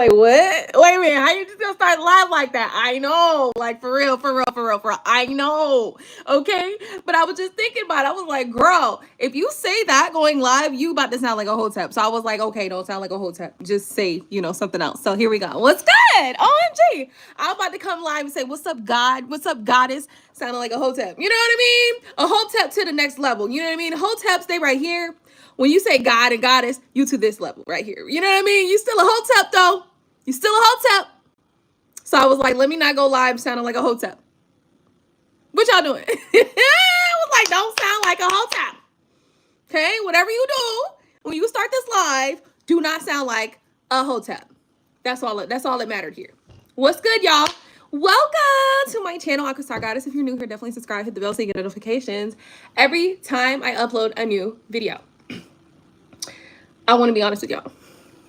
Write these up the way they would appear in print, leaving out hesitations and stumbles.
like, what? Wait a minute, how you just gonna start live like that? I know, like for real, for real, for real, for real. I know, okay? But I was just thinking about it. I was like, girl, if you say that going live, you about to sound like a hotep. So I was like, okay, don't sound like a hotep. Just say, something else. So here we go. What's good? OMG. I'm about to come live and say, what's up, God? What's up, goddess? Sounding like a hotep. You know what I mean? A hotep to the next level. You know what I mean? Hoteps, they right here. When you say God and goddess, you to this level right here. You know what I mean? You still a hotep though. You still a hotep. So I was like, let me not go live sounding like a hotep. What y'all doing? I was like, don't sound like a hotep. Okay? Whatever you do, when you start this live, do not sound like a hotep. That's all that mattered here. What's good, y'all? Welcome to my channel, AquaStarGoddess. If you're new here, definitely subscribe, hit the bell so you get notifications every time I upload a new video. I want to be honest with y'all.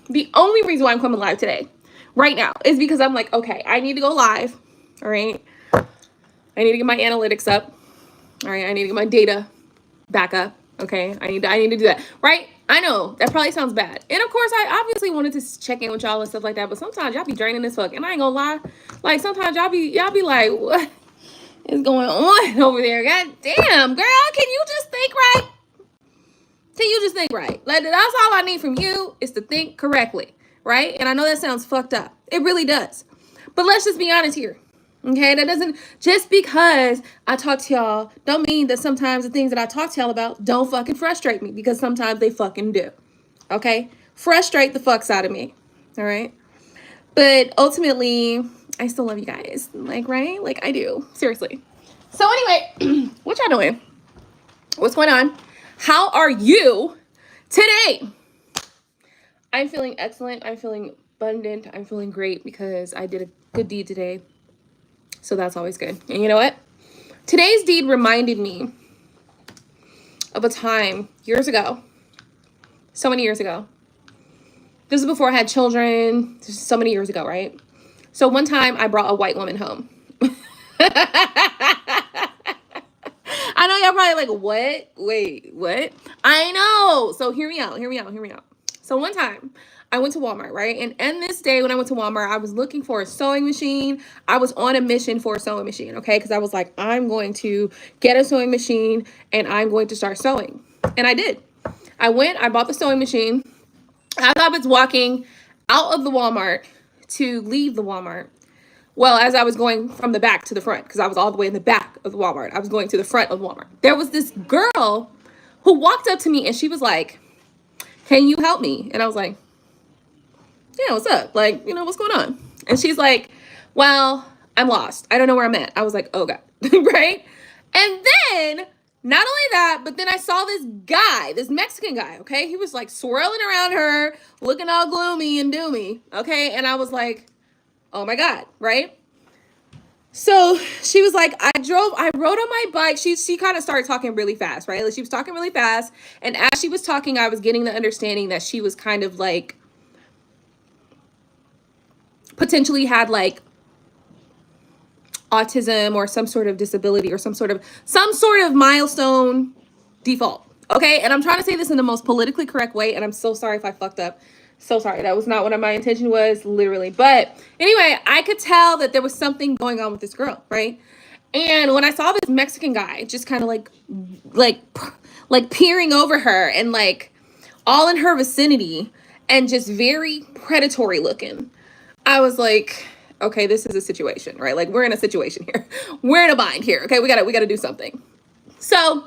The only reason why I'm coming live today, right now, is because I'm like, okay, I need to go live. All right. I need to get my analytics up. All right. I need to get my data back up. Okay. I need to do that. Right. I know that probably sounds bad. And of course, I obviously wanted to check in with y'all and stuff like that. But sometimes y'all be draining as fuck. And I ain't gonna lie. Like sometimes y'all be like, what is going on over there? God damn, girl. Can you just think right? Can you just think right? Like, that's all I need from you is to think correctly, right? And I know that sounds fucked up. It really does. But let's just be honest here, okay? That doesn't, just because I talk to y'all, don't mean that sometimes the things that I talk to y'all about don't fucking frustrate me, because sometimes they fucking do, okay? Frustrate the fucks out of me, all right? But ultimately, I still love you guys, like, right? Like, I do, seriously. So anyway, what y'all doing? What's going on? How are you today? I'm feeling excellent. I'm feeling abundant. I'm feeling great because I did a good deed today. So that's always good. And you know what? Today's deed reminded me of a time years ago. So many years ago. This is before I had children. This is so many years ago, right? So one time I brought a white woman home. I know y'all probably like, what? Wait, what? I know. So hear me out. So one time I went to Walmart, right? And this day when I went to Walmart, I was looking for a sewing machine. I was on a mission for a sewing machine, okay? Because I was like, I'm going to get a sewing machine and I'm going to start sewing. And I did. I bought the sewing machine. As I was walking out of the Walmart to leave the Walmart, well, as I was going from the back to the front, because I was all the way in the back of the Walmart. I was going to the front of Walmart. There was this girl who walked up to me and she was like, can you help me? And I was like, yeah, what's up? Like, what's going on? And she's like, well, I'm lost. I don't know where I'm at. I was like, oh God, right? And then, not only that, but then I saw this guy, this Mexican guy, okay? He was like swirling around her, looking all gloomy and doomy, okay? And I was like, oh my God, right? So she was like, I rode on my bike. She kind of started talking really fast, right? Like she was talking really fast. And as she was talking, I was getting the understanding that she was kind of like, potentially had like autism or some sort of disability or some sort of milestone default. Okay. And I'm trying to say this in the most politically correct way. And I'm so sorry if I fucked up. So sorry. That was not what my intention was, literally. But anyway, I could tell that there was something going on with this girl, right? And when I saw this Mexican guy just kind of like peering over her and like all in her vicinity and just very predatory looking, I was like, okay, this is a situation, right? Like we're in a situation here. We're in a bind here. Okay, we gotta do something. So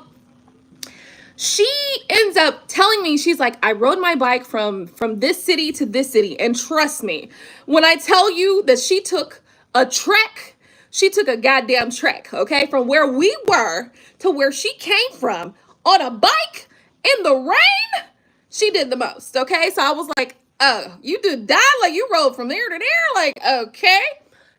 she ends up telling me, she's like, I rode my bike from this city to this city. And trust me, when I tell you that she took a trek, she took a goddamn trek, okay? From where we were to where she came from on a bike in the rain, she did the most, okay? So I was like, oh, you did that? Like you rode from there to there? Like, okay.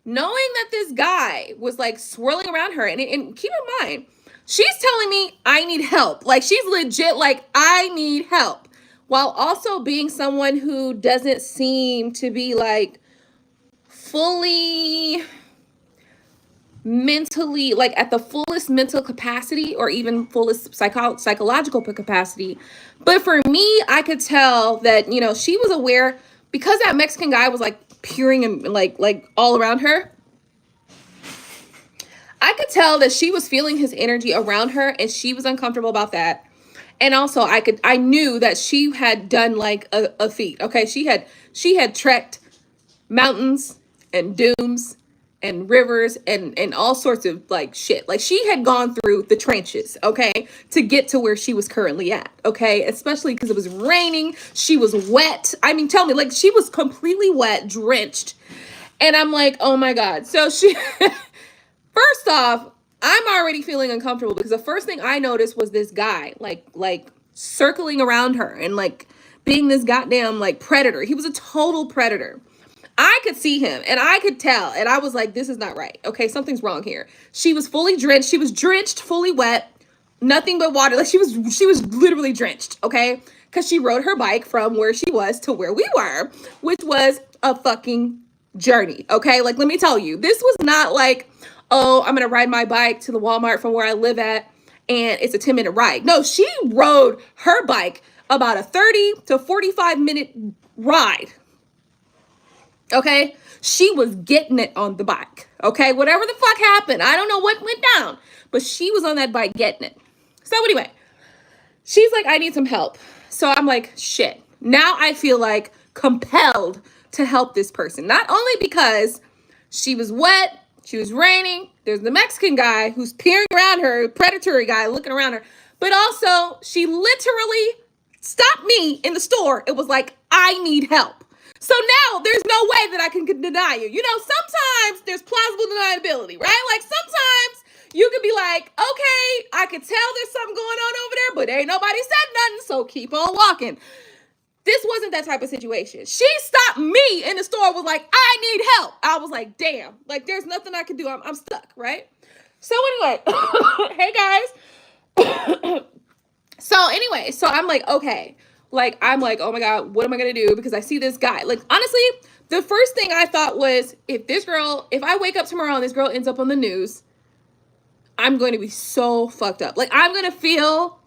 Knowing that this guy was like swirling around her, and keep in mind, she's telling me I need help. Like she's legit like, I need help. While also being someone who doesn't seem to be like fully mentally, like at the fullest mental capacity or even fullest psychological capacity. But for me, I could tell that, she was aware because that Mexican guy was like peering and like all around her. I could tell that she was feeling his energy around her and she was uncomfortable about that. And also I knew that she had done like a feat. Okay. She had trekked mountains and dooms and rivers and all sorts of like shit. Like she had gone through the trenches, okay, to get to where she was currently at, okay? Especially because it was raining. She was wet. I mean, tell me, like she was completely wet, drenched. And I'm like, oh my God. So she, first off, I'm already feeling uncomfortable because the first thing I noticed was this guy like circling around her and like being this goddamn like predator. He was a total predator. I could see him and I could tell. And I was like, this is not right. Okay, something's wrong here. She was fully drenched. She was drenched, fully wet, nothing but water. Like she was literally drenched, okay? Because she rode her bike from where she was to where we were, which was a fucking journey, okay? Like, let me tell you, this was not like, oh, I'm going to ride my bike to the Walmart from where I live at and it's a 10-minute ride. No, she rode her bike about a 30 to 45-minute ride. Okay, she was getting it on the bike. Okay, whatever the fuck happened, I don't know what went down, but she was on that bike getting it. So anyway, she's like, I need some help. So I'm like, shit. Now I feel like compelled to help this person. Not only because she was wet, she was raining, there's the Mexican guy who's peering around her, predatory guy looking around her, but also she literally stopped me in the store. It was like, I need help. So now there's no way that I can deny you. You know, sometimes there's plausible deniability, right? Like sometimes you could be like, okay, I could tell there's something going on over there, but ain't nobody said nothing, so keep on walking. This wasn't that type of situation. She stopped me in the store, was like, I need help. I was like, damn, like there's nothing I can do. I'm stuck, right? So anyway, hey guys. So I'm like, okay. Like, I'm like, oh my God, what am I going to do? Because I see this guy. Like, honestly, the first thing I thought was, if I wake up tomorrow and this girl ends up on the news, I'm going to be so fucked up. Like, I'm going to feel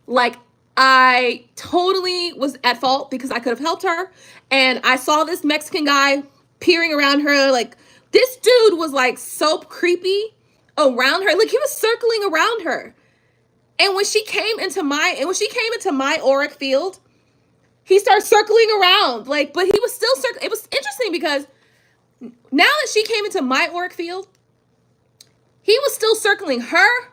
like I totally was at fault because I could have helped her. And I saw this Mexican guy peering around her. Like, this dude was like so creepy around her. Like, he was circling around her. And when she came into my auric field, he started circling around. Like, but he was still circling. It was interesting because now that she came into my auric field, he was still circling her,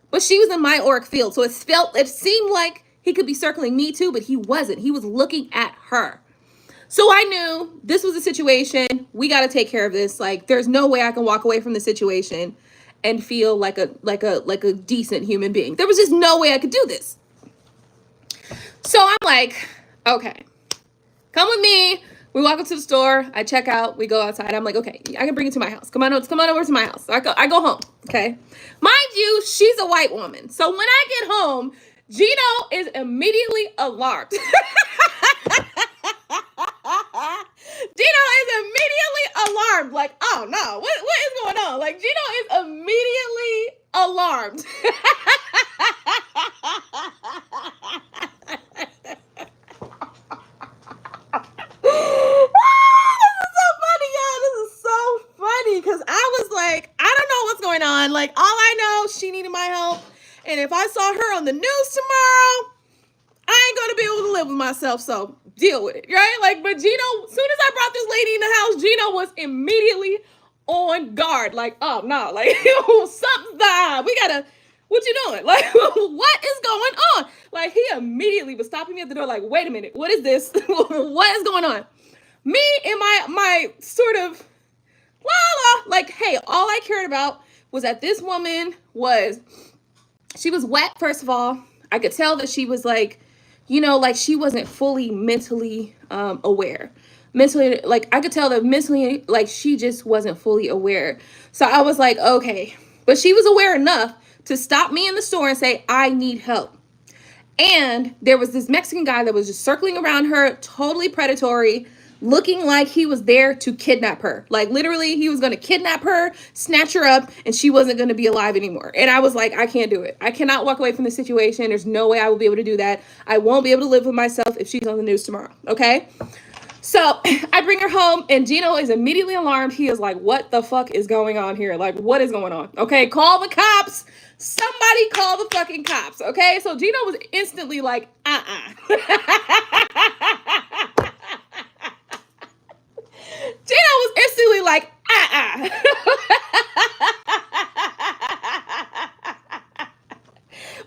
but she was in my auric field. So it seemed like he could be circling me too, but he wasn't. He was looking at her. So I knew this was a situation. We got to take care of this. Like, there's no way I can walk away from the situation and feel like a decent human being. There was just no way I could do this. So I'm like, okay, come with me. We walk up to the store. I check out. We go outside. I'm like, okay, I can bring you to my house. Come on over to my house. So I go home. Okay. Mind you, she's a white woman. So when I get home, Gino is immediately alarmed. Gino is immediately alarmed. Like, oh no, what is going on? Like, Gino is immediately alarmed. Because I was like, I don't know what's going on. Like, all I know, she needed my help. And if I saw her on the news tomorrow, I ain't going to be able to live with myself. So deal with it, right? Like, but Gino, as soon as I brought this lady in the house, Gino was immediately on guard. Like, oh no, like, something's up. What you doing? Like, what is going on? Like, he immediately was stopping me at the door. Like, wait a minute, what is this? What is going on? Me and my sort of, like, hey, all I cared about was that this woman she was wet, first of all. I could tell that she was like, you know, like she wasn't fully mentally aware. Mentally, like I could tell that mentally, like she just wasn't fully aware. So I was like, okay. But she was aware enough to stop me in the store and say, I need help. And there was this Mexican guy that was just circling around her, totally predatory, looking like he was there to kidnap her. Like literally he was going to kidnap her, snatch her up, and she wasn't going to be alive anymore. And I was like, I can't do it. I cannot walk away from the situation. There's no way I will be able to do that. I won't be able to live with myself if she's on the news tomorrow. Okay. So I bring her home and Gino is immediately alarmed. He is like, what the fuck is going on here? Like, what is going on? Okay, call the cops. Somebody call the fucking cops. Okay, so Gino was instantly like, Gino was instantly like,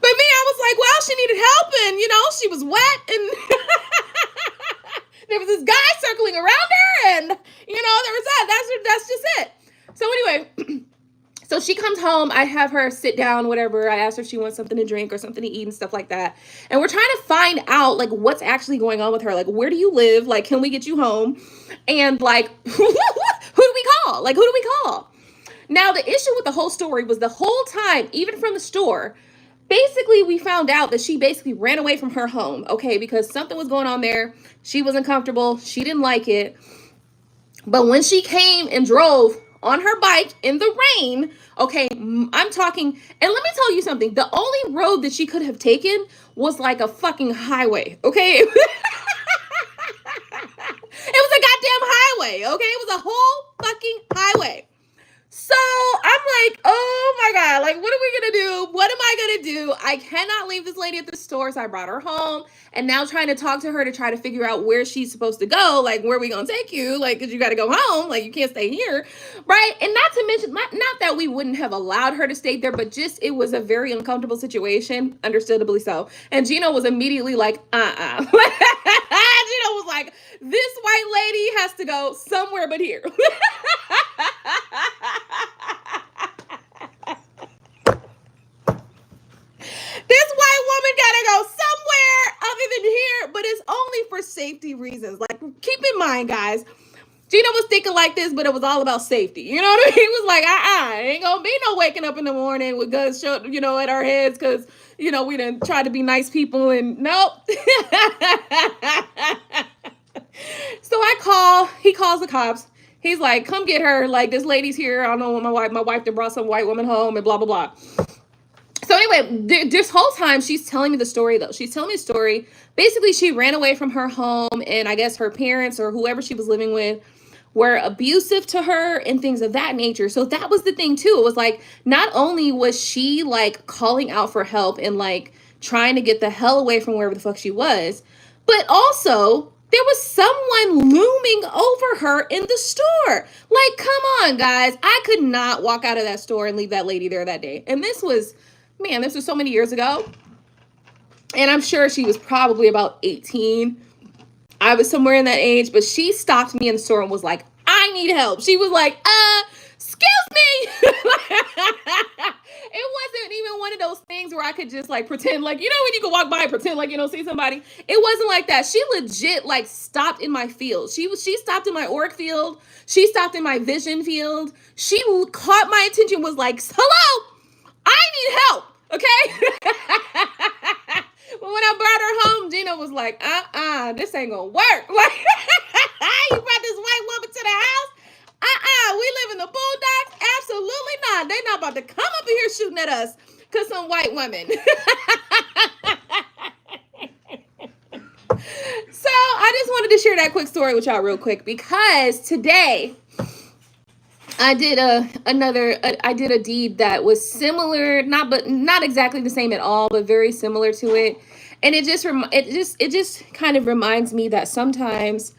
But me, I was like, well, she needed help and, she was wet and there was this guy circling around her and, there was that. That's just it. So anyway, so she comes home. I have her sit down, whatever. I ask her if she wants something to drink or something to eat and stuff like that. And we're trying to find out, like, what's actually going on with her. Like, where do you live? Like, can we get you home? And, like, who do we call? Like, who do we call? Now, the issue with the whole story was the whole time, even from the store, basically we found out that she basically ran away from her home, okay, because something was going on there. She wasn't comfortable. She didn't like it. But when she came and drove on her bike in the rain, okay, I'm talking, and let me tell you something. The only road that she could have taken was like a fucking highway, okay? It was a goddamn highway, okay? It was a whole fucking highway. So I'm like, oh my God, like, what are we going to do? What am I going to do? I cannot leave this lady at the store. So I brought her home and now trying to talk to her to try to figure out where she's supposed to go. Like, where are we going to take you? Like, cause you got to go home. Like, you can't stay here. Right. And not to mention, not that we wouldn't have allowed her to stay there, but just, it was a very uncomfortable situation. Understandably so. And Gino was immediately like, Gino was like, this white lady has to go somewhere but here. This white woman gotta go somewhere other than here, but it's only for safety reasons. Like, keep in mind, guys, Gino was thinking like this, but it was all about safety. You know what I mean? He was like, ain't gonna be no waking up in the morning with guns shot, at our heads because, we didn't try to be nice people and nope. So he calls the cops. He's like, come get her. Like, this lady's here. I don't know what my wife that brought some white woman home and blah, blah, blah. So anyway, this whole time she's telling me the story though. She's telling me the story. Basically, she ran away from her home and I guess her parents or whoever she was living with were abusive to her and things of that nature. So that was the thing too. It was like, not only was she like calling out for help and like trying to get the hell away from wherever the fuck she was, but also there was someone looming over her in the store. Like, come on, guys. I could not walk out of that store and leave that lady there that day. And this was so many years ago. And I'm sure she was probably about 18. I was somewhere in that age, but she stopped me in the store and was like, I need help. She was like, excuse me. It wasn't even one of those things where I could just like pretend like, when you can walk by and pretend like you don't see somebody. It wasn't like that. She legit like stopped in my field. She stopped in my auric field. She stopped in my vision field. She caught my attention, was like, hello, I need help. Okay. But when I brought her home, Gino was like, this ain't gonna work. Like, you brought this white woman to the house? We live in the boondocks? Absolutely not. They're not about to come up in here shooting at us because some white women. So I just wanted to share that quick story with y'all real quick because today I did a deed that was similar, not exactly the same at all, but very similar to it. And it just kind of reminds me that sometimes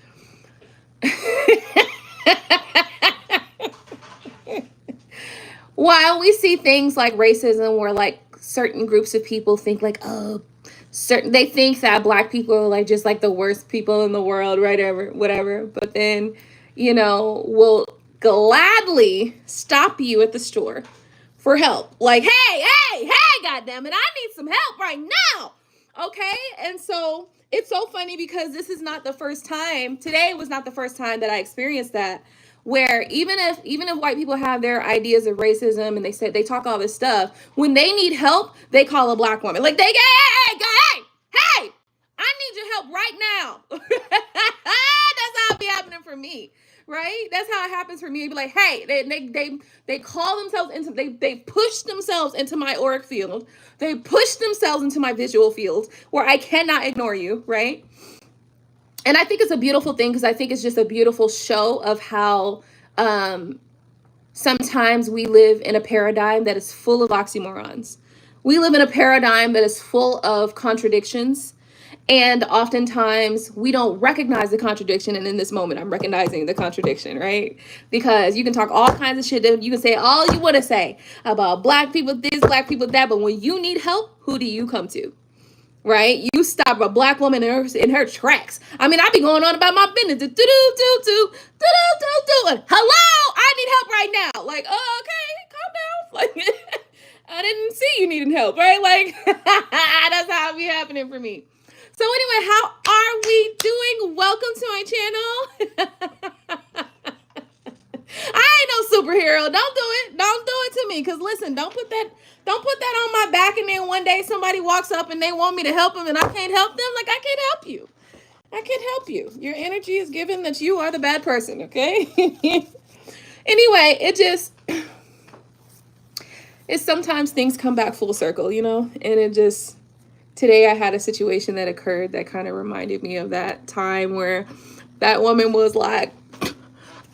while we see things like racism where like certain groups of people think like, they think that Black people are like just like the worst people in the world, whatever. But then, we'll gladly stop you at the store for help. Like, hey, goddammit, I need some help right now. Okay. And so it's so funny because this is not the first time. Today was not the first time that I experienced that, where even if white people have their ideas of racism and they talk all this stuff, when they need help, they call a Black woman. Like, hey, I need your help right now. That's how it be happening for me. Right? That's how it happens for me. It'd be like, hey, they call themselves into, they push themselves into my auric field. They push themselves into my visual field where I cannot ignore you. Right? And I think it's a beautiful thing, because I think it's just a beautiful show of how sometimes we live in a paradigm that is full of oxymorons. We live in a paradigm that is full of contradictions. And oftentimes we don't recognize the contradiction. And in this moment, I'm recognizing the contradiction, right? Because you can talk all kinds of shit. You can say all you want to say about Black people this, Black people that. But when you need help, who do you come to? Right? You stop a Black woman in her tracks. I mean, I be going on about my business. Do, do, do, do, do, do, do, do. Hello, I need help right now. Like, oh, okay, calm down. Like, I didn't see you needing help, right? Like, that's how it be happening for me. So anyway, how are we doing? Welcome to my channel. I ain't no superhero. Don't do it. Don't do it to me. Because listen, don't put that on my back, and then one day somebody walks up and they want me to help them and I can't help them. Like, I can't help you. I can't help you. Your energy is given that you are the bad person, okay? Anyway, it's sometimes things come back full circle, you know? And today I had a situation that occurred that kind of reminded me of that time where that woman was like,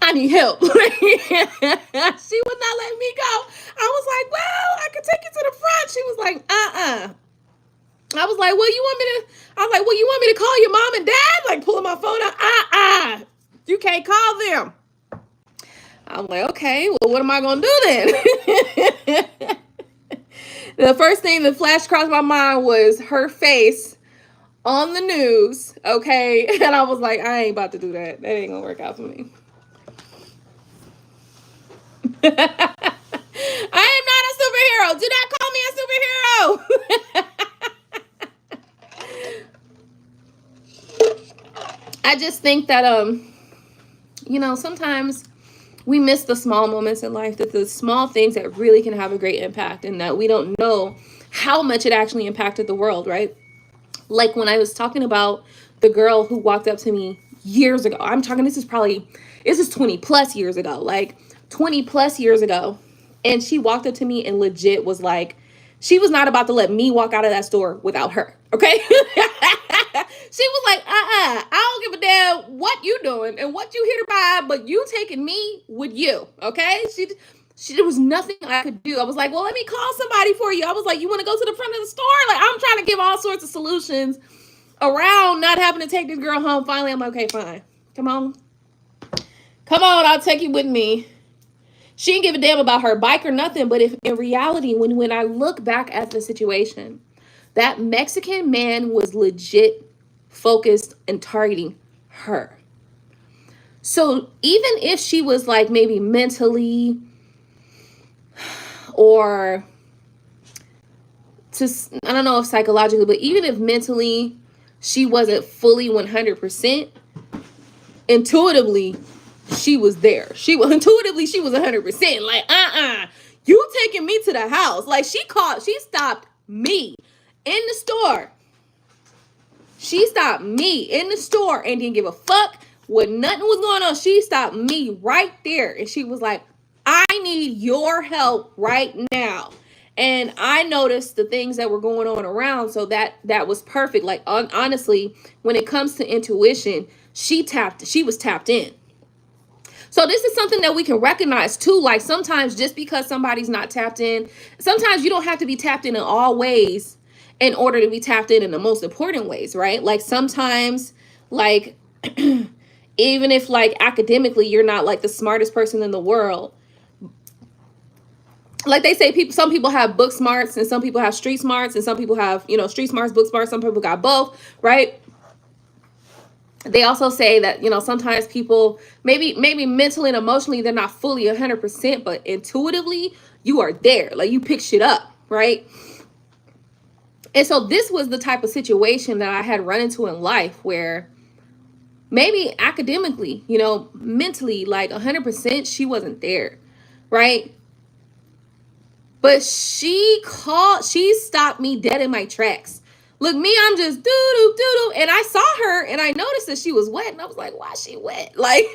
I need help. She would not let me go. I was like, well, I could take you to the front. She was like, I was like, well, you want me to call your mom and dad? Like, pulling my phone out. You can't call them. I'm like, okay, well, what am I going to do then? The first thing that flashed across my mind was her face on the news, okay? And I was like, I ain't about to do that. That ain't going to work out for me. I am not a superhero. Do not call me a superhero. I just think that, sometimes we miss the small moments in life, that the small things that really can have a great impact, and that we don't know how much it actually impacted the world, right? Like when I was talking about the girl who walked up to me years ago. I'm talking, this is 20 plus years ago, like 20 plus years ago. And she walked up to me and legit was like, she was not about to let me walk out of that store without her, okay? She was like, I don't give a damn what you doing and what you here to buy, but you taking me with you, okay? There was nothing I could do. I was like, well, let me call somebody for you. I was like, you want to go to the front of the store? Like, I'm trying to give all sorts of solutions around not having to take this girl home. Finally, I'm like, okay, fine. Come on, I'll take you with me. She didn't give a damn about her bike or nothing. But if in reality, when I look back at the situation, that Mexican man was legit focused and targeting her. So even if she was like maybe mentally or just, I don't know if psychologically, but even if mentally she wasn't fully 100%, intuitively, she was there. Intuitively, she was 100%. Like, you taking me to the house. Like, she stopped me in the store. She stopped me in the store and didn't give a fuck what nothing was going on. She stopped me right there. And she was like, I need your help right now. And I noticed the things that were going on around. So that was perfect. Like, honestly, when it comes to intuition, she was tapped in. So this is something that we can recognize too. Like, sometimes just because somebody's not tapped in, sometimes you don't have to be tapped in all ways in order to be tapped in the most important ways, right? Like, sometimes, like, even if like academically you're not like the smartest person in the world, like they say, some people have book smarts and some people have street smarts, and some people have, street smarts, book smarts. Some people got both, right? They also say that, sometimes people maybe mentally and emotionally, they're not fully 100%, but intuitively you are there. Like, you pick shit up, right? And so this was the type of situation that I had run into in life where maybe academically, mentally, like 100%, she wasn't there, right? But she stopped me dead in my tracks. Look, me, I'm just doo-doo. And I saw her and I noticed that she was wet. And I was like, why is she wet? Like,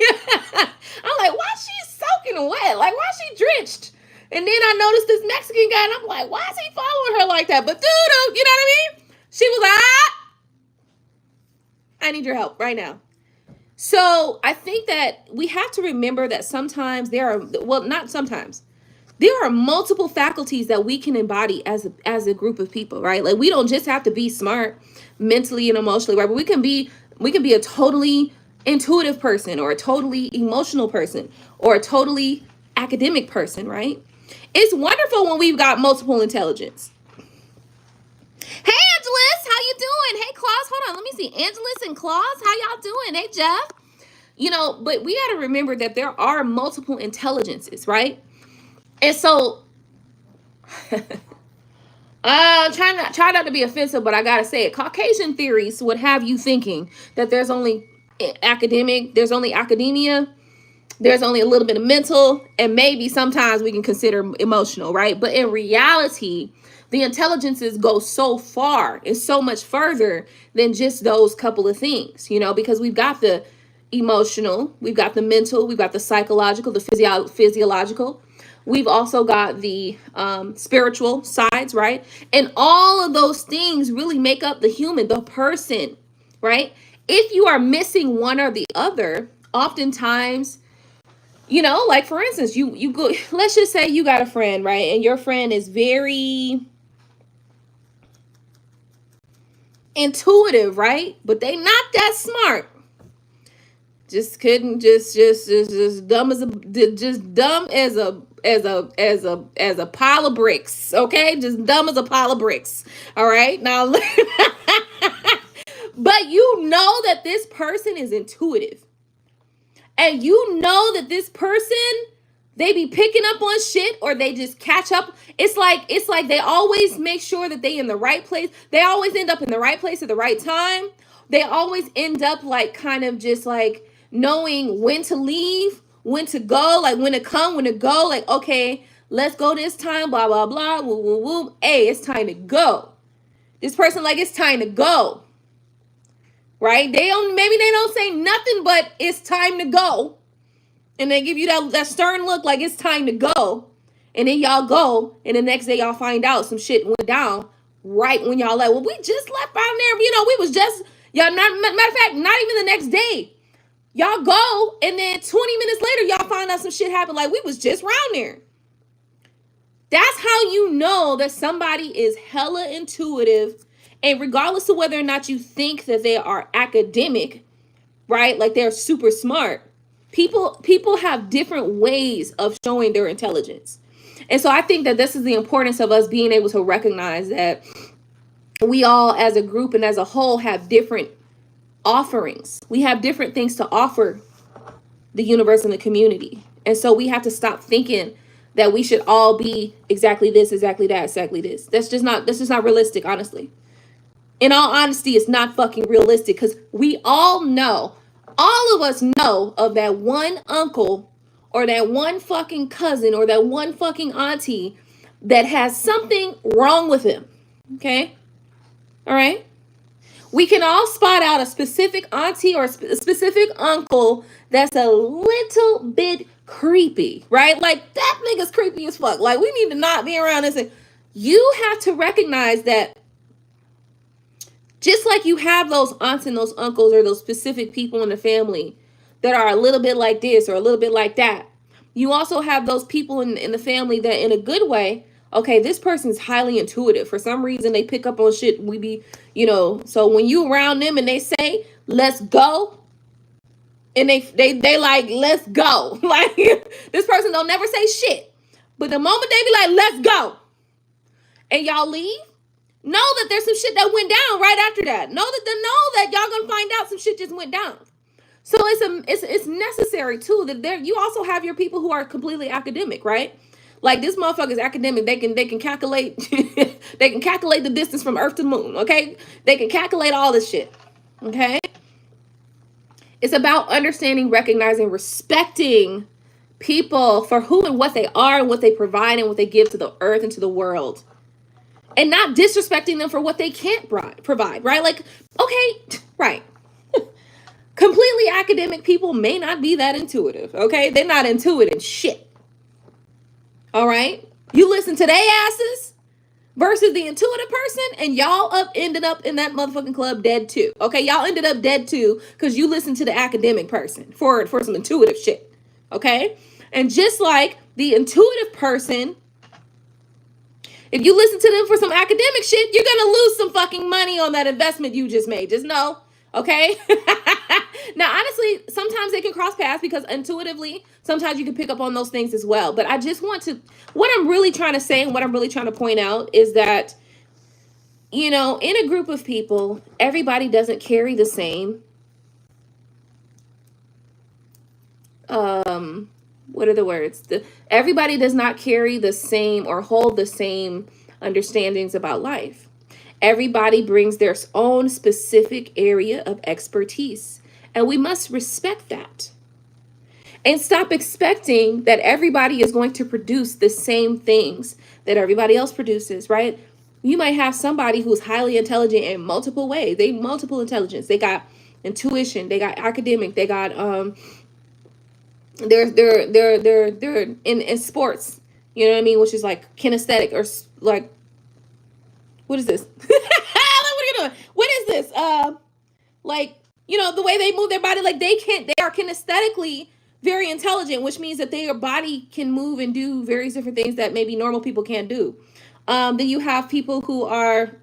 I'm like, why is she soaking wet? Like, why is she drenched? And then I noticed this Mexican guy and I'm like, why is he following her like that? But doo-doo, you know what I mean? She was like, I need your help right now. So I think that we have to remember that sometimes there are, well, not sometimes, there are multiple faculties that we can embody as a group of people, right? Like we don't just have to be smart mentally and emotionally, right? But we can be a totally intuitive person, or a totally emotional person, or a totally academic person, right? It's wonderful when we've got multiple intelligence. Hey Angelus, how you doing? Hey Claus, hold on, let me see. Angelus and Claus, how y'all doing? Hey Jeff. But we got to remember that there are multiple intelligences, right? And so try not to be offensive, but I gotta say it. Caucasian theories would have you thinking that there's only there's only academia, there's only a little bit of mental, and maybe sometimes we can consider emotional, right? But in reality, the intelligences go so far, it's so much further than just those couple of things, because we've got the emotional, we've got the mental, we've got the psychological, the physiological. We've also got the spiritual sides, right? And all of those things really make up the human, the person, right? If you are missing one or the other, oftentimes, like for instance, you go, let's just say you got a friend, right? And your friend is very intuitive, right? But they not that smart. Just couldn't just dumb as a pile of bricks, okay? Just dumb as a pile of bricks. All right? Now but you know that this person is intuitive. And you know that this person, they be picking up on shit, or they just catch up. It's like they always make sure that they in the right place. They always end up in the right place at the right time. They always end up like kind of just like knowing when to leave, when to go, like when to come, when to go, like, okay, let's go this time, blah, blah, blah, woo, woo, woo. Hey, it's time to go. This person, like, it's time to go. Right? Maybe they don't say nothing, but it's time to go. And they give you that stern look like it's time to go. And then y'all go, and the next day y'all find out some shit went down right when y'all like, well, we just left out there. We was just, matter of fact, not even the next day. Y'all go, and then 20 minutes later, y'all find out some shit happened like we was just round there. That's how you know that somebody is hella intuitive, and regardless of whether or not you think that they are academic, right? Like they're super smart. People have different ways of showing their intelligence. And so I think that this is the importance of us being able to recognize that we all as a group and as a whole have different offerings. We have different things to offer the universe and the community. And so we have to stop thinking that we should all be exactly this, exactly that, exactly this. That's just not realistic, honestly. In all honesty, it's not fucking realistic, because we all of us know of that one uncle or that one fucking cousin or that one fucking auntie that has something wrong with him. Okay? All right? We can all spot out a specific auntie or a specific uncle that's a little bit creepy, right? Like, that nigga's creepy as fuck. Like, we need to not be around this. You have to recognize that just like you have those aunts and those uncles or those specific people in the family that are a little bit like this or a little bit like that, you also have those people in the family that, in a good way, okay, this person's highly intuitive. For some reason, they pick up on shit. So when you around them and they say, let's go, and they like, let's go. Like, this person don't never say shit. But the moment they be like, let's go, and y'all leave, know that there's some shit that went down right after that. Know that y'all gonna find out some shit just went down. So it's necessary too that you also have your people who are completely academic, right? Like, this motherfucker's academic. They can calculate they can calculate the distance from Earth to the moon, okay? They can calculate all this shit. Okay? It's about understanding, recognizing, respecting people for who and what they are and what they provide and what they give to the earth and to the world. And not disrespecting them for what they can't provide, right? Like, okay, right. Completely academic people may not be that intuitive, okay? They're not intuitive shit. All right? You listen to their asses, versus the intuitive person, and y'all ended up in that motherfucking club dead too. Okay, y'all ended up dead too because you listened to the academic person for some intuitive shit. Okay, and just like the intuitive person, if you listen to them for some academic shit, you're gonna lose some fucking money on that investment you just made. Just know, okay? Now, honestly, sometimes they can cross paths because intuitively, sometimes you can pick up on those things as well. But I just want to, what I'm really trying to say and what I'm really trying to point out is that, you know, in a group of people, everybody doesn't carry the same, what are the words? Everybody does not carry the same or hold the same understandings about life. Everybody brings their own specific area of expertise, and we must respect that. And stop expecting that everybody is going to produce the same things that everybody else produces, right? You might have somebody who's highly intelligent in multiple ways. They multiple intelligence. They got intuition, they got academic, they got they're in sports, you know what I mean, which is like kinesthetic or like, what is this? What are you doing? What is this? Like, you know, the way they move their body, like they are kinesthetically very intelligent, which means that their body can move and do various different things that maybe normal people can't do. Then you have people who are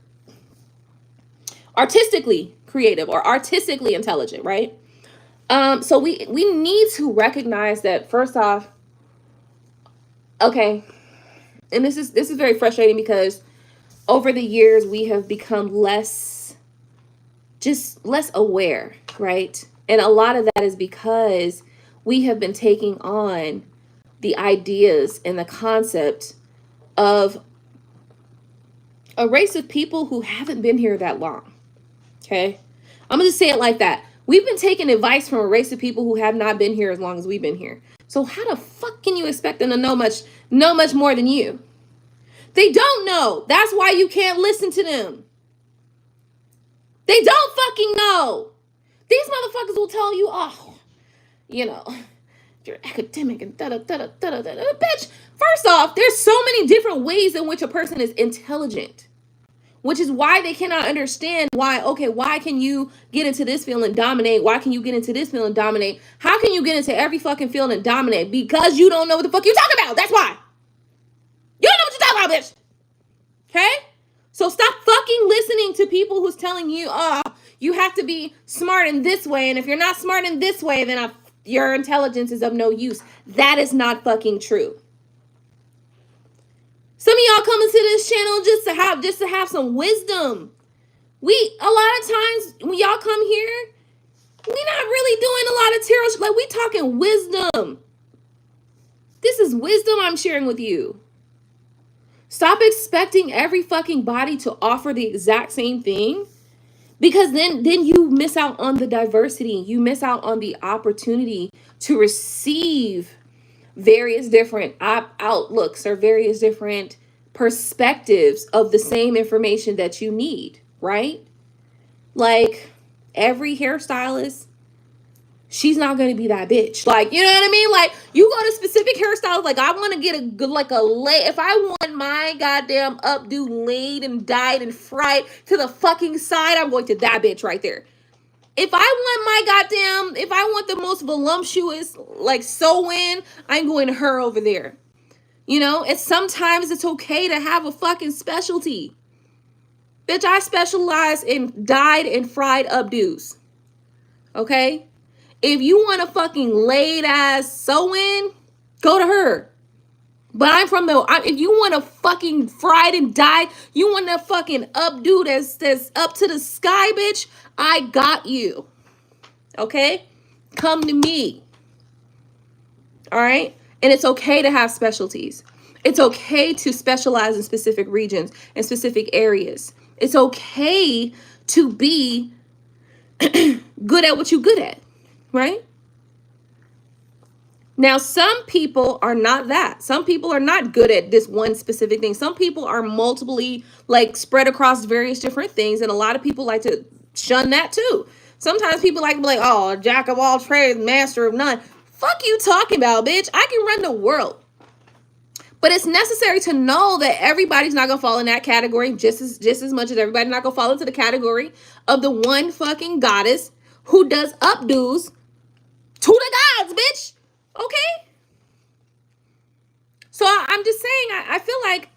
artistically creative or artistically intelligent, right? So we need to recognize that, first off, okay, and this is very frustrating because over the years we have become less aware, right? And a lot of that is because we have been taking on the ideas and the concept of a race of people who haven't been here that long. Okay? I'm gonna just say it like that. We've been taking advice from a race of people who have not been here as long as we've been here. So how the fuck can you expect them to know much more than you? They don't know. That's why you can't listen to them. They don't fucking know. These motherfuckers will tell you, oh, you know, you're academic and da-da-da-da-da-da. Bitch, first off, there's so many different ways in which a person is intelligent, which is why they cannot understand why can you get into this field and dominate? Why can you get into this field and dominate? How can you get into every fucking field and dominate? Because you don't know what the fuck you're talking about. That's why. You don't know what you're talking about, bitch. Okay? So stop fucking listening to people who's telling you, you have to be smart in this way. And if you're not smart in this way, then your intelligence is of no use. That is not fucking true. Some of y'all come into this channel just to have some wisdom. A lot of times when y'all come here, we not really doing a lot of tarot. Like, we talking wisdom. This is wisdom I'm sharing with you. Stop expecting every fucking body to offer the exact same thing, because then you miss out on the diversity. You miss out on the opportunity to receive various different outlooks or various different perspectives of the same information that you need, right? Like, every hairstylist, she's not going to be that bitch. Like, you know what I mean? Like, you go to specific hairstyles. Like, I want to get a good, like a lay. If I want my goddamn updo laid and dyed and fried to the fucking side, I'm going to that bitch right there. If I want the most voluptuous, like, sew-in, I'm going to her over there. You know, and sometimes it's okay to have a fucking specialty. Bitch, I specialize in dyed and fried updos. Okay? If you want a fucking laid ass sew-in, go to her. But if you want a fucking fried and dyed, you want a fucking updo that's up to the sky, bitch, I got you. Okay? Come to me. All right? And it's okay to have specialties. It's okay to specialize in specific regions and specific areas. It's okay to be good at what you're good at. Right? Now, some people are not that. Some people are not good at this one specific thing. Some people are multiply, like, spread across various different things. And a lot of people like to shun that too. Sometimes people like to be like, oh, jack of all trades, master of none. Fuck you talking about, bitch. I can run the world. But it's necessary to know that everybody's not gonna fall in that category just as much as everybody's not gonna fall into the category of the one fucking goddess who does updos to the gods, bitch. Okay? So I'm just saying, I feel like,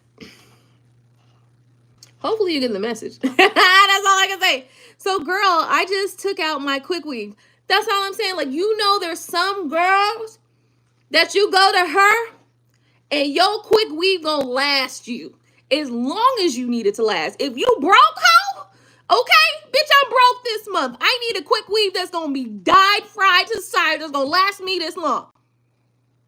hopefully you get the message. That's all I can say. So girl, I just took out my quick weave. That's all I'm saying. Like, you know, there's some girls that you go to her and your quick weave gonna last you as long as you need it to last. If you broke, hoe, okay, bitch, I'm broke this month. I need a quick weave that's gonna be dyed, fried to the side, that's gonna last me this long.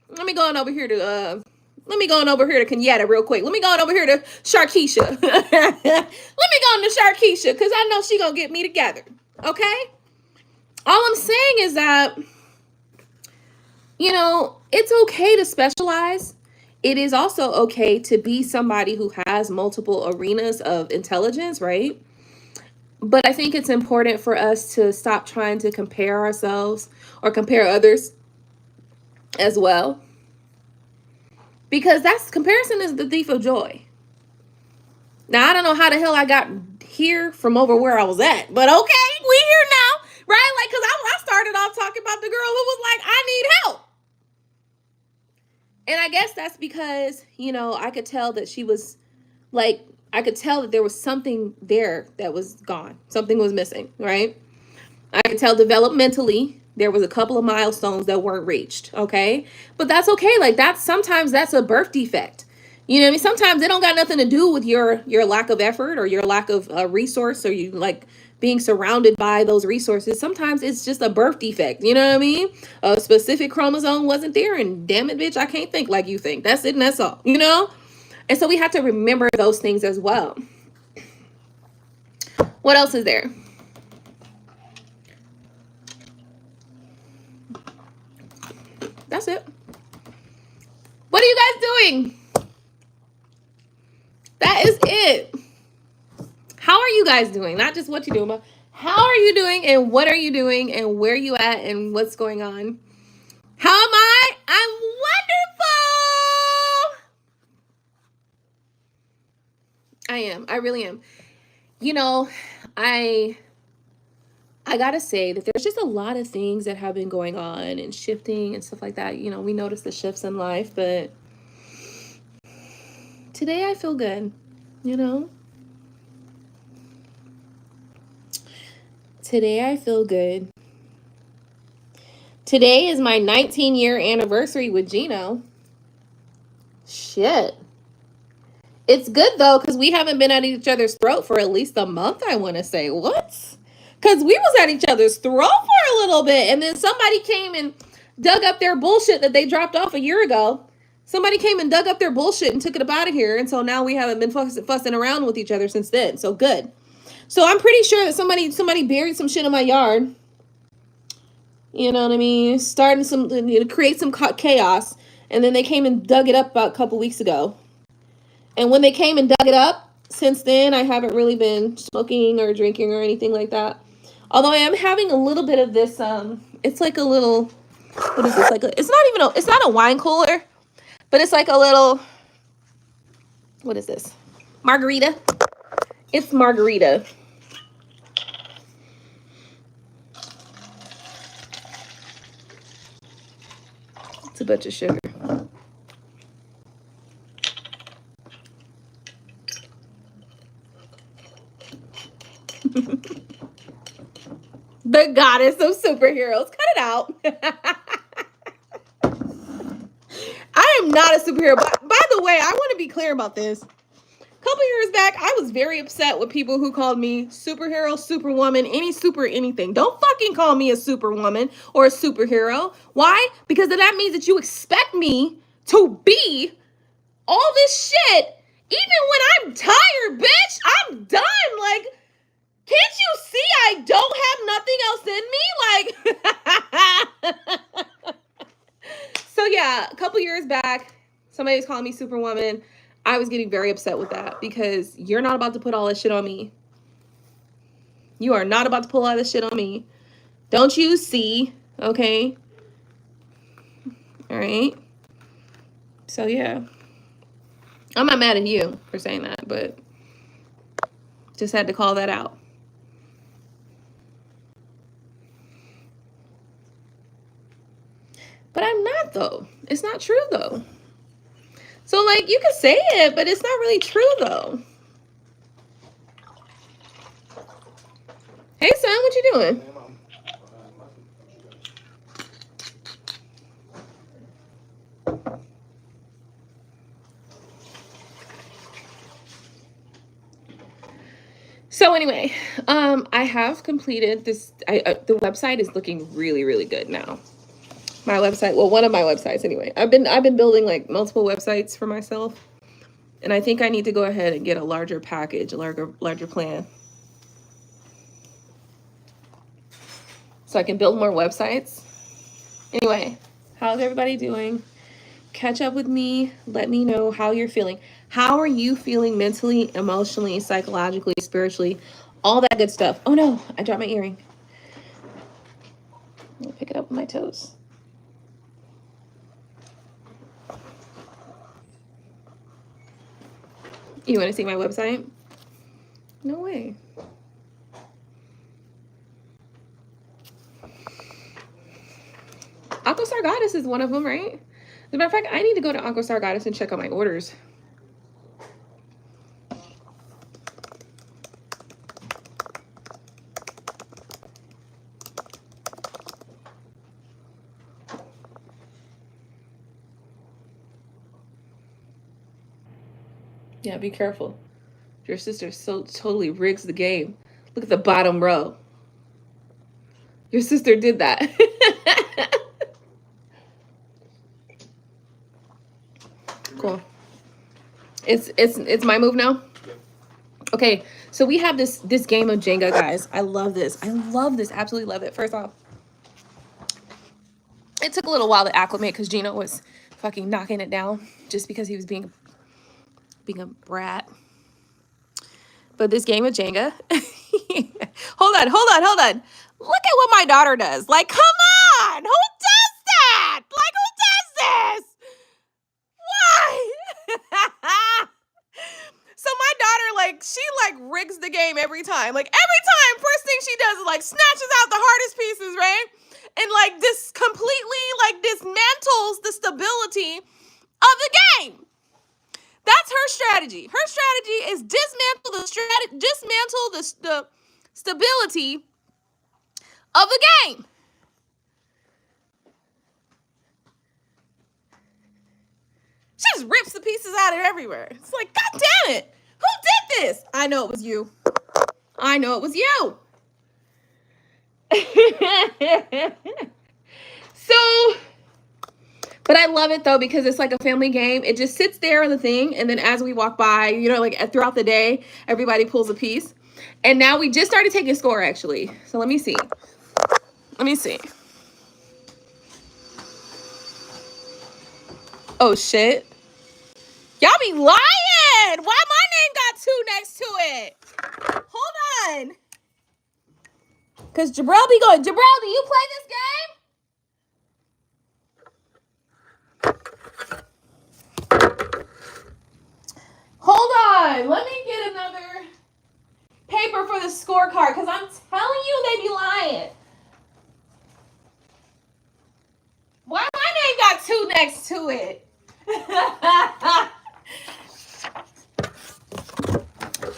Let me go on over here to Kenyatta real quick. Let me go on over here to Sharkeisha. Let me go on to Sharkeisha, because I know she gonna get me together. Okay? All I'm saying is that, you know, it's okay to specialize. It is also okay to be somebody who has multiple arenas of intelligence, right? But I think it's important for us to stop trying to compare ourselves or compare others as well. Because comparison is the thief of joy. Now, I don't know how the hell I got here from over where I was at, but okay, we here now, right? Like, because I started off talking about the girl who was like, I need help. And I guess that's because, you know, I could tell that she was like, I could tell that there was something there that was gone. Something was missing, right? I could tell developmentally there was a couple of milestones that weren't reached, okay? But that's okay. Like, sometimes that's a birth defect. You know what I mean? Sometimes it don't got nothing to do with your lack of effort or your lack of resource, or you like being surrounded by those resources. Sometimes it's just a birth defect. You know what I mean? A specific chromosome wasn't there, and damn it, bitch, I can't think like you think. That's it, and that's all, you know? And so we have to remember those things as well. What else is there? That's it. What are you guys doing? That is it. How are you guys doing? Not just what you're doing, but how are you doing, and what are you doing, and where are you at, and what's going on? How am I? I'm wonderful. I am. I really am. You know, I gotta say that there's just a lot of things that have been going on and shifting and stuff like that. You know, we notice the shifts in life, but today I feel good, you know? Today I feel good. Today is my 19-year anniversary with Gino. Shit. It's good, though, because we haven't been at each other's throat for at least a month, I want to say. What? Because we was at each other's throat for a little bit, and then somebody came and dug up their bullshit that they dropped off a year ago. Somebody came and dug up their bullshit and took it up out of here, and so now we haven't been fussing around with each other since then. So good. So I'm pretty sure that somebody buried some shit in my yard. You know what I mean? Starting to create some chaos, and then they came and dug it up about a couple weeks ago. And when they came and dug it up, since then, I haven't really been smoking or drinking or anything like that. Although I am having a little bit of this, it's like a little, what is this? It's not a wine cooler, but it's like a little, what is this? Margarita. It's margarita. It's a bunch of sugar. The goddess of superheroes. Cut it out. I am not a superhero. By the way, I want to be clear about this. A couple years back, I was very upset with people who called me superhero, superwoman, anything. Don't fucking call me a superwoman or a superhero. Why? Because that means that you expect me to be all this shit even when I'm tired, bitch. I'm done. Like, can't you see I don't have nothing else in me? Like, so yeah, a couple years back, somebody was calling me superwoman. I was getting very upset with that because you're not about to put all this shit on me. You are not about to pull all this shit on me. Don't you see? Okay. All right. So yeah. I'm not mad at you for saying that, but just had to call that out. But I'm not, though. It's not true, though. So, like, you can say it, but it's not really true, though. Hey, son, what you doing? So anyway, I have completed this. The website is looking really, really good now. My website, well, one of my websites anyway. I've been building like multiple websites for myself, and I think I need to go ahead and get a larger package, a larger plan, so I can build more websites. Anyway, how's everybody doing? Catch up with me. Let me know how you're feeling. How are you feeling mentally, emotionally, psychologically, spiritually, all that good stuff. Oh no, I dropped my earring. I'll pick it up with my toes. You want to see my website? No way. AquaStarGoddess is one of them, right? As a matter of fact, I need to go to AquaStarGoddess and check on my orders. Yeah, be careful. Your sister so totally rigs the game. Look at the bottom row. Your sister did that. Cool. It's my move now. Okay, so we have this game of Jenga, guys. I love this. I love this. Absolutely love it. First off, it took a little while to acclimate because Gino was fucking knocking it down just because he was being a brat. But this game of Jenga, hold on. Look at what my daughter does. Like, come on, who does that? Like, who does this? Why? So my daughter, like, she like rigs the game every time. Like every time, first thing she does is like snatches out the hardest pieces, right? And like this completely like dismantles the stability of the game. That's her strategy. Her strategy is dismantle the stability of the game. She just rips the pieces out of everywhere. It's like, God damn it. Who did this? I know it was you. I know it was you. So, but I love it though, because it's like a family game. It just sits there on the thing. And then as we walk by, you know, like throughout the day, everybody pulls a piece. And now we just started taking score actually. So let me see. Oh shit. Y'all be lying. Why my name got 2 next to it? Hold on. Because Jabril be going, Jabril, do you play this game? Hold on. Let me get another paper for the scorecard because I'm telling you they be lying. Why my name got 2 next to it?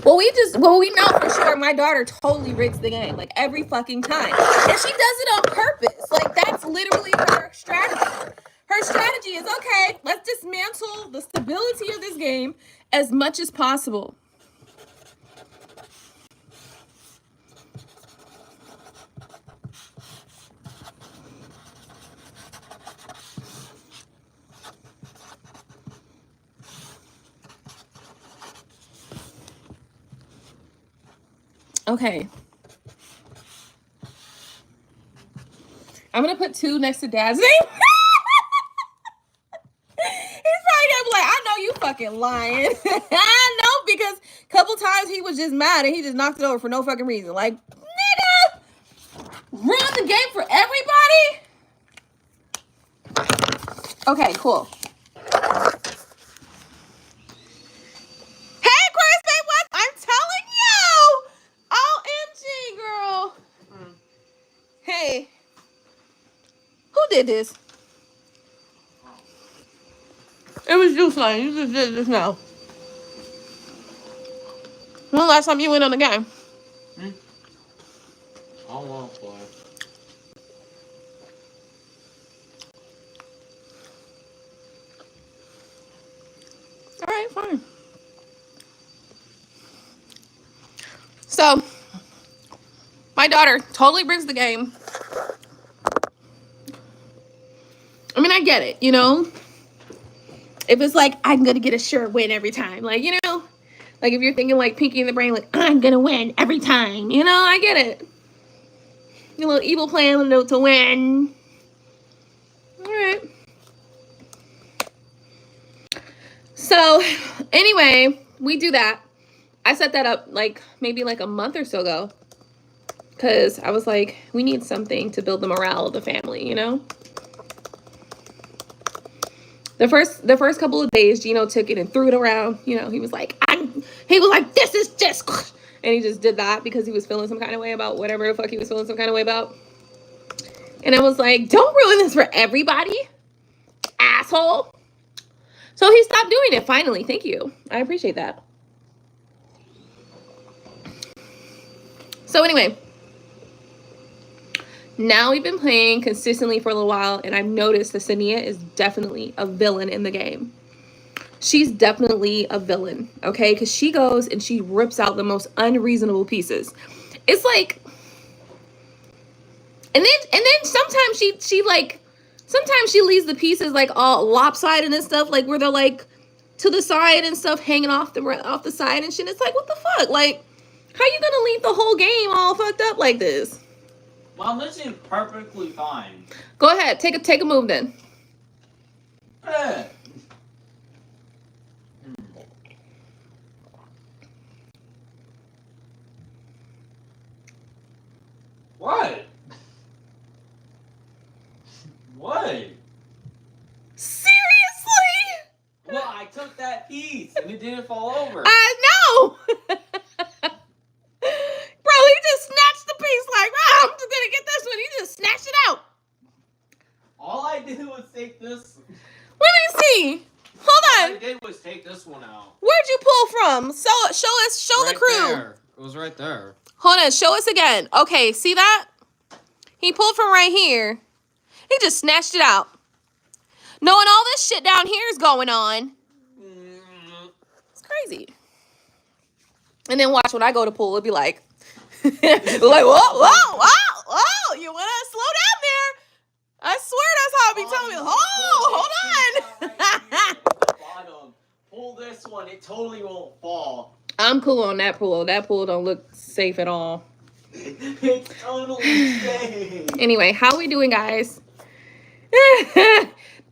Well, we know for sure my daughter totally rigs the game, like every fucking time. And she does it on purpose. Like that's literally her strategy. Her strategy is, okay, let's dismantle the stability of this game as much as possible. Okay. I'm going to put 2 next to Dad's name. He's probably going to be like, I know you fucking lying. I know, because a couple times he was just mad and he just knocked it over for no fucking reason. Like, nigga, ruin the game for everybody? Okay, cool. did this. It was you, Slime. You just did this now. When the last time you went on the game? I don't want to play. Alright, fine. So, my daughter totally brings the game. I mean, I get it, you know? If it's like, I'm going to get a sure win every time. Like, you know? Like, if you're thinking like Pinky in the Brain, like, I'm going to win every time. You know, I get it. Your little evil plan to win. Alright. So, anyway, we do that. I set that up like maybe like a month or so ago. Because I was like, we need something to build the morale of the family, you know? The first couple of days, Gino took it and threw it around. You know, he was like, this is just... And he just did that because he was feeling some kind of way about whatever the fuck he was feeling some kind of way about. And I was like, don't ruin this for everybody, asshole. So he stopped doing it finally. Thank you. I appreciate that. So anyway, now we've been playing consistently for a little while, and I've noticed that Sania is definitely a villain in the game. She's definitely a villain, okay? Because she goes and she rips out the most unreasonable pieces. It's like, and then sometimes sometimes she leaves the pieces like all lopsided and stuff, like where they're like to the side and stuff, hanging off the side and shit. It's like, what the fuck? Like, how you gonna leave the whole game all fucked up like this? Well, this is perfectly fine. Go ahead, take a move then. What? What? Seriously? Well, I took that piece and it didn't fall over. I know. Bro, he just snatched the piece like, I'm just gonna get this one. He just snatched it out. All I did was take this. Let me see. Hold on. All I did was take this one out. Where'd you pull from? Show Right the crew. There. It was right there. Hold on, show us again. Okay, see that? He pulled from right here. He just snatched it out. Knowing all this shit down here is going on. It's crazy. And then watch when I go to pull, it'll be like, like, whoa, you want to slow down there? I swear that's how it be telling me, hold on. Bottom. Pull this one, it totally won't fall. I'm cool on that pull. That pull don't look safe at all. It's totally safe. Anyway, how we doing, guys? No, literally,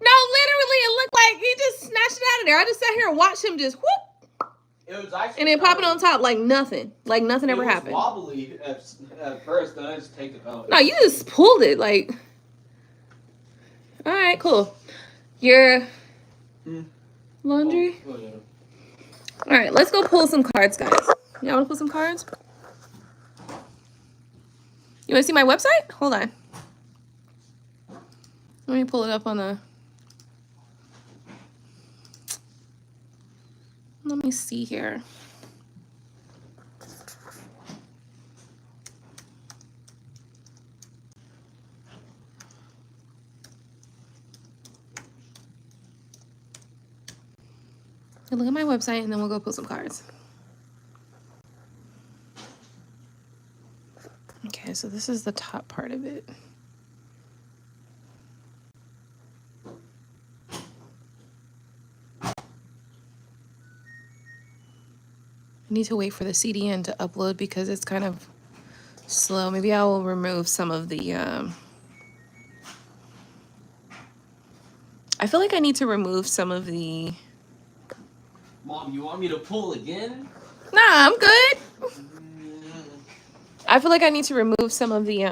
it looked like he just snatched it out of there. I just sat here and watched him just whoop. It was actually and then pop it on top like nothing. Like nothing ever happened. It was wobbly at first, then I just take it out. No, you just pulled it like. All right, cool. Your laundry. Oh, yeah. All right, let's go pull some cards, guys. Y'all want to pull some cards? You want to see my website? Hold on. Let me pull it up on the... Let me see here. Look at my website and then we'll go pull some cards. Okay, so this is the top part of it. I need to wait for the CDN to upload because it's kind of slow. Maybe I will remove some of the... I feel like I need to remove some of the... Mom, you want me to pull again? Nah, I'm good. I feel like I need to remove some of the,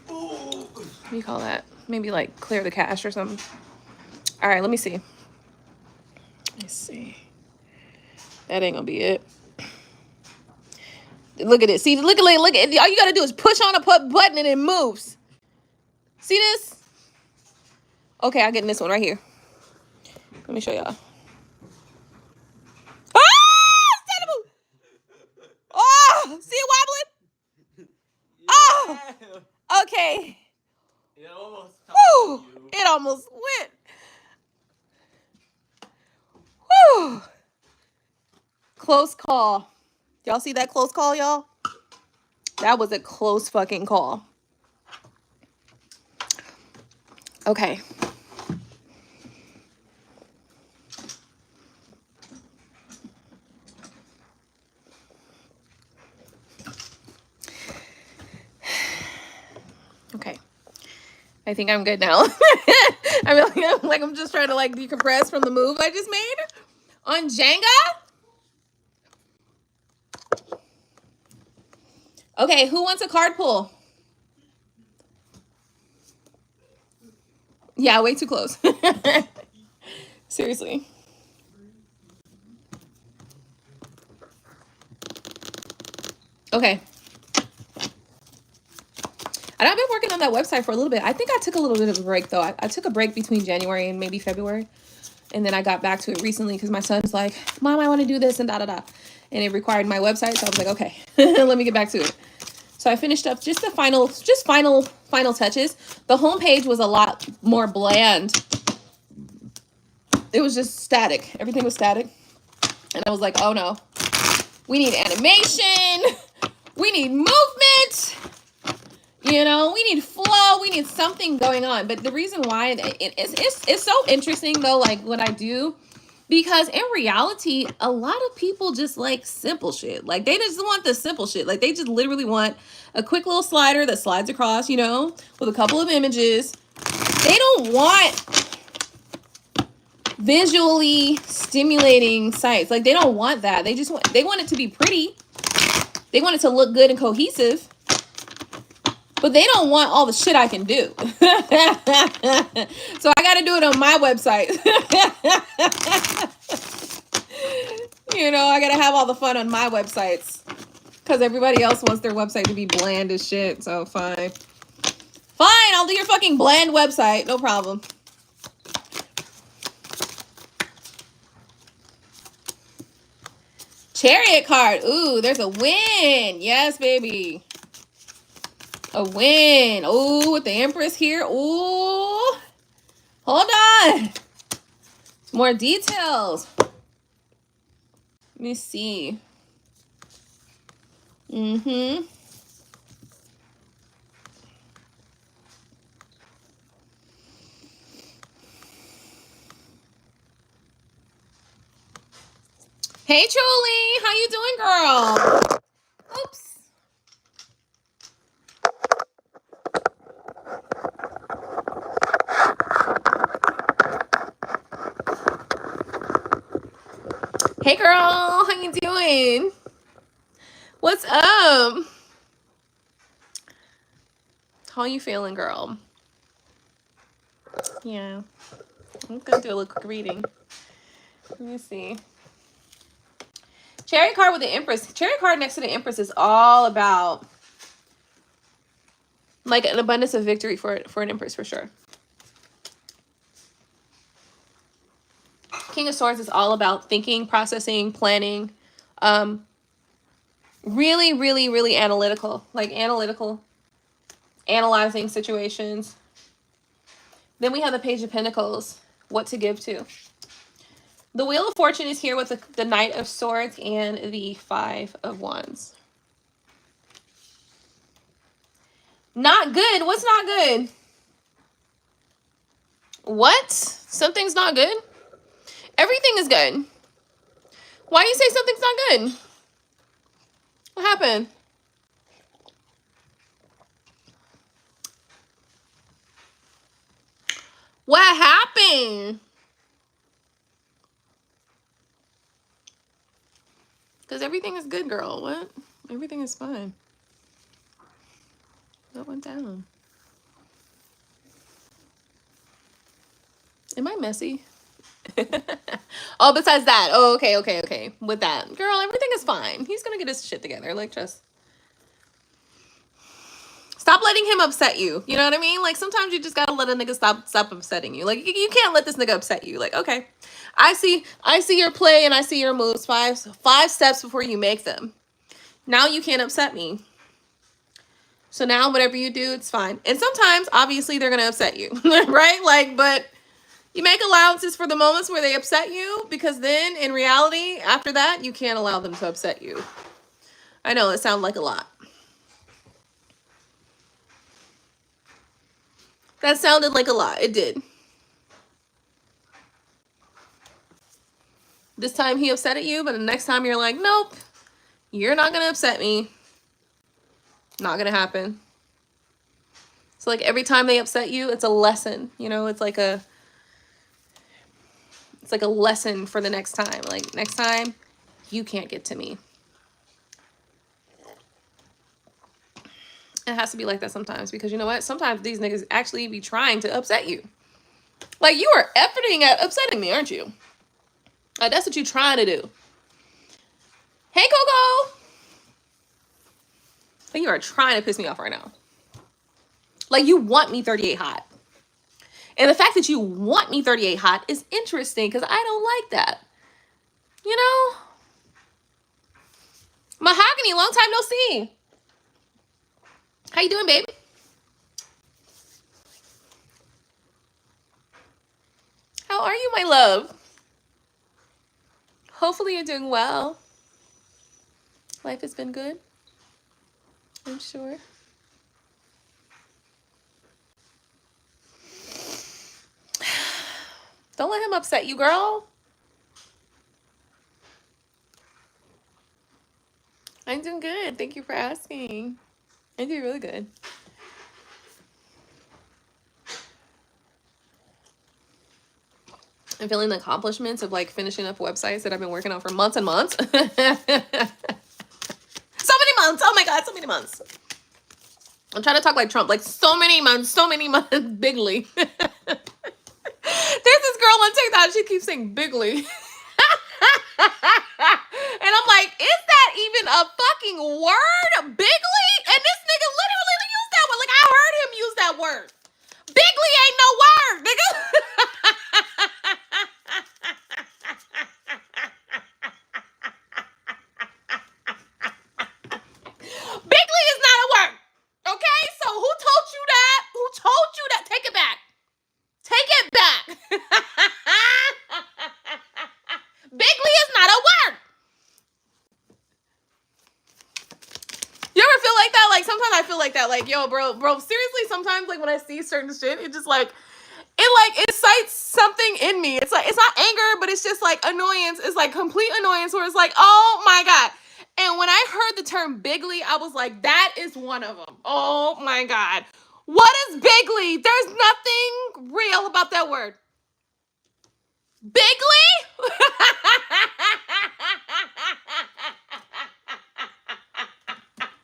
what do you call that? Maybe like clear the cache or something. All right, let me see. Let's see. That ain't gonna be it. Look at it. See, look at it. All you gotta do is push on a button and it moves. See this? Okay, I'm getting this one right here. Let me show y'all. Ah! Oh, see it wobbling? Oh, okay. It almost Woo! you. It almost went. Woo! Close call. Y'all see that close call, y'all? That was a close fucking call. Okay. Okay. I think I'm good now. I'm just trying to like decompress from the move I just made on Jenga. Okay, who wants a card pull? Yeah, way too close. Seriously. Okay. And I've been working on that website for a little bit. I think I took a little bit of a break though. I took a break between January and maybe February. And then I got back to it recently because my son's like, Mom, I want to do this and da-da-da. And it required my website. So I was like, okay, let me get back to it. So I finished up just the final touches. The homepage was a lot more bland. It was just static. Everything was static. And I was like, oh no, we need animation. We need movement. You know, we need flow. We need something going on. But the reason why it's so interesting though, like what I do, because in reality, a lot of people just like simple shit. Like they just want the simple shit. Like they just literally want a quick little slider that slides across, you know, with a couple of images. They don't want visually stimulating sites. Like they don't want that. They want it to be pretty. They want it to look good and cohesive. But they don't want all the shit I can do. So I got to do it on my website. You know, I got to have all the fun on my websites. Because everybody else wants their website to be bland as shit. So fine. Fine, I'll do your fucking bland website. No problem. Chariot card. Ooh, there's a win. Yes, baby. A win. Ooh, with the Empress here. Ooh. Hold on. More details. Let me see. Mm-hmm. Hey, Julie. How you doing, girl? Oops. Hey, girl. How you doing? What's up? How you feeling, girl? Yeah. I'm going to do a little quick reading. Let me see. Chariot card with the Empress. Chariot card next to the Empress is all about like an abundance of victory for an Empress for sure. King of Swords is all about thinking, processing, planning. Really, really, really analytical. Like analytical. Analyzing situations. Then we have the Page of Pentacles. What to give to. The Wheel of Fortune is here with the Knight of Swords and the Five of Wands. Not good? What's not good? What? Something's not good? Everything is good. Why do you say something's not good? What happened? What happened? Because everything is good, girl. What? Everything is fine. What went down? Am I messy? Oh, besides that. Oh, okay. With that. Girl, everything is fine. He's going to get his shit together. Like, just Stop letting him upset you. You know what I mean? Like, sometimes you just gotta let a nigga stop upsetting you. Like, you can't let this nigga upset you. Like, okay, I see your play and I see your moves. Five steps before you make them. Now you can't upset me. So now whatever you do, it's fine. And sometimes, obviously, they're gonna upset you, right? Like, but you make allowances for the moments where they upset you, because then in reality, after that, you can't allow them to upset you. I know it sounds like a lot. That sounded like a lot. It did. This time he upset at you, but the next time you're like, nope, you're not going to upset me. Not going to happen. So like every time they upset you, it's a lesson. You know, it's like a lesson for the next time. Like, next time, you can't get to me. It has to be like that sometimes, because you know what? Sometimes these niggas actually be trying to upset you. Like, you are efforting at upsetting me, aren't you? Like, that's what you're trying to do. Hey, Coco! Like, you are trying to piss me off right now. Like, you want me 38 hot. And the fact that you want me 38 hot is interesting, because I don't like that. You know? Mahogany, long time no see. How you doing, baby? How are you, my love? Hopefully you're doing well. Life has been good, I'm sure. Don't let him upset you, girl. I'm doing good. Thank you for asking. I'm doing really good. I'm feeling the accomplishments of like finishing up websites that I've been working on for months and months. So many months. Oh my God, so many months. I'm trying to talk like Trump, like so many months, bigly. There's this girl on TikTok, she keeps saying bigly. And I'm like, is that even a fucking word? Bigly? And this nigga literally used that word. Like, I heard him use that word. Bigly ain't no word, nigga. Bigly is not a word. Okay? So who told you that? Who told you that? Take it back. Take it back. Bigly is not a word. You ever feel like that? Like, sometimes I feel like that. Like, yo, bro, seriously, sometimes, like, when I see certain shit, it just, like, it incites something in me. It's like, it's not anger, but it's just, like, annoyance. It's, like, complete annoyance where it's like, oh, my God. And when I heard the term bigly, I was like, that is one of them. Oh, my God. What is bigly? There's nothing real about that word. Bigly?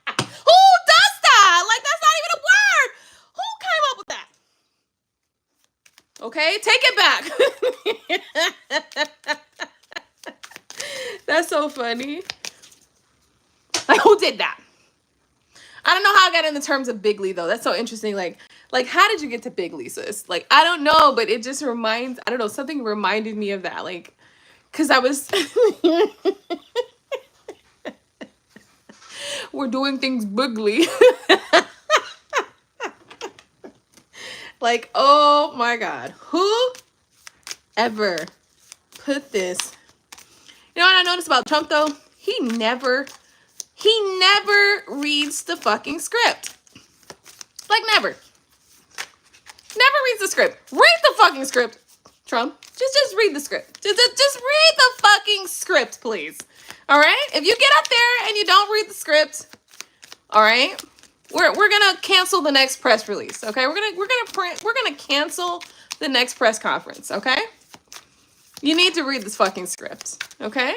Who does that? Like, that's not even a word. Who came up with that? Okay, take it back. That's so funny. Like, who did that? I don't know how I got in the terms of bigly, though. That's so interesting. Like, how did you get to bigly, sis? Like, I don't know, but it just reminds, I don't know, something reminded me of that. Like, because I was... We're doing things bigly. Like, oh my God. Who ever put this? You know what I noticed about Trump, though? He never reads the fucking script. Like, never. Never reads the script. Read the fucking script, Trump. Just read the script. Just read the fucking script, please. All right? If you get up there and you don't read the script, all right, we're gonna cancel the next press release. Okay, we're gonna cancel the next press conference. Okay, you need to read this fucking script. Okay.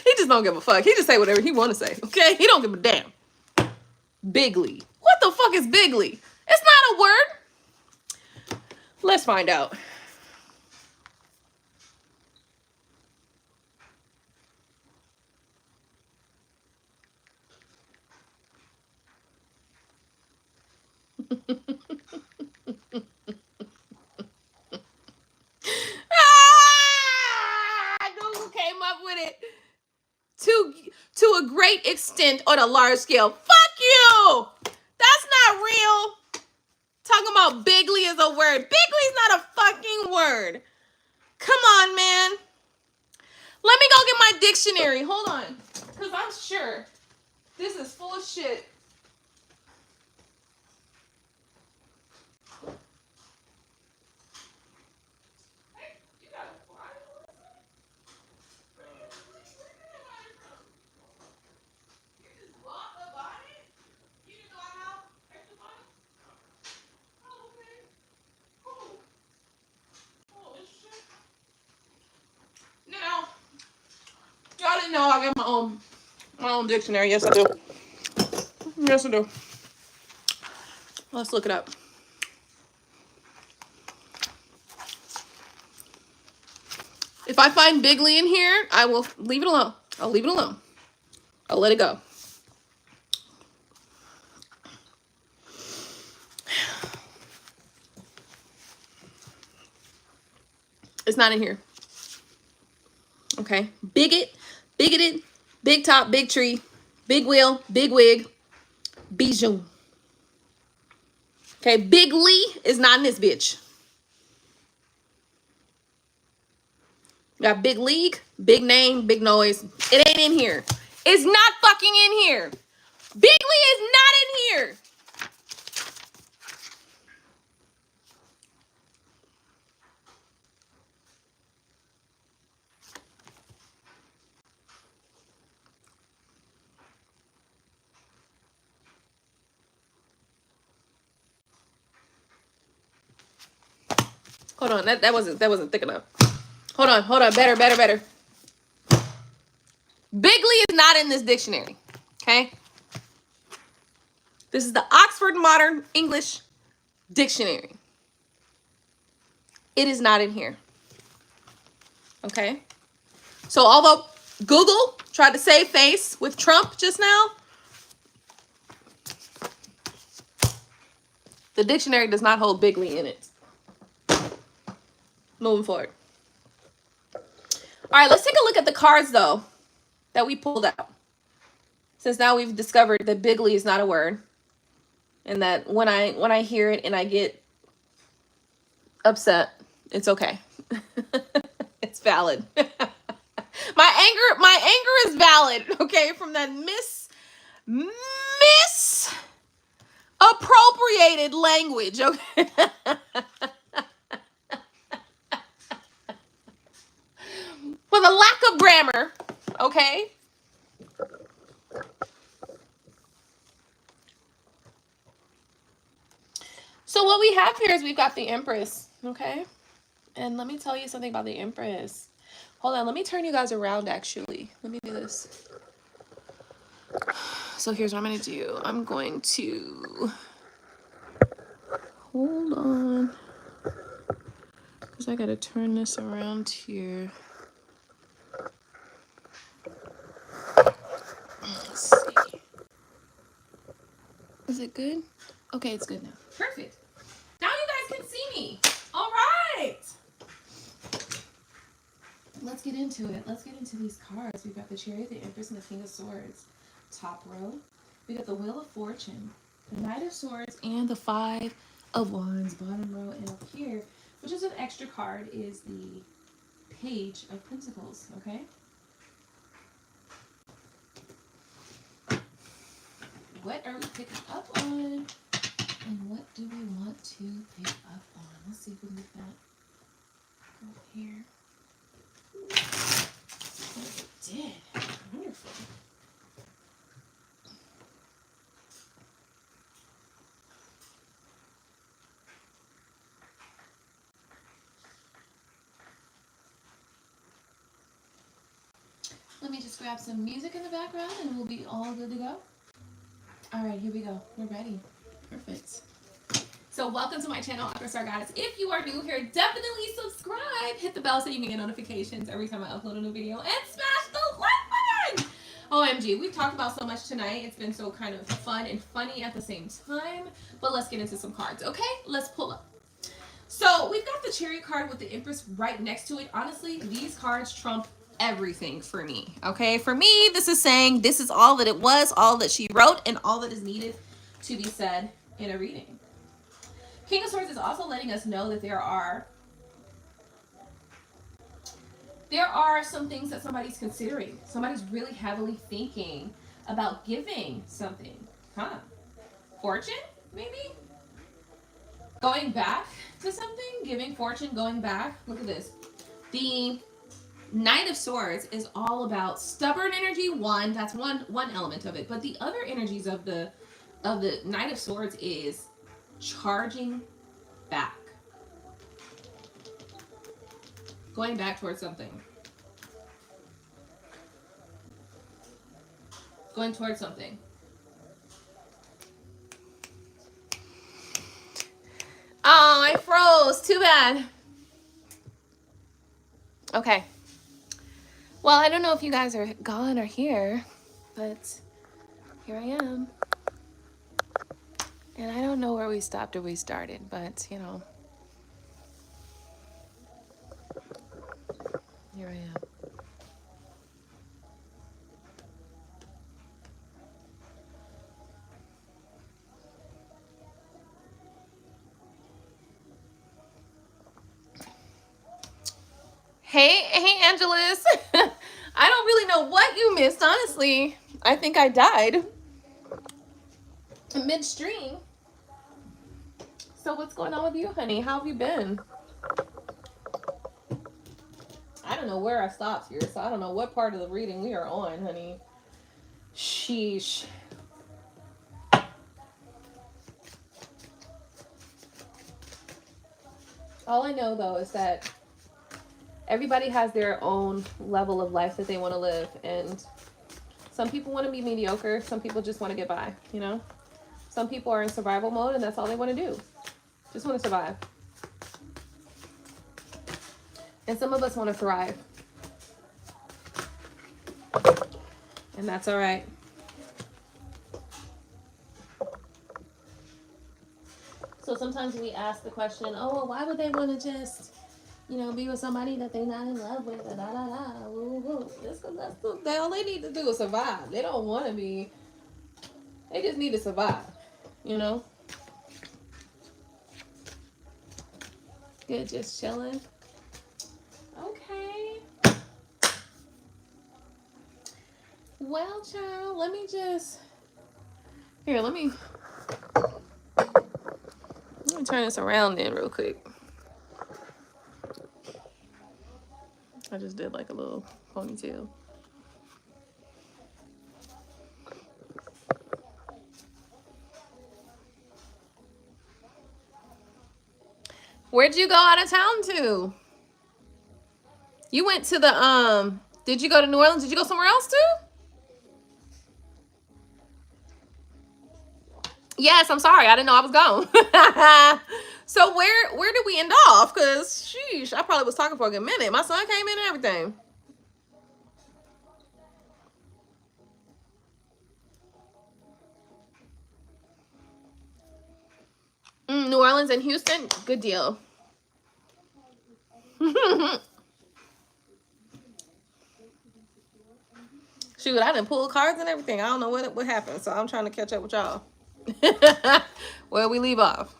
He just don't give a fuck. He just say whatever he want to say. Okay, he don't give a damn. Bigly. What the fuck is bigly? It's not a word. Let's find out. great extent on a large scale. Fuck you! That's not real. Talking about bigly is a word. Bigly is not a fucking word. Come on, man. Let me go get my dictionary. Hold on. Because I'm sure this is full of shit. Now, y'all didn't know I got my own dictionary. Yes, I do. Yes, I do. Let's look it up. If I find bigly in here, I will leave it alone. I'll leave it alone. I'll let it go. It's not in here. Okay. Bigot, bigoted, big top, big tree, big wheel, big wig, bijou. Okay. Bigly is not in this bitch. Got big league, big name, big noise. It ain't in here. It's not fucking in here. Bigly is not in here. Hold on, that wasn't thick enough. Hold on, better. Bigly is not in this dictionary, okay? This is the Oxford Modern English Dictionary. It is not in here, okay? So although Google tried to save face with Trump just now, the dictionary does not hold bigly in it. Moving forward. All right, let's take a look at the cards, though, that we pulled out. Since now we've discovered that bigly is not a word. And that when I hear it and I get upset, it's okay. It's valid. My anger is valid, okay, from that misappropriated language, okay? For the lack of grammar, okay? So what we have here is we've got the Empress, okay? And let me tell you something about the Empress. Hold on, let me turn you guys around, actually. Let me do this. So here's what I'm going to do. I'm going to... Hold on. Because I got to turn this around here. Let's see. Is it good? Okay, it's good now. Perfect. Now you guys can see me. All right. Let's get into it. Let's get into these cards. We've got the Chariot, the Empress, and the King of Swords. Top row. We got the Wheel of Fortune, the Knight of Swords, and the Five of Wands. Bottom row. And up here, which is an extra card, is the Page of Pentacles. Okay? What are we picking up on? And what do we want to pick up on? Let's see if we can get that over here. Yes, it did. Wonderful. Let me just grab some music in the background and we'll be all good to go. All right, here we go. We're ready. Perfect. So welcome to my channel, AquaStarGoddess. If you are new here, definitely subscribe. Hit the bell so you can get notifications every time I upload a new video. And smash the like button! OMG, we've talked about so much tonight. It's been so kind of fun and funny at the same time. But let's get into some cards, okay? Let's pull up. So we've got the Chariot card with the Empress right next to it. Honestly, these cards trump everything for me. Okay, for me, this is saying this is all that it was, all that she wrote, and all that is needed to be said in a reading. King of Swords is also letting us know that there are some things that somebody's considering. Somebody's really heavily thinking about giving something. Huh? Fortune, maybe? Going back to something? Giving fortune, going back. Look at this. The Knight of Swords is all about stubborn energy. That's one element of it. But the other energies of the Knight of Swords is charging back. Going back towards something. Going towards something. Oh, I froze. Too bad. Okay. Well, I don't know if you guys are gone or here, but here I am. And I don't know where we stopped or we started, but, you know, here I am. Hey, Angelus. I don't really know what you missed, honestly. I think I died midstream. So what's going on with you, honey? How have you been? I don't know where I stopped here, so I don't know what part of the reading we are on, honey. Sheesh. All I know, though, is that everybody has their own level of life that they want to live, and some people want to be mediocre, some people just want to get by, you know? Some people are in survival mode, and that's all they want to do. Just want to survive. And some of us want to thrive. And that's all right. So sometimes we ask the question, oh, well, why would they want to just, you know, be with somebody that they're not in love with? Da, da, da, woo, woo. That's all they need to do is survive. They don't want to be, they just need to survive, you know? Good, just chilling. Okay. Well, child, let me turn this around then real quick. I just did like a little ponytail. Where'd you go out of town to? You went to the, did you go to New Orleans? Did you go somewhere else too? Yes, I'm sorry. I didn't know I was gone. So where did we end off? Because, sheesh, I probably was talking for a good minute. My son came in and everything. New Orleans and Houston? Good deal. Shoot, I done pulled cards and everything. I don't know what happened, so I'm trying to catch up with y'all. Where we leave off.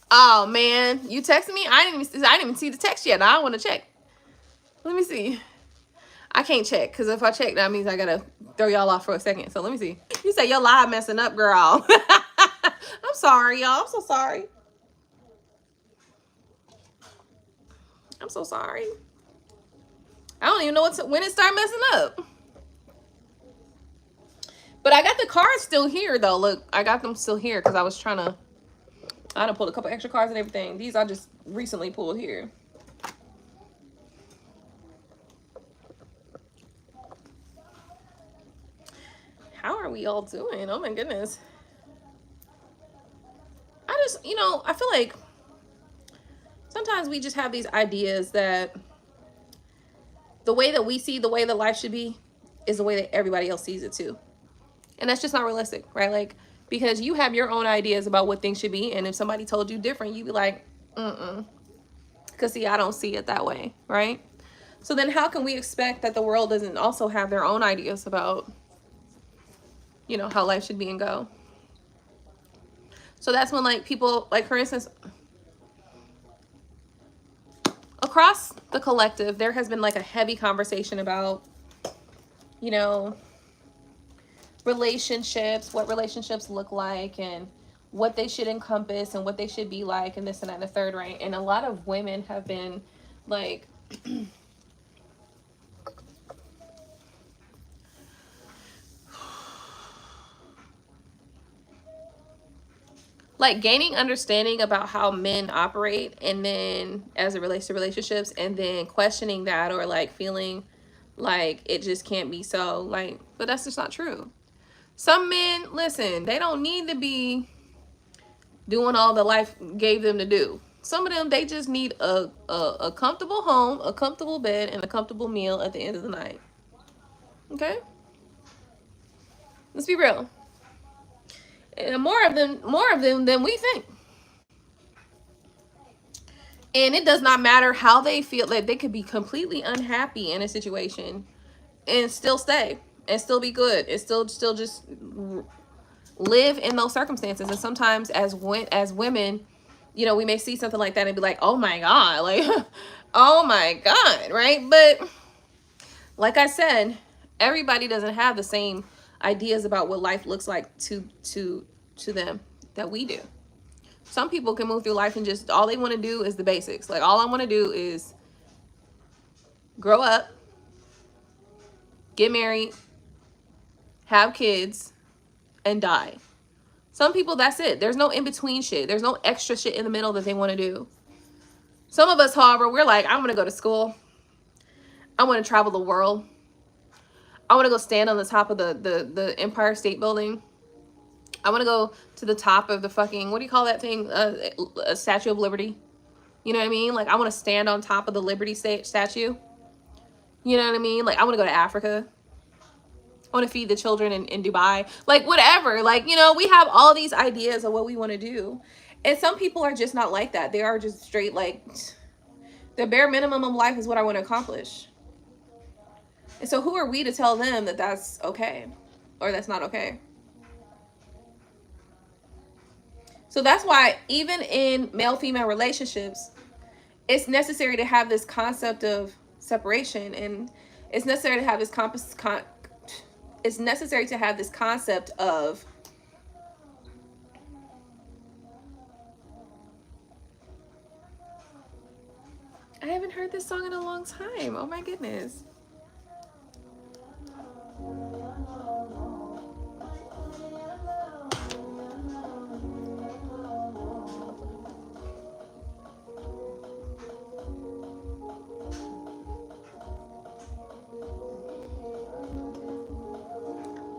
Oh man, you texted me? I didn't even see the text yet. I want to check. Let me see. I can't check because if I check, that means I gotta throw y'all off for a second. So let me see. You say your live messing up, girl. I'm sorry, y'all. I'm so sorry. I'm so sorry. I don't even know when it started messing up. But I got the cards still here, though. Look, I got them still here because I was trying to... I done pulled a couple extra cards and everything. These I just recently pulled here. How are we all doing? Oh, my goodness. I just, you know, I feel like sometimes we just have these ideas that the way that we see the way that life should be is the way that everybody else sees it too. And that's just not realistic, right? Like, because you have your own ideas about what things should be. And if somebody told you different, you'd be like, because see, I don't see it that way, right? So then how can we expect that the world doesn't also have their own ideas about, you know, how life should be and go? So that's when, like, people, like, for instance, across the collective, there has been like a heavy conversation about, you know, relationships, what relationships look like, and what they should encompass and what they should be like, and this and that and the third, right? And a lot of women have been like like gaining understanding about how men operate, and then as it relates to relationships, and then questioning that, or like feeling like it just can't be so, like, but that's just not true. Some men, listen, they don't need to be doing all the life gave them to do. Some of them, they just need a comfortable home, a comfortable bed, and a comfortable meal at the end of the night. Okay? Let's be real. And more of them than we think. And it does not matter how they feel. Like, they could be completely unhappy in a situation and still stay and still be good and still just live in those circumstances. And sometimes as women, you know, we may see something like that and be like, oh my God, like, oh my God, right? But like I said, everybody doesn't have the same ideas about what life looks like to them that we do. Some people can move through life and just all they want to do is the basics. Like, all I want to do is grow up, get married, have kids, and die. Some people, that's it. There's no in-between shit. There's no extra shit in the middle that they want to do. Some of us, however, we're like, I want to go to school. I want to travel the world. I want to go stand on the top of the Empire State Building. I want to go to the top of the fucking, what do you call that thing? A Statue of Liberty. You know what I mean? Like, I want to stand on top of the Liberty statue. You know what I mean? Like, I want to go to Africa. I want to feed the children in Dubai. Like, whatever. Like, you know, we have all these ideas of what we want to do. And some people are just not like that. They are just straight like, the bare minimum of life is what I want to accomplish. And so who are we to tell them that that's okay or that's not okay? So that's why even in male-female relationships, it's necessary to have this concept of separation, and it's necessary to have this it's necessary to have this concept of I haven't heard this song in a long time. Oh my goodness.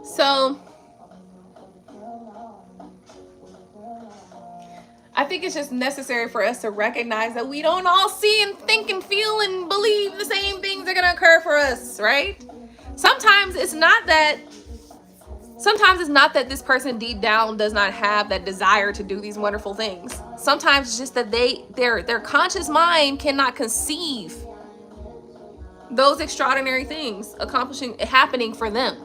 So I think it's just necessary for us to recognize that we don't all see and think and feel and believe the same things are going to occur for us, right? Sometimes it's not that this person deep down does not have that desire to do these wonderful things. Sometimes it's just that their conscious mind cannot conceive those extraordinary things happening for them.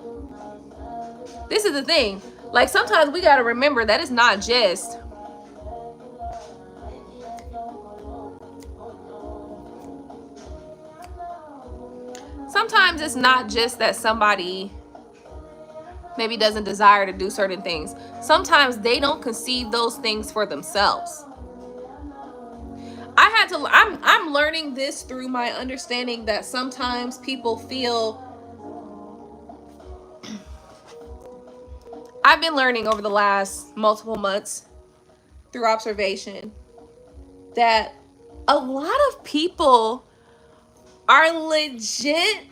This is the thing. Like, sometimes we got to remember that it's not just that somebody maybe doesn't desire to do certain things. Sometimes they don't conceive those things for themselves. I'm learning this through my understanding that sometimes people feel, I've been learning over the last multiple months through observation that a lot of people are legit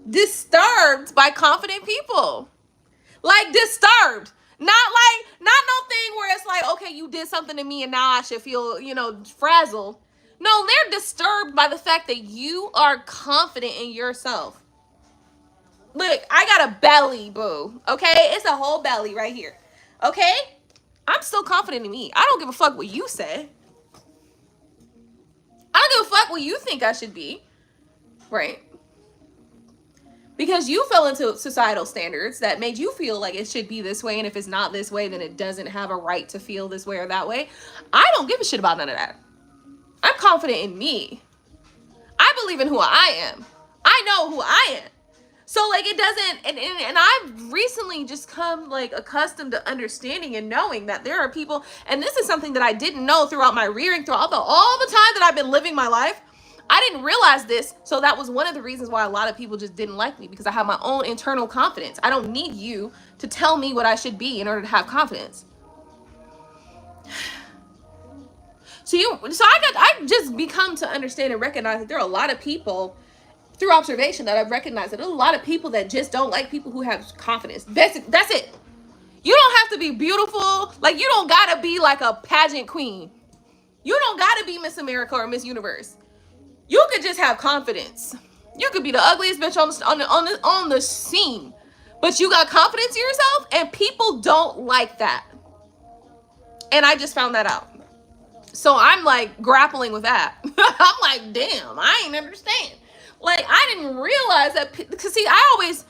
disturbed by confident people. Like, disturbed. Not no thing where it's like, okay, you did something to me and now I should feel, frazzled. No, they're disturbed by the fact that you are confident in yourself. Look, I got a belly, boo. Okay? It's a whole belly right here. Okay? I'm still confident in me. I don't give a fuck what you say. I don't give a fuck what you think I should be. Right? Because you fell into societal standards that made you feel like it should be this way. And if it's not this way, then it doesn't have a right to feel this way or that way. I don't give a shit about none of that. I'm confident in me. I believe in who I am. I know who I am. So like it doesn't, and I've recently just come like accustomed to understanding and knowing that there are people, and this is something that I didn't know throughout my rearing, throughout all the time that I've been living my life. I didn't realize this, so that was one of the reasons why a lot of people just didn't like me, because I have my own internal confidence. I don't need you to tell me what I should be in order to have confidence. So I just become to understand and recognize that there are a lot of people through observation that I've recognized that there's a lot of people that just don't like people who have confidence. That's it. You don't have to be beautiful. Like, you don't gotta be like a pageant queen. You don't gotta be Miss America or Miss Universe. You could just have confidence. You could be the ugliest bitch on the scene, but you got confidence in yourself, and people don't like that. And I just found that out. So I'm like grappling with that. I'm like, damn, I ain't understand. Like, I didn't realize that, because see, I always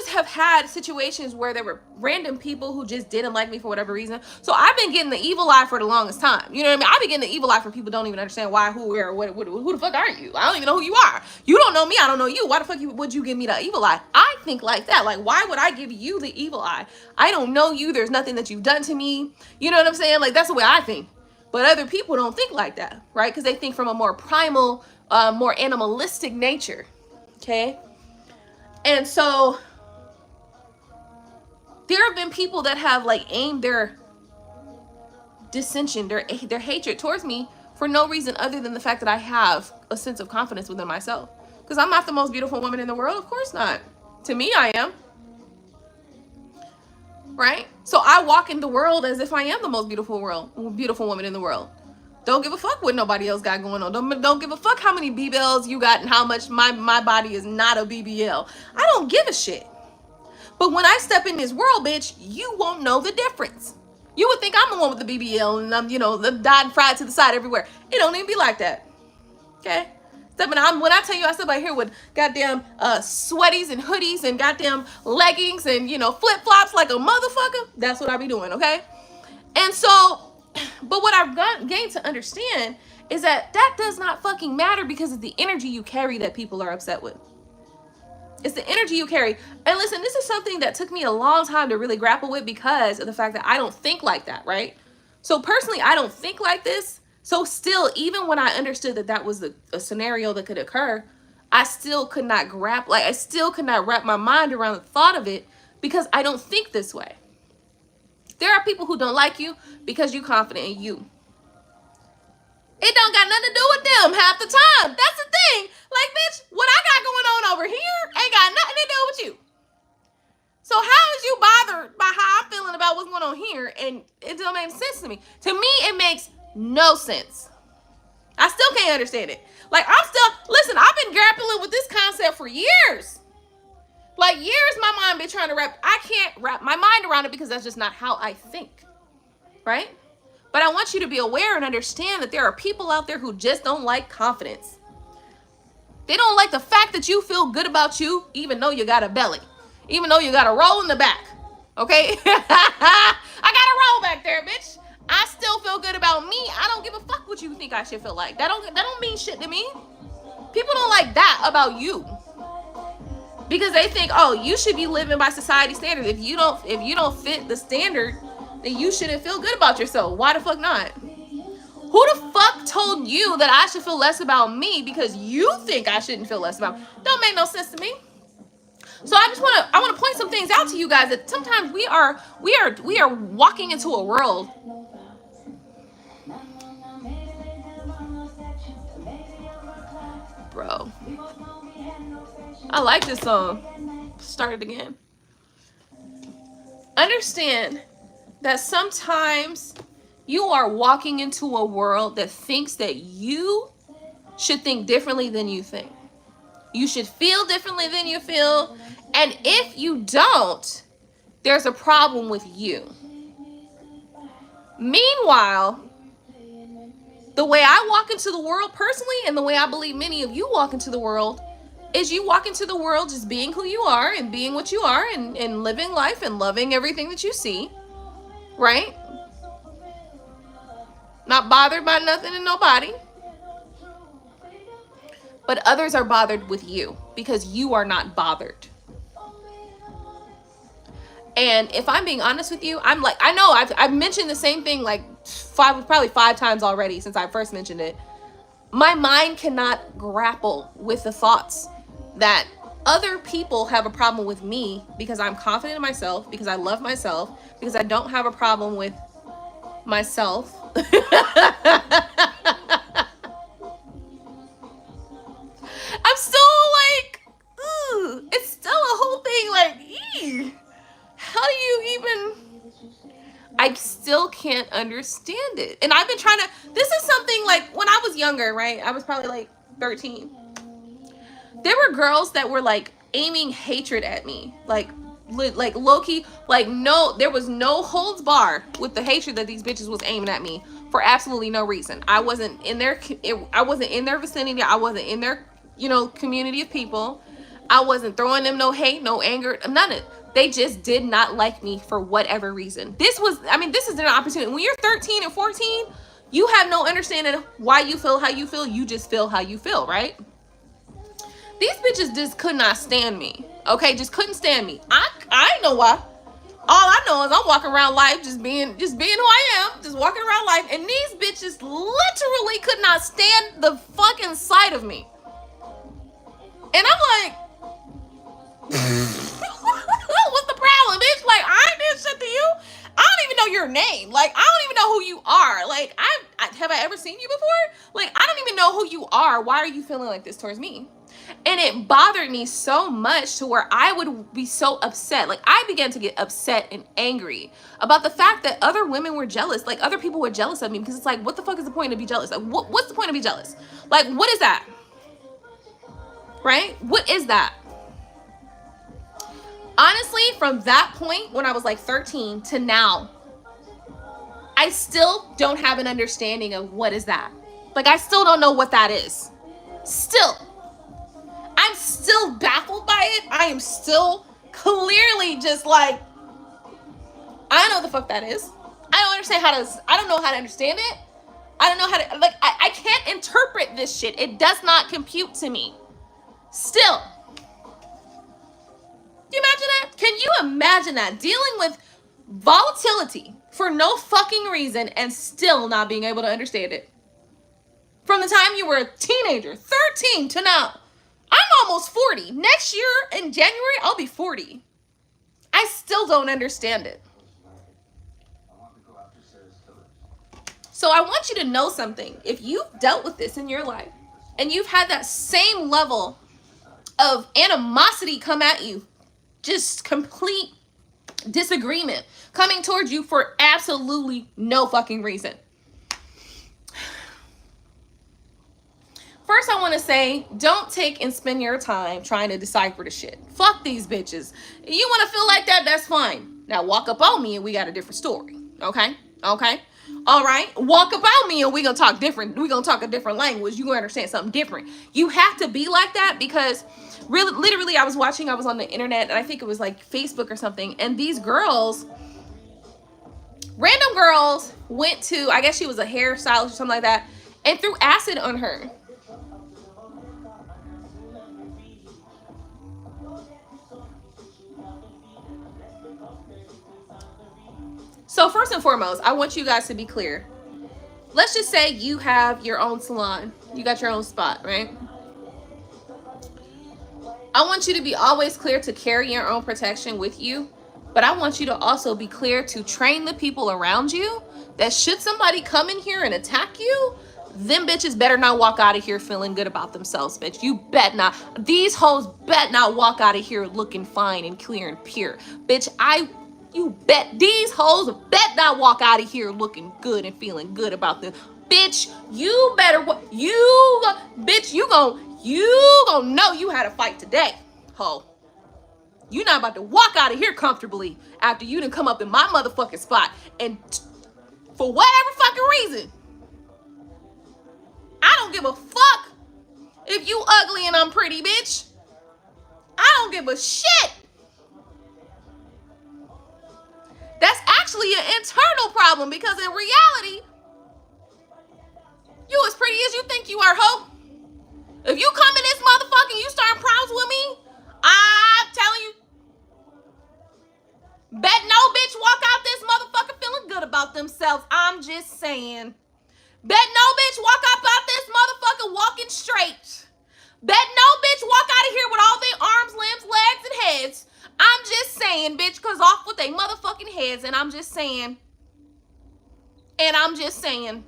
have had situations where there were random people who just didn't like me for whatever reason. So I've been getting the evil eye for the longest time. You know what I mean? I've been getting the evil eye for people who don't even understand why, who, where, what, who the fuck are you? I don't even know who you are. You don't know me, I don't know you. Why the fuck would you give me the evil eye? I think like that. Like, why would I give you the evil eye? I don't know you. There's nothing that you've done to me. You know what I'm saying? Like, that's the way I think. But other people don't think like that, right? Because they think from a more primal, more animalistic nature, okay? And so there have been people that have like aimed their dissension, their hatred towards me for no reason other than the fact that I have a sense of confidence within myself. Because I'm not the most beautiful woman in the world. Of course not. To me, I am. Right? So I walk in the world as if I am the most beautiful woman in the world. Don't give a fuck what nobody else got going on. Don't give a fuck how many BBLs you got and how much my body is not a BBL. I don't give a shit. But when I step in this world, bitch, you won't know the difference. You would think I'm the one with the BBL and I'm, the dyed and fried to the side everywhere. It don't even be like that. Okay? When I tell you I step out here with goddamn sweaties and hoodies and goddamn leggings and, flip-flops like a motherfucker, that's what I be doing, okay? And so, but what I've gained to understand is that does not fucking matter, because it's the energy you carry that people are upset with. It's the energy you carry. And listen, this is something that took me a long time to really grapple with because of the fact that I don't think like that, right? So personally, I don't think like this. So still, even when I understood that was a scenario that could occur, I still could not I still could not wrap my mind around the thought of it because I don't think this way. There are people who don't like you because you're confident in you. It don't got nothing to do with them half the time. That's the thing. Like, bitch, what I got going on over here ain't got nothing to do with you. So how is you bothered by how I'm feeling about what's going on here? And it don't make sense to me. To me, it makes no sense. I still can't understand it. Like, listen, I've been grappling with this concept for years. Like, years my mind been trying to I can't wrap my mind around it because that's just not how I think. Right? But I want you to be aware and understand that there are people out there who just don't like confidence. They don't like the fact that you feel good about you, even though you got a belly. Even though you got a roll in the back. Okay? I got a roll back there, bitch. I still feel good about me. I don't give a fuck what you think I should feel like. That don't mean shit to me. People don't like that about you. Because they think, oh, you should be living by society standards. If you don't fit the standard, then you shouldn't feel good about yourself. Why the fuck not? Who the fuck told you that I should feel less about me because you think I shouldn't feel less about me? Don't make no sense to me. So I want to point some things out to you guys that sometimes we are walking into a world. Bro, I like this song. Start it again. Understand that sometimes You are walking into a world that thinks that you should think differently than you think. You should feel differently than you feel. And if you don't, there's a problem with you. Meanwhile, the way I walk into the world personally, and the way I believe many of you walk into the world, is you walk into the world just being who you are and being what you are, and living life and loving everything that you see, right? Not bothered by nothing and nobody. But others are bothered with you because you are not bothered. And if I'm being honest with you, I'm like, I know I've mentioned the same thing like probably 5 times already since I first mentioned it. My mind cannot grapple with the thoughts that other people have a problem with me because I'm confident in myself, because I love myself, because I don't have a problem with myself. I'm still like, it's still a whole thing like, how do you even, I still can't understand it. And I've been trying to, this is something like when I was younger, right? I was probably like 13. There were girls that were like aiming hatred at me, like low-key, like no, there was no holds bar with the hatred that these bitches was aiming at me for absolutely no reason. I wasn't in their vicinity. I wasn't in their, community of people. I wasn't throwing them no hate, no anger, none of it. They just did not like me for whatever reason. This is an opportunity. When you're 13 and 14, you have no understanding of why you feel how you feel. You just feel how you feel, right? These bitches just could not stand me. Okay, just couldn't stand me. I know why. All I know is I'm walking around life just being who I am, just walking around life, and these bitches literally could not stand the fucking sight of me. And I'm like, what's the problem, bitch? Like, I ain't did shit to you. I don't even know your name. Like, I don't even know who you are. Like, have I ever seen you before? Like, I don't even know who you are. Why are you feeling like this towards me? And it bothered me so much to where I would be so upset. Like, I began to get upset and angry about the fact that other women were jealous. Like, other people were jealous of me, because it's like, what the fuck is the point to be jealous? Like, what's the point to be jealous? Like, what is that? Right? What is that? Honestly, from that point when I was like 13 to now, I still don't have an understanding of what is that. Like, I still don't know what that is. Still. I'm still baffled by it. I am still clearly just like, I don't know what the fuck that is. I don't know how to understand it. I don't know how to, like, I can't interpret this shit. It does not compute to me. Still. Do you imagine that? Can you imagine that? Dealing with volatility for no fucking reason and still not being able to understand it. From the time you were a teenager, 13 to now. I'm almost 40. Next year in January, I'll be 40. I still don't understand it. So I want you to know something. If you've dealt with this in your life and you've had that same level of animosity come at you, just complete disagreement coming towards you for absolutely no fucking reason. First, I want to say, don't take and spend your time trying to decipher the shit. Fuck these bitches. If you want to feel like that, that's fine. Now walk up on me and we got a different story. Okay? Okay? All right? Walk up on me and we gonna talk different. We gonna talk a different language. You gonna understand something different. You have to be like that because really, literally, I was on the internet, and I think it was like Facebook or something, and these girls, random girls, went to, I guess she was a hairstylist or something like that, and threw acid on her. So first and foremost, I want you guys to be clear. Let's just say you have your own salon. You got your own spot, right? I want you to be always clear to carry your own protection with you, but I want you to also be clear to train the people around you that should somebody come in here and attack you, them bitches better not walk out of here feeling good about themselves, bitch. You bet not. These hoes bet not walk out of here looking fine and clear and pure. Bitch, You bet these hoes bet not walk out of here looking good and feeling good about this. Bitch, you better bitch, you gon' know you had a fight today, ho. You not about to walk out of here comfortably after you done come up in my motherfucking spot and for whatever fucking reason. I don't give a fuck if you ugly and I'm pretty, bitch. I don't give a shit. That's actually an internal problem because in reality, you as pretty as you think you are, ho. If you come in this motherfucker and you start problems with me, I'm telling you, bet no bitch walk out this motherfucker feeling good about themselves. I'm just saying. Bet no bitch walk out this motherfucker walking straight. Bet no bitch walk out of here with all their arms, limbs, legs, and heads. I'm just saying, bitch, cause off with their motherfucking heads, and I'm just saying. And I'm just saying.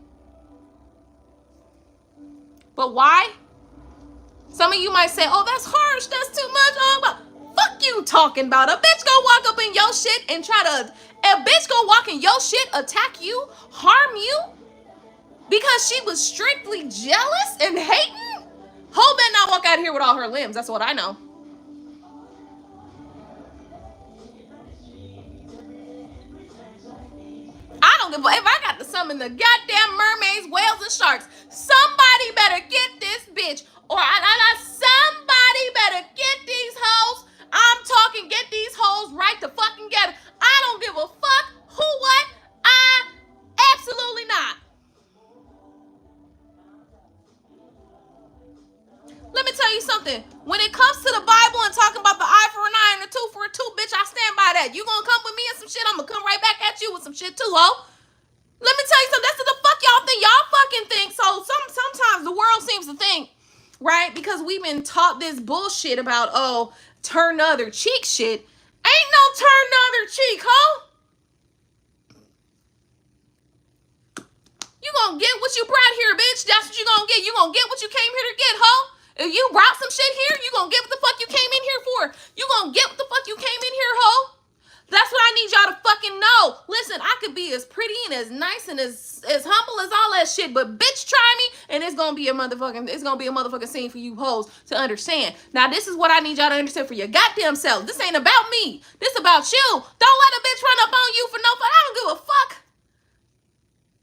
But why? Some of you might say, oh, that's harsh, that's too much. Oh, but fuck you talking about. A bitch go walk up in your shit and a bitch go walk in your shit, attack you, harm you, because she was strictly jealous and hating? Ho better not walk out of here with all her limbs. That's what I know. I don't give a if I got to summon the goddamn mermaids, whales, and sharks. Somebody better get this bitch. Or somebody better get these hoes. I'm talking get these hoes right the fucking together. I don't give a fuck who what. Absolutely not. Let me tell you something. When it comes to the Bible and talking about the eye for an eye and a tooth for a tooth, bitch, I stand by that. You gonna come with me and some shit, I'm gonna come right back at you with some shit too, ho. Let me tell you something. That's what the fuck y'all think. Y'all fucking think. So sometimes the world seems to think, right? Because we've been taught this bullshit about, oh, turn the other cheek shit. Ain't no turn the other cheek, ho. You gonna get what you brought here, bitch. That's what you gonna get. You gonna get what you came here to get, ho. If you brought some shit here, you gonna get what the fuck you came in here for. You gonna get what the fuck you came in here, ho. That's what I need y'all to fucking know. Listen, I could be as pretty and as nice and as humble as all that shit, but bitch, try me, and it's gonna be a motherfucking scene for you hoes to understand. Now, this is what I need y'all to understand for your goddamn self. This ain't about me. This about you. Don't let a bitch run up on you for no fuck. I don't give a fuck.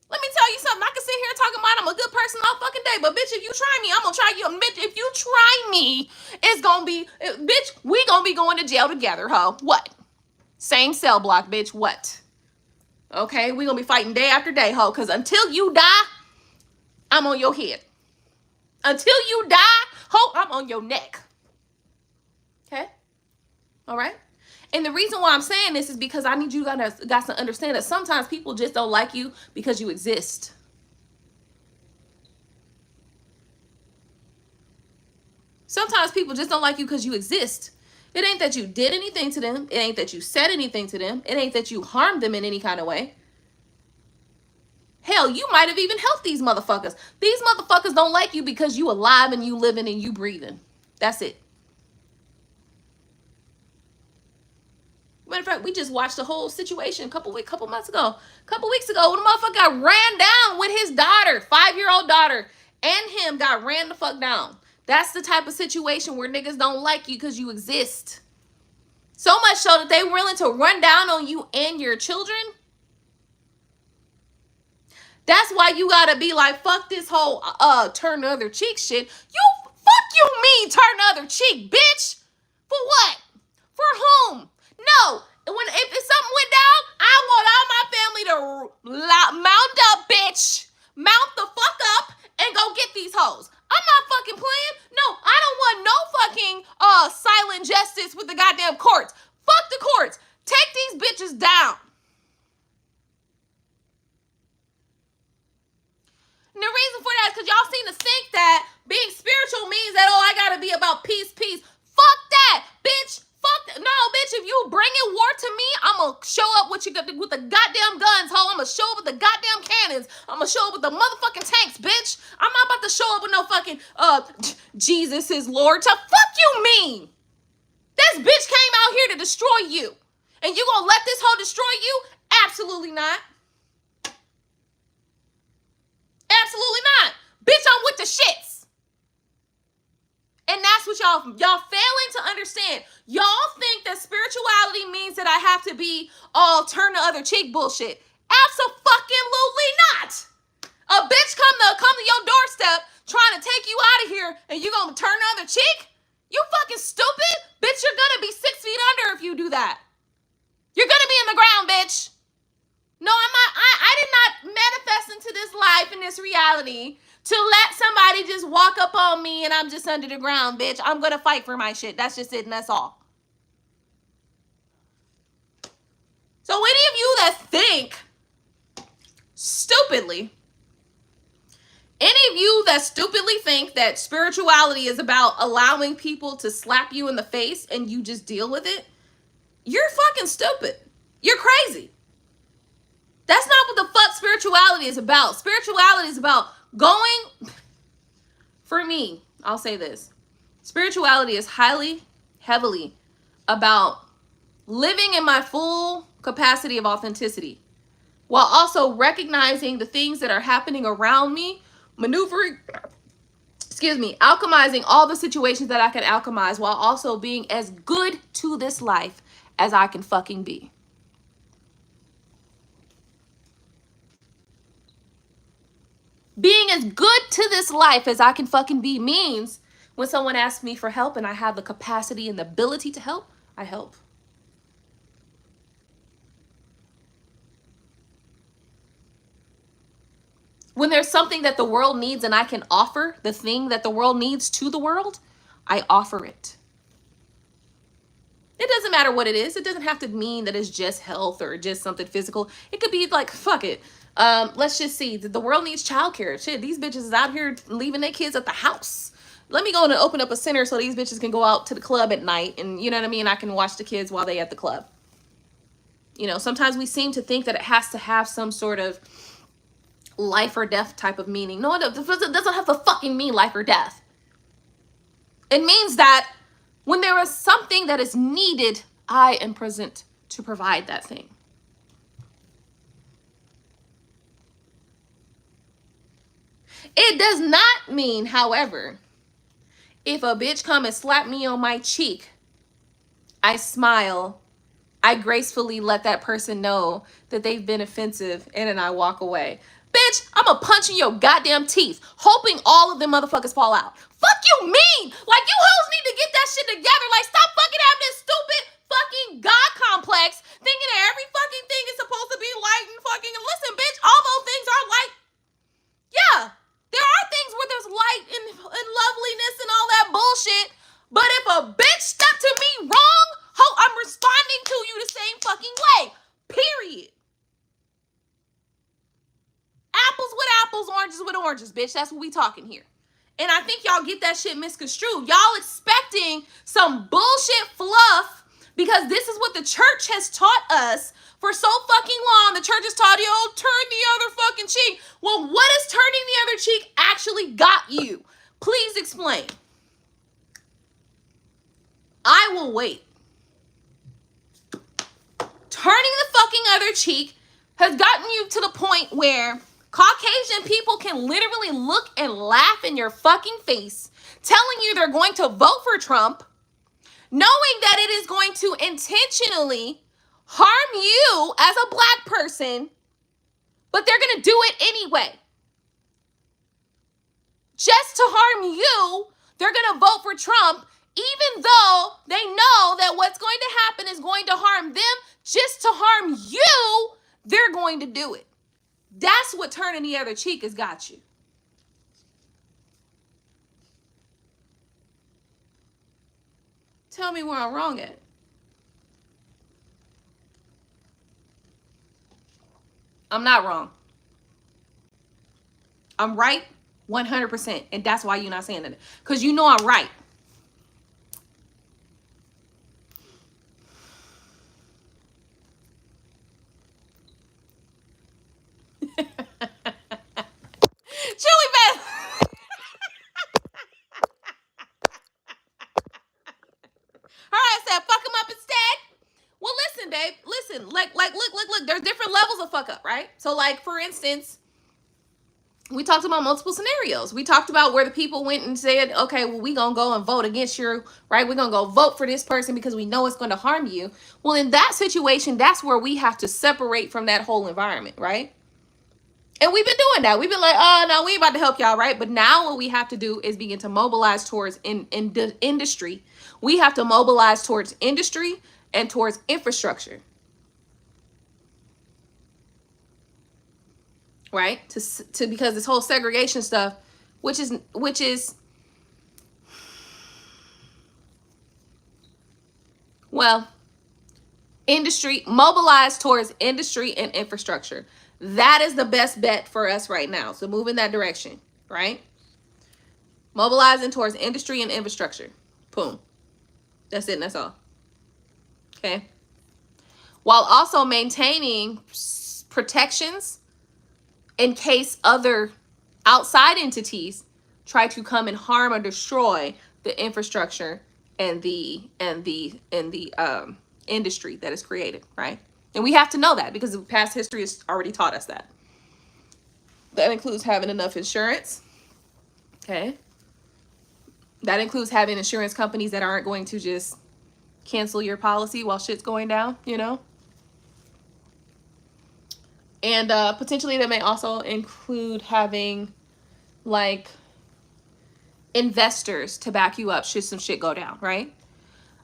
Let me tell you something. I can sit here talking about I'm a good person all fucking day, but bitch, if you try me, I'm gonna try you. Bitch, if you try me, it's gonna be, bitch, we gonna be going to jail together, ho. What? Same cell block, bitch. What? Okay, we gonna be fighting day after day, ho. Cause until you die, I'm on your head. Until you die, ho, I'm on your neck. Okay? All right? And the reason why I'm saying this is because I need you guys to understand that sometimes people just don't like you because you exist. Sometimes people just don't like you because you exist. It ain't that you did anything to them. It ain't that you said anything to them. It ain't that you harmed them in any kind of way. Hell, you might have even helped these motherfuckers. These motherfuckers don't like you because you alive and you living and you breathing. That's it. Matter of fact, we just watched the whole situation a couple weeks ago, when a motherfucker got ran down with his daughter, 5-year-old daughter, and him got ran the fuck down. That's the type of situation where niggas don't like you because you exist. So much so that they willing to run down on you and your children. That's why you gotta be like, fuck this whole turn the other cheek shit. Fuck you mean turn the other cheek, bitch? For what? For whom? No, if something went down, I want all my family to mount up, bitch. Mount the fuck up and go get these hoes. I'm not fucking playing. No, I don't want no fucking silent justice with the goddamn courts. Fuck the courts. Take these bitches down. And the reason for that is because y'all seem to think that being spiritual means that, oh, I gotta be about peace. Fuck that, bitch. Fuck that. No, bitch, if you bringing war to me, I'm gonna show up with the goddamn guns, ho. I'm gonna show up with the goddamn cannons. I'm gonna show up with the motherfucking tanks, bitch. I'm not about to show up with no fucking, Jesus is Lord. So fuck you mean? This bitch came out here to destroy you. And you gonna let this hoe destroy you? Absolutely not. Absolutely not. Bitch, I'm with the shits. And that's what y'all failing to understand. Y'all think that spirituality means that I have to be all turn the other cheek bullshit. Absolutely not. A bitch come to your doorstep trying to take you out of here and you gonna turn the other cheek? You fucking stupid? Bitch, you're gonna be 6 feet under if you do that. You're gonna be in the ground, bitch. No, I did not manifest into this life and this reality to let somebody just walk up on me and I'm just under the ground, bitch. I'm gonna fight for my shit. That's just it, and that's all. So any of you that think stupidly, think that spirituality is about allowing people to slap you in the face and you just deal with it, you're fucking stupid. You're crazy. That's not what the fuck spirituality is about. Spirituality is about going, for me, I'll say this. Spirituality is heavily about living in my full capacity of authenticity while also recognizing the things that are happening around me, alchemizing all the situations that I can alchemize while also being as good to this life as I can fucking be. Being as good to this life as I can fucking be means when someone asks me for help and I have the capacity and the ability to help, I help. When there's something that the world needs and I can offer the thing that the world needs to the world, I offer it. It doesn't matter what it is. It doesn't have to mean that it's just health or just something physical. It could be like, fuck it. Let's just see. The world needs childcare. Shit, these bitches is out here leaving their kids at the house. Let me go and open up a center so these bitches can go out to the club at night and, you know what I mean? I can watch the kids while they at the club. You know, sometimes we seem to think that it has to have some sort of life or death type of meaning. No, it doesn't have to fucking mean life or death. It means that when there is something that is needed, I am present to provide that thing. It does not mean, however, if a bitch come and slap me on my cheek, I smile, I gracefully let that person know that they've been offensive, and then I walk away. Bitch, I'm gonna punch in your goddamn teeth, hoping all of them motherfuckers fall out. Fuck you mean? Like, you hoes need to get that shit together. Like, stop fucking having this stupid fucking God complex, thinking that every fucking thing is supposed to be light and fucking, and listen, bitch, all those things are light. Yeah, there are things where there's light and loveliness and all that bullshit, but if a bitch step to me wrong, ho, I'm responding to you the same fucking way, period. Apples with apples, oranges with oranges, bitch. That's what we talking here. And I think y'all get that shit misconstrued. Y'all expecting some bullshit fluff because this is what the church has taught us for so fucking long. The church has taught you, oh, turn the other fucking cheek. Well, what has turning the other cheek actually got you? Please explain. I will wait. Turning the fucking other cheek has gotten you to the point where Caucasian people can literally look and laugh in your fucking face, telling you they're going to vote for Trump, knowing that it is going to intentionally harm you as a black person, but they're going to do it anyway. Just to harm you, they're going to vote for Trump, even though they know that what's going to happen is going to harm them. Just to harm you, they're going to do it. That's what turning the other cheek has got you. Tell me where I'm wrong at. I'm not wrong. I'm right 100%. And that's why you're not saying that. Because you know I'm right. Chili Beth. All right, I said fuck him up instead. Well, listen. listen, babe. Listen, look. There's different levels of fuck up, right? So, like, for instance, we talked about multiple scenarios. We talked about where the people went and said, okay, well, we gonna go and vote against you, right? We're gonna go vote for this person because we know it's gonna harm you. Well, in that situation, that's where we have to separate from that whole environment, right? And we've been doing that. We've been like, oh, no, we ain't about to help y'all, right? But now what we have to do is begin to mobilize towards industry. We have to mobilize towards industry and towards infrastructure. Right? To because this whole segregation stuff, which is well, industry, mobilize towards industry and infrastructure. That is the best bet for us right now. So move in that direction, right? Mobilizing towards industry and infrastructure. Boom. That's it and that's all. Okay. While also maintaining protections in case other outside entities try to come and harm or destroy the infrastructure and the industry that is created, right? And we have to know that because past history has already taught us that. That includes having enough insurance, okay? That includes having insurance companies that aren't going to just cancel your policy while shit's going down, you know? And potentially that may also include having, like, investors to back you up should some shit go down, right?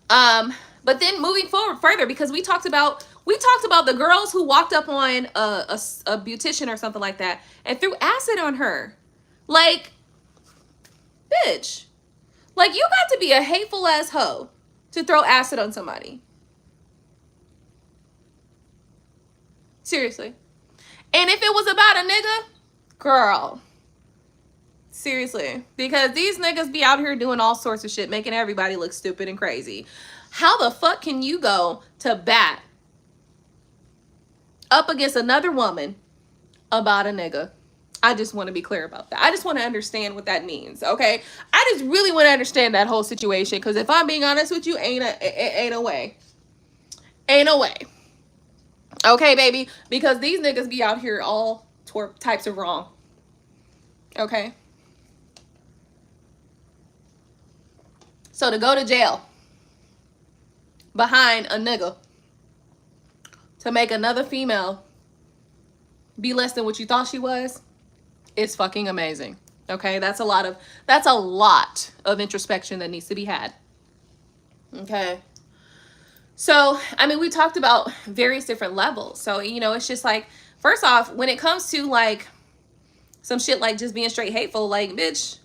But then moving forward further, because we talked about the girls who walked up on a beautician or something like that and threw acid on her. Like, bitch. Like, you got to be a hateful ass hoe to throw acid on somebody. Seriously. And if it was about a nigga, girl. Seriously. Because these niggas be out here doing all sorts of shit, making everybody look stupid and crazy. How the fuck can you go to bat up against another woman about a nigga? I just want to be clear about that. I just want to understand what that means, okay? I just really want to understand that whole situation, because if I'm being honest with you, ain't a way. Ain't no way. Okay, baby? Because these niggas be out here all types of wrong. Okay? So to go to jail behind a nigga to make another female be less than what you thought she was, it's fucking amazing. Okay? That's a lot of introspection that needs to be had. Okay? So, I mean, we talked about various different levels. So, you know, it's just like, first off, when it comes to like some shit like just being straight hateful, like, bitch,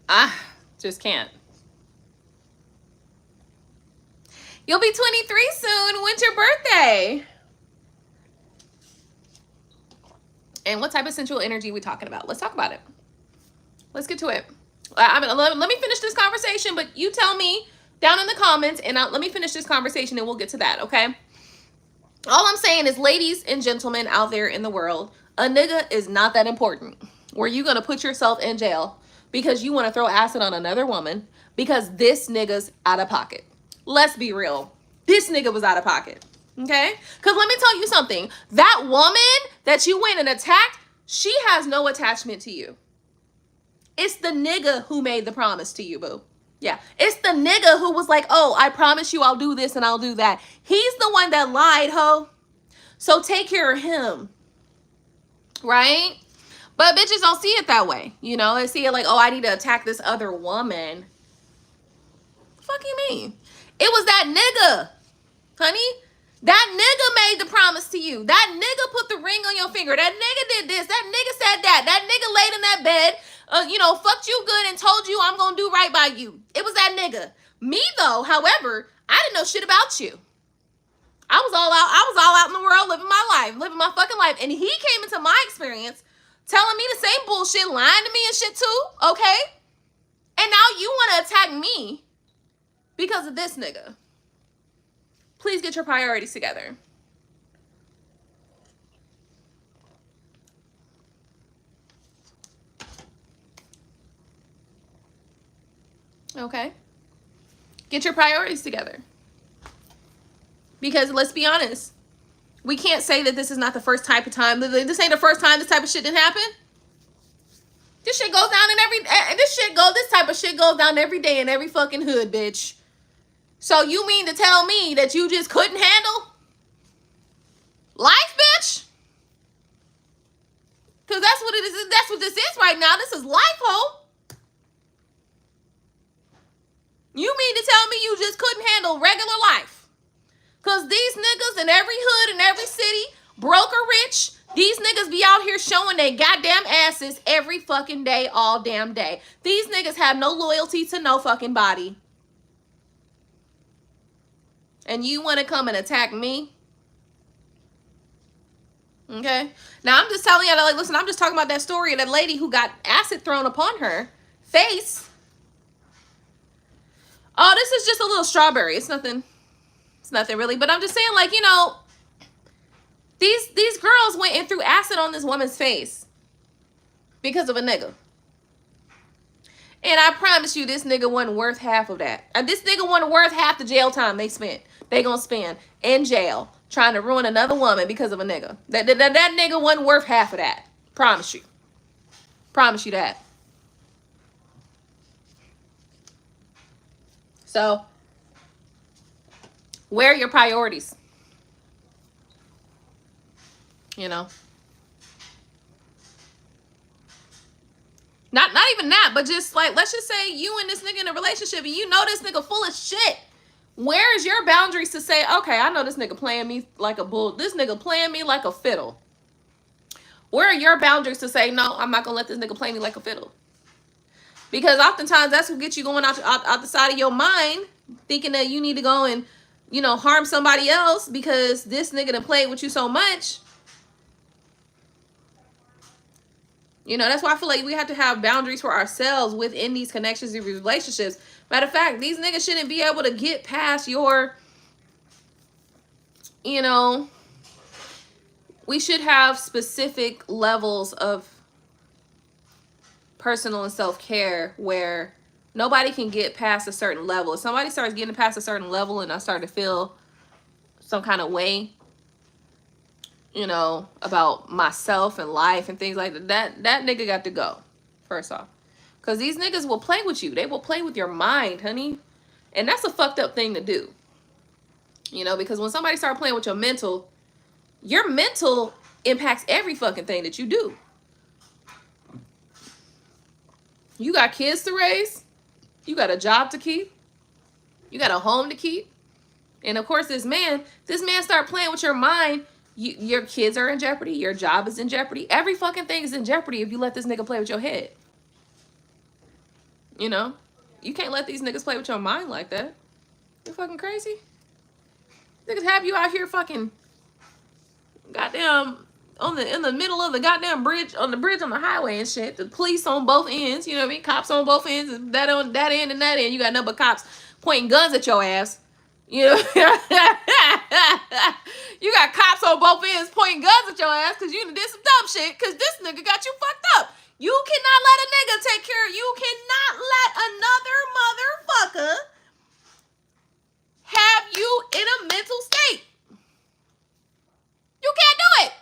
I just can't. You'll be 23 soon. When's your birthday? And what type of sensual energy are we talking about? Let's talk about it. Let's get to it. I mean, let me finish this conversation, but you tell me down in the comments, and let me finish this conversation, and we'll get to that, okay? All I'm saying is, ladies and gentlemen out there in the world, a nigga is not that important. Where you gonna put yourself in jail because you want to throw acid on another woman because this nigga's out of pocket. Let's be real. This nigga was out of pocket. Okay? Because let me tell you something. That woman that you went and attacked, she has no attachment to you. It's the nigga who made the promise to you, boo. Yeah. It's the nigga who was like, oh, I promise you I'll do this and I'll do that. He's the one that lied, ho. So take care of him. Right? But bitches don't see it that way. You know, they see it like, oh, I need to attack this other woman. Fuck you mean? It was that nigga, honey. That nigga made the promise to you. That nigga put the ring on your finger. That nigga did this. That nigga said that. That nigga laid in that bed, you know, fucked you good and told you I'm going to do right by you. It was that nigga. Me, though, however, I didn't know shit about you. I was all out in the world living my life, living my fucking life. And he came into my experience telling me the same bullshit, lying to me and shit too, okay? And now you want to attack me because of this nigga. Please get your priorities together. Okay? Get your priorities together. Because let's be honest, we can't say that this is not the first type of time. This ain't the first time this type of shit didn't happen. This shit goes down in this type of shit goes down every day in every fucking hood, bitch. So you mean to tell me that you just couldn't handle life, bitch? Because that's what it is. That's what this is right now. This is life, ho. You mean to tell me you just couldn't handle regular life? Because these niggas in every hood, in every city, broke or rich, these niggas be out here showing their goddamn asses every fucking day, all damn day. These niggas have no loyalty to no fucking body. And you want to come and attack me? Okay? Now, I'm just telling you, like, listen, I'm just talking about that story of that lady who got acid thrown upon her face. Oh, this is just a little strawberry. It's nothing really. But I'm just saying, like, you know, these girls went and threw acid on this woman's face because of a nigga. And I promise you, this nigga wasn't worth half of that. This nigga wasn't worth half the jail time they gonna spend in jail trying to ruin another woman because of a nigga. That nigga wasn't worth half of that. Promise you. Promise you that. So, where are your priorities? You know? Not even that, but just like, let's just say you and this nigga in a relationship and you know this nigga full of shit. Where is your boundaries to say, okay, I know this nigga playing me like a bull. This nigga playing me like a fiddle. Where are your boundaries to say, no, I'm not going to let this nigga play me like a fiddle? Because oftentimes that's what gets you going out the side of your mind, thinking that you need to go and, you know, harm somebody else because this nigga done played with you so much. You know, that's why I feel like we have to have boundaries for ourselves within these connections and relationships. Matter of fact, these niggas shouldn't be able to get past your, you know, we should have specific levels of personal and self-care where nobody can get past a certain level. If somebody starts getting past a certain level and I start to feel some kind of way, you know, about myself and life and things like that, that nigga got to go, first off. Because these niggas will play with you. They will play with your mind, honey. And that's a fucked up thing to do. You know, because when somebody starts playing with your mental impacts every fucking thing that you do. You got kids to raise. You got a job to keep. You got a home to keep. And of course, this man start playing with your mind. Your kids are in jeopardy. Your job is in jeopardy. Every fucking thing is in jeopardy if you let this nigga play with your head. You know? You can't let these niggas play with your mind like that. You're fucking crazy. Niggas have you out here fucking goddamn in the middle of the goddamn bridge on the highway and shit. The police on both ends, you know what I mean? Cops on both ends, and that on that end and that end. You got nothing but cops pointing guns at your ass. You know, you got cops on both ends pointing guns at your ass because you did some dumb shit because this nigga got you fucked up. You cannot let a nigga take care of you. Cannot let another motherfucker have you in a mental state. You can't do it.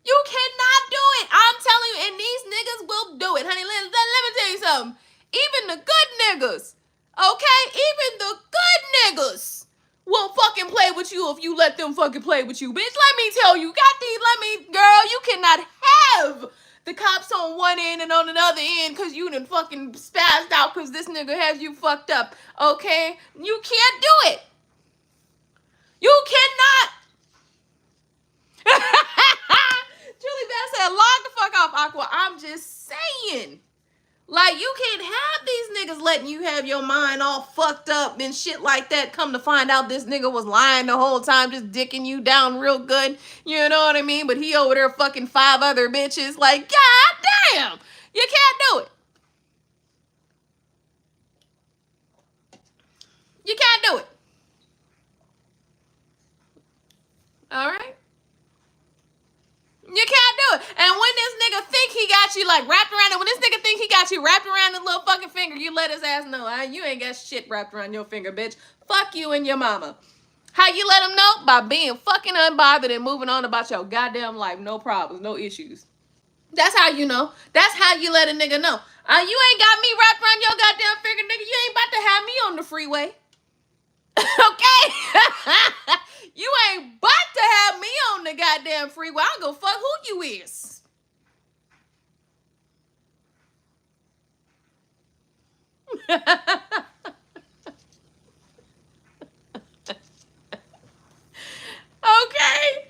You cannot do it. I'm telling you, and these niggas will do it, honey. Let me tell you something. Even the good niggas, okay? Even the good niggas will fucking play with you if you let them fucking play with you, bitch. Let me tell you, girl, you cannot have the cops on one end and on another end because you done fucking spazzed out because this nigga has you fucked up, okay? You can't do it. You cannot. Julie Bell said, log the fuck off, Aqua. I'm just saying. Like, you can't have these niggas letting you have your mind all fucked up and shit like that. Come to find out this nigga was lying the whole time, just dicking you down real good. You know what I mean? But he over there fucking 5 other bitches. Like, god damn. You can't do it. You can't do it. All right? You can't do it. And when this nigga think he got you like wrapped around it. When this nigga think he got you wrapped around his little fucking finger, you let his ass know, you ain't got shit wrapped around your finger, bitch. Fuck you and your mama. How you let him know? By being fucking unbothered and moving on about your goddamn life. No problems, no issues. That's how you know. That's how you let a nigga know. You ain't got me wrapped around your goddamn finger, nigga. You ain't about to have me on the freeway. Okay? You ain't about to have me on the goddamn freeway. I don't go fuck who you is. Okay?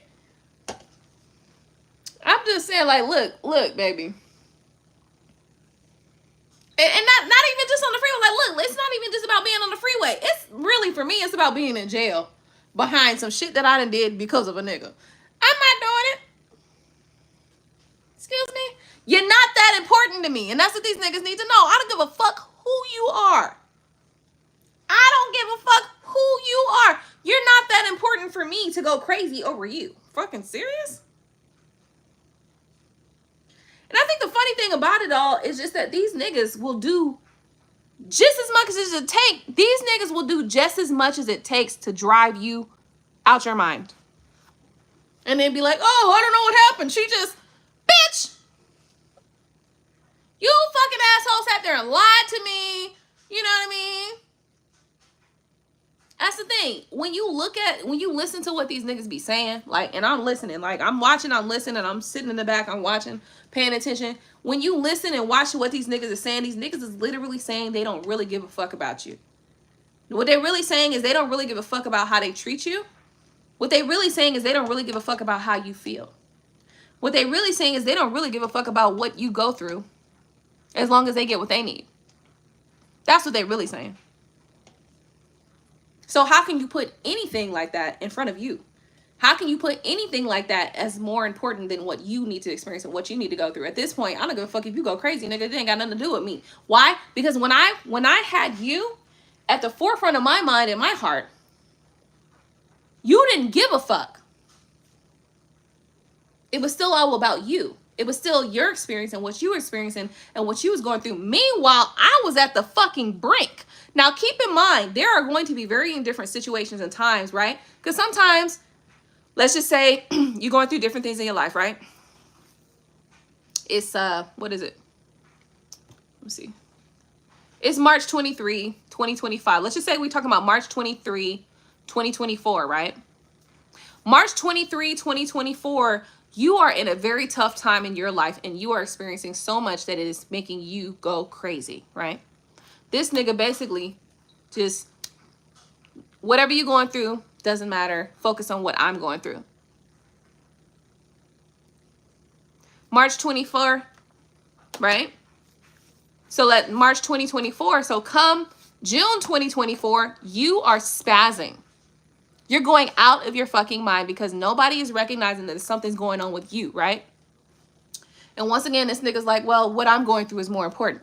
I'm just saying, like, look, baby. And not even just on the freeway. Like, look, it's not even just about being on the freeway. It's really, for me, it's about being in jail behind some shit that I done did because of a nigga. I'm not doing it. Excuse me? You're not that important to me. And that's what these niggas need to know. I don't give a fuck who you are. I don't give a fuck who you are. You're not that important for me to go crazy over you. Fucking serious? And I think the funny thing about it all is just that these niggas will do just as much as it takes. These niggas will do just as much as it takes to drive you out your mind. And then be like, oh, I don't know what happened. She just, bitch. You fucking asshole sat there and lied to me. You know what I mean? That's the thing. When you listen to what these niggas be saying, like, and I'm listening, like, I'm watching, I'm listening, I'm sitting in the back, I'm watching, paying attention. When you listen and watch what these niggas are saying, these niggas is literally saying they don't really give a fuck about you. What they're really saying is they don't really give a fuck about how they treat you. What they really saying is they don't really give a fuck about how you feel. What they really saying is they don't really give a fuck about what you go through as long as they get what they need. That's what they really saying. So how can you put anything like that in front of you? How can you put anything like that as more important than what you need to experience and what you need to go through? At this point, I don't give a fuck if you go crazy, nigga. It ain't got nothing to do with me. Why? Because when I had you at the forefront of my mind and my heart, you didn't give a fuck. It was still all about you. It was still your experience and what you were experiencing and what you was going through. Meanwhile, I was at the fucking brink. Now, keep in mind, there are going to be very different situations and times, right? Because sometimes, let's just say you're going through different things in your life, right? It's, what is it? Let me see. It's March 23, 2025. Let's just say we're talking about March 23, 2024, right? March 23, 2024, you are in a very tough time in your life and you are experiencing so much that it is making you go crazy, right? This nigga basically just, whatever you're going through, doesn't matter. Focus on what I'm going through. March 24, right? So let March 2024, so come June 2024, you are spazzing. You're going out of your fucking mind because nobody is recognizing that something's going on with you, right? And once again, this nigga's like, well, what I'm going through is more important.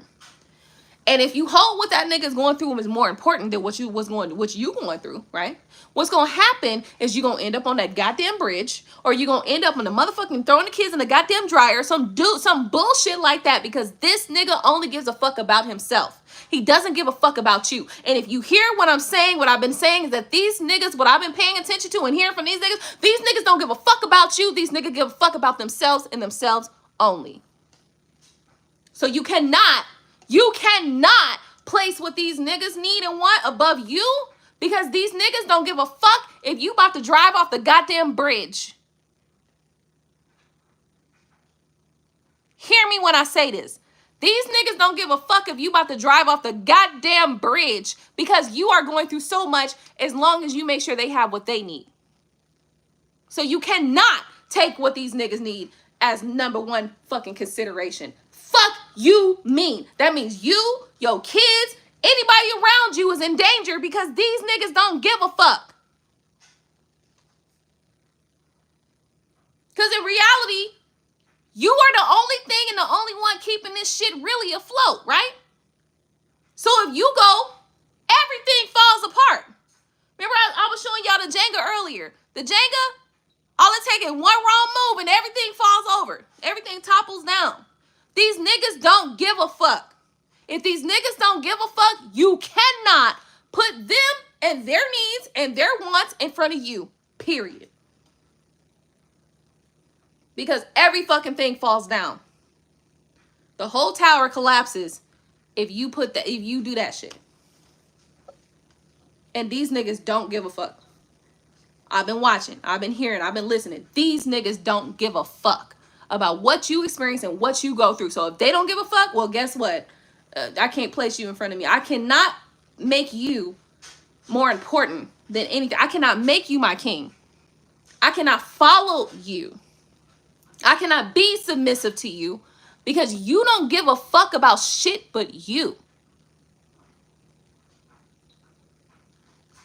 And if you hold what that nigga's going through is more important than what you going through, right? What's going to happen is you're going to end up on that goddamn bridge, or you're going to end up on the motherfucking throwing the kids in the goddamn dryer, some bullshit like that, because this nigga only gives a fuck about himself. He doesn't give a fuck about you. And if you hear what I'm saying, what I've been saying is that these niggas, what I've been paying attention to and hearing from these niggas don't give a fuck about you. These niggas give a fuck about themselves and themselves only. So you cannot place what these niggas need and want above you, because these niggas don't give a fuck if you about to drive off the goddamn bridge. Hear me when I say this. These niggas don't give a fuck if you about to drive off the goddamn bridge, because you are going through so much as long as you make sure they have what they need. So you cannot take what these niggas need as number one fucking consideration. Fuck you mean. That means you, your kids, anybody around you is in danger because these niggas don't give a fuck. Because in reality, you are the only thing and the only one keeping this shit really afloat, right? So if you go, everything falls apart. Remember I was showing y'all the Jenga earlier. The Jenga, all it takes is one wrong move and everything falls over. Everything topples down. These niggas don't give a fuck. If these niggas don't give a fuck, you cannot put them and their needs and their wants in front of you. Period. Because every fucking thing falls down. The whole tower collapses if you do that shit. And these niggas don't give a fuck. I've been watching, I've been hearing, I've been listening. These niggas don't give a fuck about what you experience and what you go through. So if they don't give a fuck, well, guess what? I can't place you in front of me. I cannot make you more important than anything. I cannot make you my king. I cannot follow you. I cannot be submissive to you because you don't give a fuck about shit but you.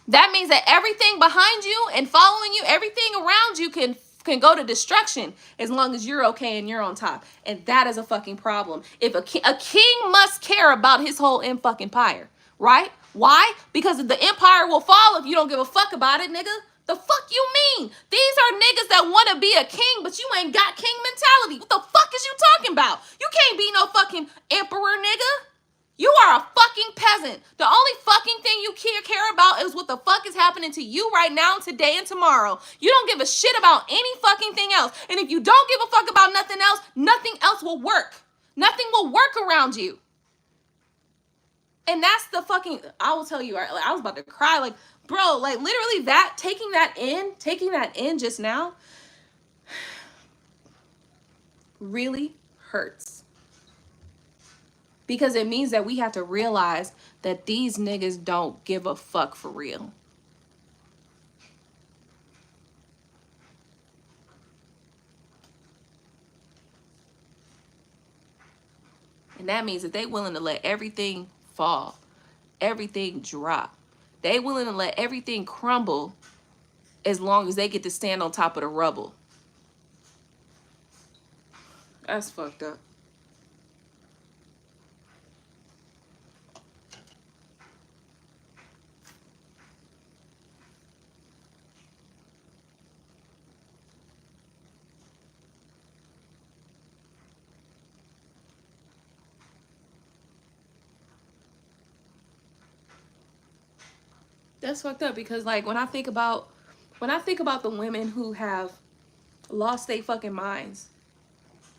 That means that everything behind you and following you, everything around you can go to destruction as long as you're okay and you're on top. And that is a fucking problem. If a king must care about his whole fucking empire, right? Why? Because the empire will fall if you don't give a fuck about it, nigga. The fuck you mean? These are niggas that want to be a king, but you ain't got king mentality. What the fuck is you talking about? You can't be no fucking emperor, nigga. You are a fucking peasant. The only fucking thing you care about is what the fuck is happening to you right now, today, and tomorrow. You don't give a shit about any fucking thing else. And if you don't give a fuck about nothing else will work. Nothing will work around you. And that's the fucking, I will tell you, I was about to cry. Like, bro, like literally that, taking that in just now really hurts. Because it means that we have to realize that these niggas don't give a fuck for real. And that means that they willing to let everything fall, everything drop. They willing to let everything crumble as long as they get to stand on top of the rubble. That's fucked up. That's fucked up because like when I think about the women who have lost their fucking minds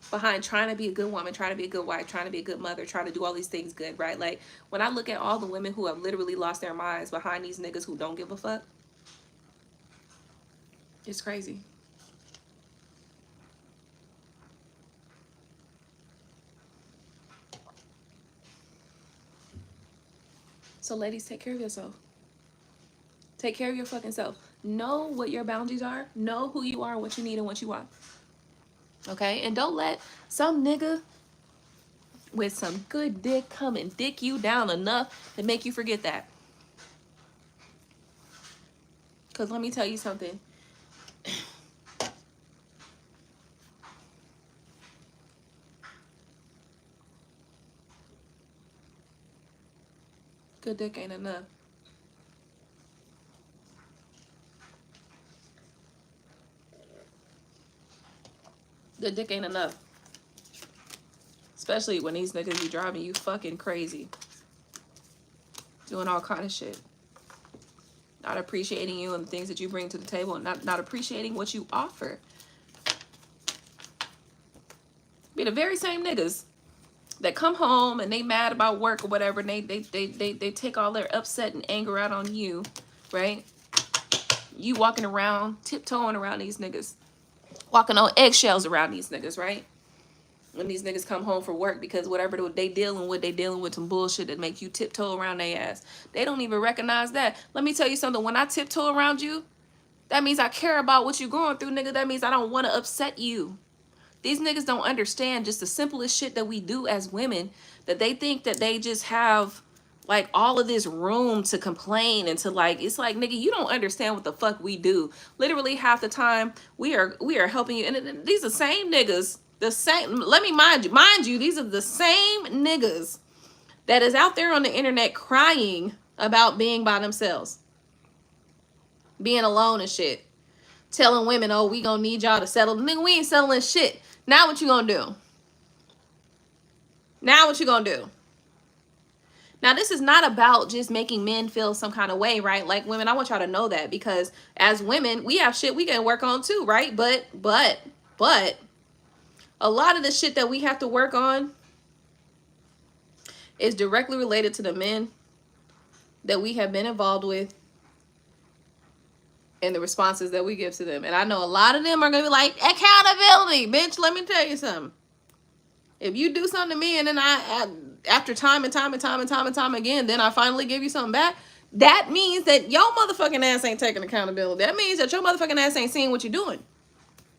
behind trying to be a good woman, trying to be a good wife, trying to be a good mother, trying to do all these things good, right? Like when I look at all the women who have literally lost their minds behind these niggas who don't give a fuck, it's crazy. So ladies, take care of yourself. Take care of your fucking self. Know what your boundaries are. Know who you are, what you need, and what you want. Okay? And don't let some nigga with some good dick come and dick you down enough to make you forget that. Because let me tell you something. Good dick ain't enough. Good dick ain't enough. Especially when these niggas be driving you fucking crazy. Doing all kind of shit. Not appreciating you and the things that you bring to the table. And not appreciating what you offer. Be the very same niggas that come home and they mad about work or whatever. And they take all their upset and anger out on you. Right? You walking around, tiptoeing around these niggas. Walking on eggshells around these niggas, right? When these niggas come home from work because whatever they dealing with some bullshit that make you tiptoe around their ass. They don't even recognize that. Let me tell you something. When I tiptoe around you, that means I care about what you're going through, nigga. That means I don't want to upset you. These niggas don't understand just the simplest shit that we do as women, that they think that they just have like all of this room to complain and to like, it's like, nigga, you don't understand what the fuck we do. Literally half the time we are helping you. And these are the same niggas, the same, let me mind you, these are the same niggas that is out there on the internet crying about being by themselves, being alone and shit, telling women, oh, we gonna need y'all to settle. Nigga, we ain't settling shit. Now what you gonna do? Now what you gonna do? Now, this is not about just making men feel some kind of way, right? Like, women, I want y'all to know that, because as women, we have shit we can work on too, right? But a lot of the shit that we have to work on is directly related to the men that we have been involved with and the responses that we give to them. And I know a lot of them are gonna be like, accountability, bitch. Let me tell you something. If you do something to me and then I after time and time again, then I finally give you something back, that means that your motherfucking ass ain't taking accountability. That means that your motherfucking ass ain't seeing what you're doing.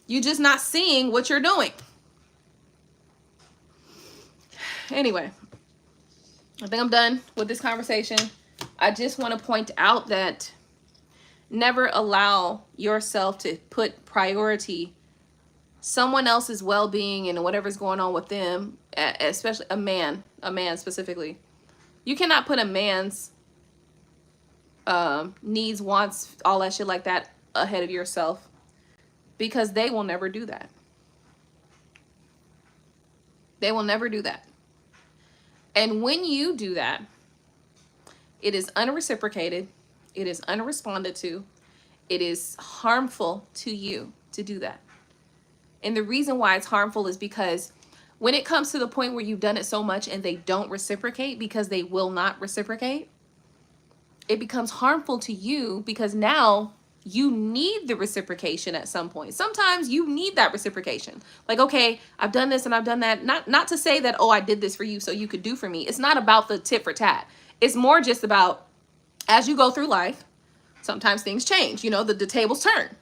You just not seeing what you're doing. Anyway, I think I'm done with this conversation. I just want to point out that never allow yourself to put priority someone else's well-being and whatever's going on with them, especially a man specifically. You cannot put a man's needs, wants, all that shit like that ahead of yourself, because they will never do that. They will never do that. And when you do that, it is unreciprocated, it is unresponded to, it is harmful to you to do that. And the reason why it's harmful is because when it comes to the point where you've done it so much and they don't reciprocate, because they will not reciprocate, it becomes harmful to you, because now you need the reciprocation at some point. Sometimes you need that reciprocation. Like, okay, I've done this and I've done that. Not to say that, oh, I did this for you so you could do for me. It's not about the tit for tat. It's more just about, as you go through life, sometimes things change. You know, the tables turn.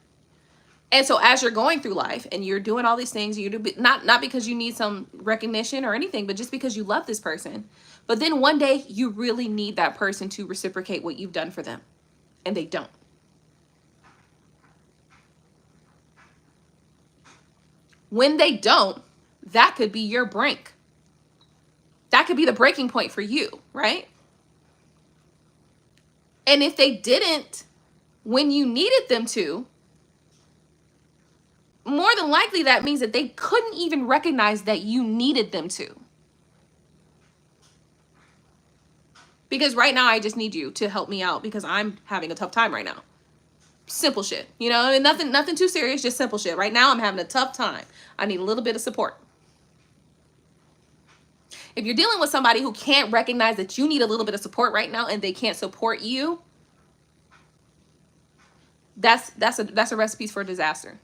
And so as you're going through life and you're doing all these things, you do not because you need some recognition or anything, but just because you love this person. But then one day you really need that person to reciprocate what you've done for them, and they don't. When they don't, that could be your break. That could be the breaking point for you, right? And if they didn't when you needed them to, more than likely that means that they couldn't even recognize that you needed them to. Because right now I just need you to help me out because I'm having a tough time right now. Simple shit, you know, and nothing too serious, just simple shit. Right now I'm having a tough time. I need a little bit of support. If you're dealing with somebody who can't recognize that you need a little bit of support right now and they can't support you, that's a recipe for disaster.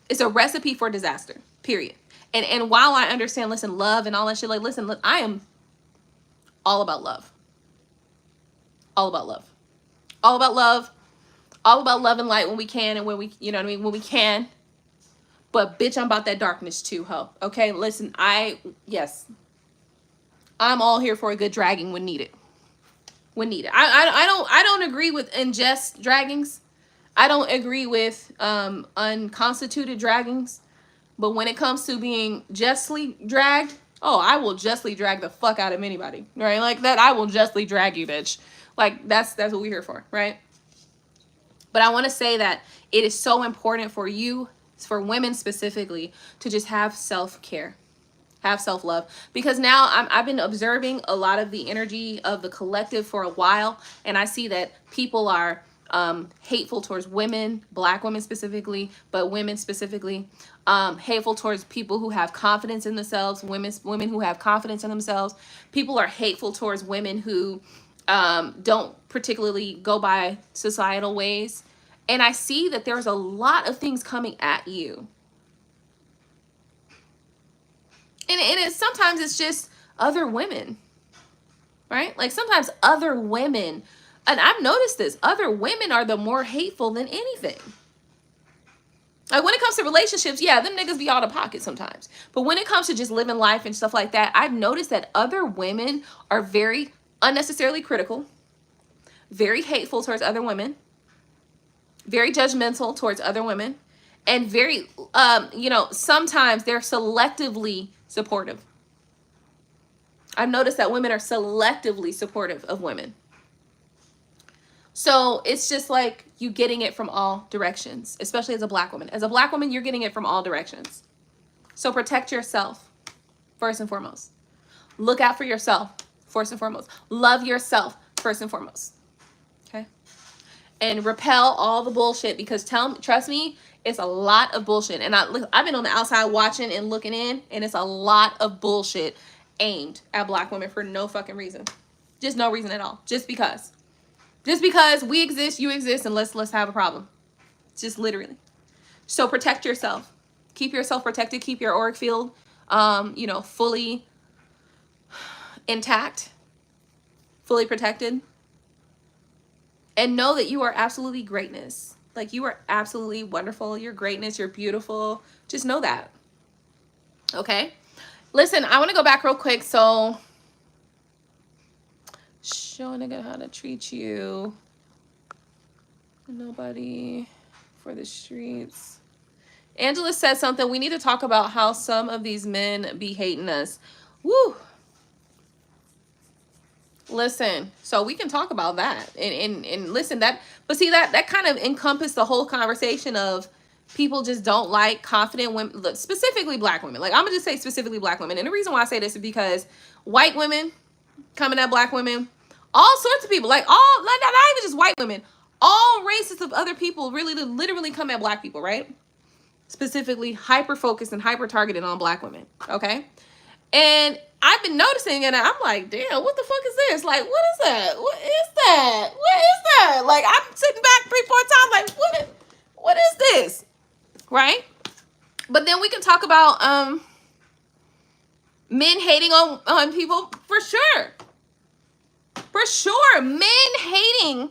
It's a recipe for disaster, period. And while I understand, listen, love and all that shit, like, listen, I am all about love. All about love. All about love. All about love and light when we can and when we, you know what I mean, when we can. But bitch, I'm about that darkness too, ho. Okay, listen, yes. I'm all here for a good dragging when needed. When needed. I don't agree with unjust draggings. I don't agree with unconstituted draggings. But when it comes to being justly dragged, oh, I will justly drag the fuck out of anybody, right? Like that, I will justly drag you, bitch. Like that's what we're here for, right? But I want to say that it is so important for you, for women specifically, to just have self-care, have self-love. Because now I've been observing a lot of the energy of the collective for a while, and I see that people are hateful towards women, black women specifically, but women specifically, hateful towards people who have confidence in themselves, women who have confidence in themselves. People are hateful towards women who don't particularly go by societal ways. And I see that there's a lot of things coming at you. And sometimes it's just other women, right? Like sometimes other women, and I've noticed this, other women are the more hateful than anything. Like when it comes to relationships, yeah, them niggas be out of pocket sometimes. But when it comes to just living life and stuff like that, I've noticed that other women are very unnecessarily critical, very hateful towards other women, very judgmental towards other women, and very, sometimes they're selectively supportive. I've noticed that women are selectively supportive of women. So it's just like you getting it from all directions, especially as a black woman. As a black woman, you're getting it from all directions. So protect yourself. first and foremost. Look out for yourself, first and foremost. Love yourself, first and foremost. Okay? And repel all the bullshit, because trust me, it's a lot of bullshit. And I've been on the outside watching and looking in, and it's a lot of bullshit aimed at Black women for no fucking reason. Just no reason at all. Just because. Just because we exist, you exist, and let's have a problem. Just literally. So protect yourself. Keep yourself protected. Keep your auric field, fully intact, fully protected. And know that you are absolutely greatness. Like, you are absolutely wonderful. You're greatness. You're beautiful. Just know that. Okay? Listen, I want to go back real quick. So, show a nigga how to treat you. Nobody for the streets. Angela said something. We need to talk about how some of these men be hating us. Woo. Listen, so we can talk about that and listen, but see that kind of encompassed the whole conversation of people just don't like confident women, specifically Black women. Like, I'm gonna just say specifically Black women. And the reason why I say this is because white women coming at Black women, all sorts of people, like not even just white women, all races of other people really literally come at Black people, right? Specifically hyper focused and hyper targeted on Black women. Okay. And I've been noticing, and I'm like, damn, what the fuck is this? Like, what is that? What is that? What is that? Like, I'm sitting back 3-4 times, like, what is this? Right? But then we can talk about men hating on people, for sure. For sure. Men hating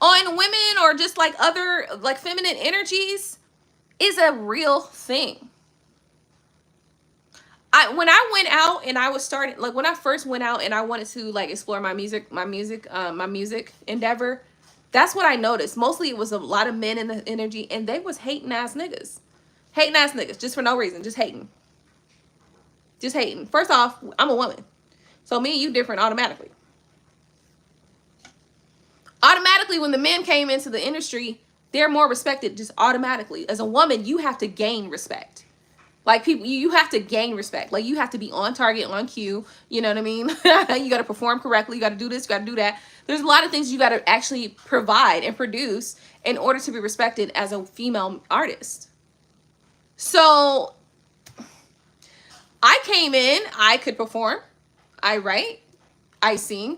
on women or just like other like feminine energies is a real thing. When I went out and I was starting, like when I first went out and I wanted to like explore my music endeavor, that's what I noticed. Mostly it was a lot of men in the energy, and they was hating ass niggas. Hating ass niggas, just for no reason, just hating. Just hating. First off, I'm a woman. So me and you different automatically. Automatically, when the men came into the industry, they're more respected just automatically. As a woman, you have to gain respect. Like, people, you have to gain respect. Like, you have to be on target, on cue. You know what I mean? You got to perform correctly. You got to do this. You got to do that. There's a lot of things you got to actually provide and produce in order to be respected as a female artist. So, I came in. I could perform. I write. I sing.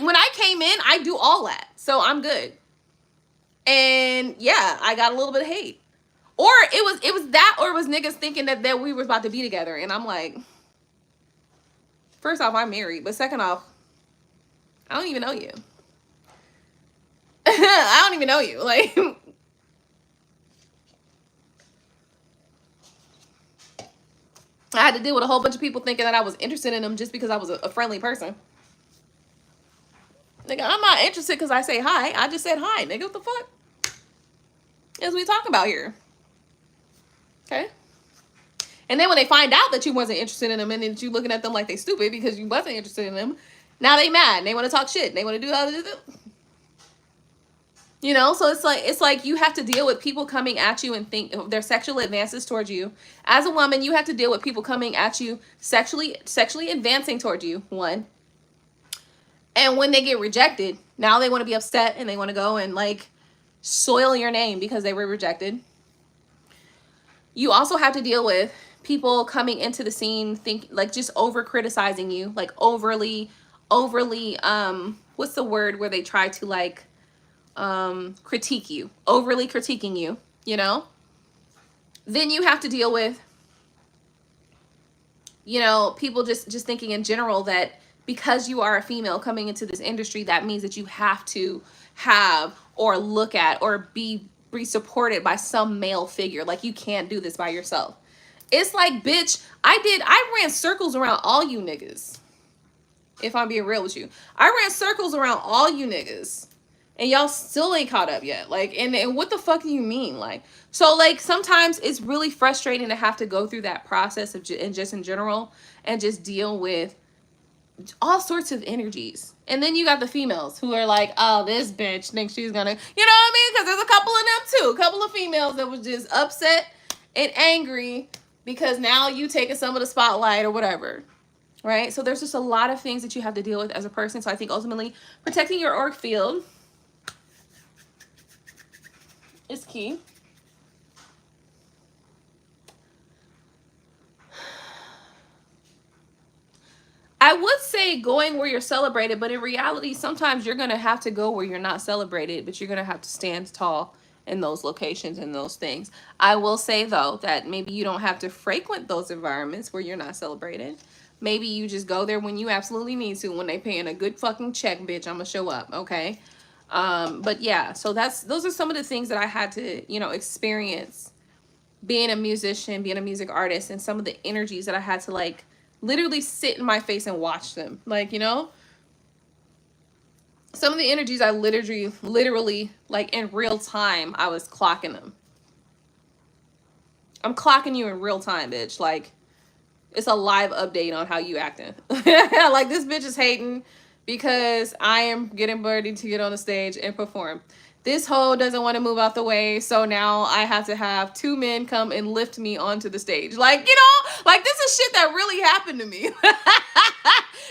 When I came in, I do all that. So, I'm good. And, yeah, I got a little bit of hate. Or it was that, or it was niggas thinking that we were about to be together. And I'm like, first off, I'm married. But second off, I don't even know you. I don't even know you. Like, I had to deal with a whole bunch of people thinking that I was interested in them just because I was a friendly person. Nigga, I'm not interested because I say hi. I just said hi, nigga. What the fuck? That's what we talking about here. Okay. And then when they find out that you wasn't interested in them and that you looking at them like they stupid because you wasn't interested in them, now they mad and they want to talk shit and they want to do all this. You know, so it's like you have to deal with people coming at you and think their sexual advances towards you. As a woman, you have to deal with people coming at you sexually advancing towards you, one. And when they get rejected, now they want to be upset and they want to go and like soil your name because they were rejected. You also have to deal with people coming into the scene, like just over criticizing you, like overly, what's the word where they try to like, critique you, overly critiquing you, you know? Then you have to deal with, you know, people just thinking in general that because you are a female coming into this industry, that means that you have to have or look at or be supported by some male figure. Like, you can't do this by yourself. It's like, bitch, I ran circles around all you niggas. If I'm being real with you, I ran circles around all you niggas and y'all still ain't caught up yet. Like, and what the fuck do you mean? Like, so like sometimes it's really frustrating to have to go through that process of just in general and just deal with all sorts of energies. And then you got the females who are like, oh, this bitch thinks she's gonna, you know what I mean? Because there's a couple of them too. A couple of females that was just upset and angry because now you taking some of the spotlight or whatever, right? So there's just a lot of things that you have to deal with as a person. So I think ultimately protecting your auric field is key. I would say going where you're celebrated, but in reality, sometimes you're going to have to go where you're not celebrated, but you're going to have to stand tall in those locations and those things. I will say, though, that maybe you don't have to frequent those environments where you're not celebrated. Maybe you just go there when you absolutely need to. When they paying a good fucking check, bitch, I'm going to show up, okay? But yeah, so those are some of the things that I had to, you know, experience being a musician, being a music artist, and some of the energies that I had to, like, literally sit in my face and watch them. Like, you know, some of the energies I literally, like, in real time, I was clocking them. I'm clocking you in real time, bitch. Like, it's a live update on how you acting. Like, this bitch is hating because I am getting ready to get on the stage and perform. This hoe doesn't want to move out the way, so now I have to have 2 men come and lift me onto the stage. Like, you know, like, this is shit that really happened to me.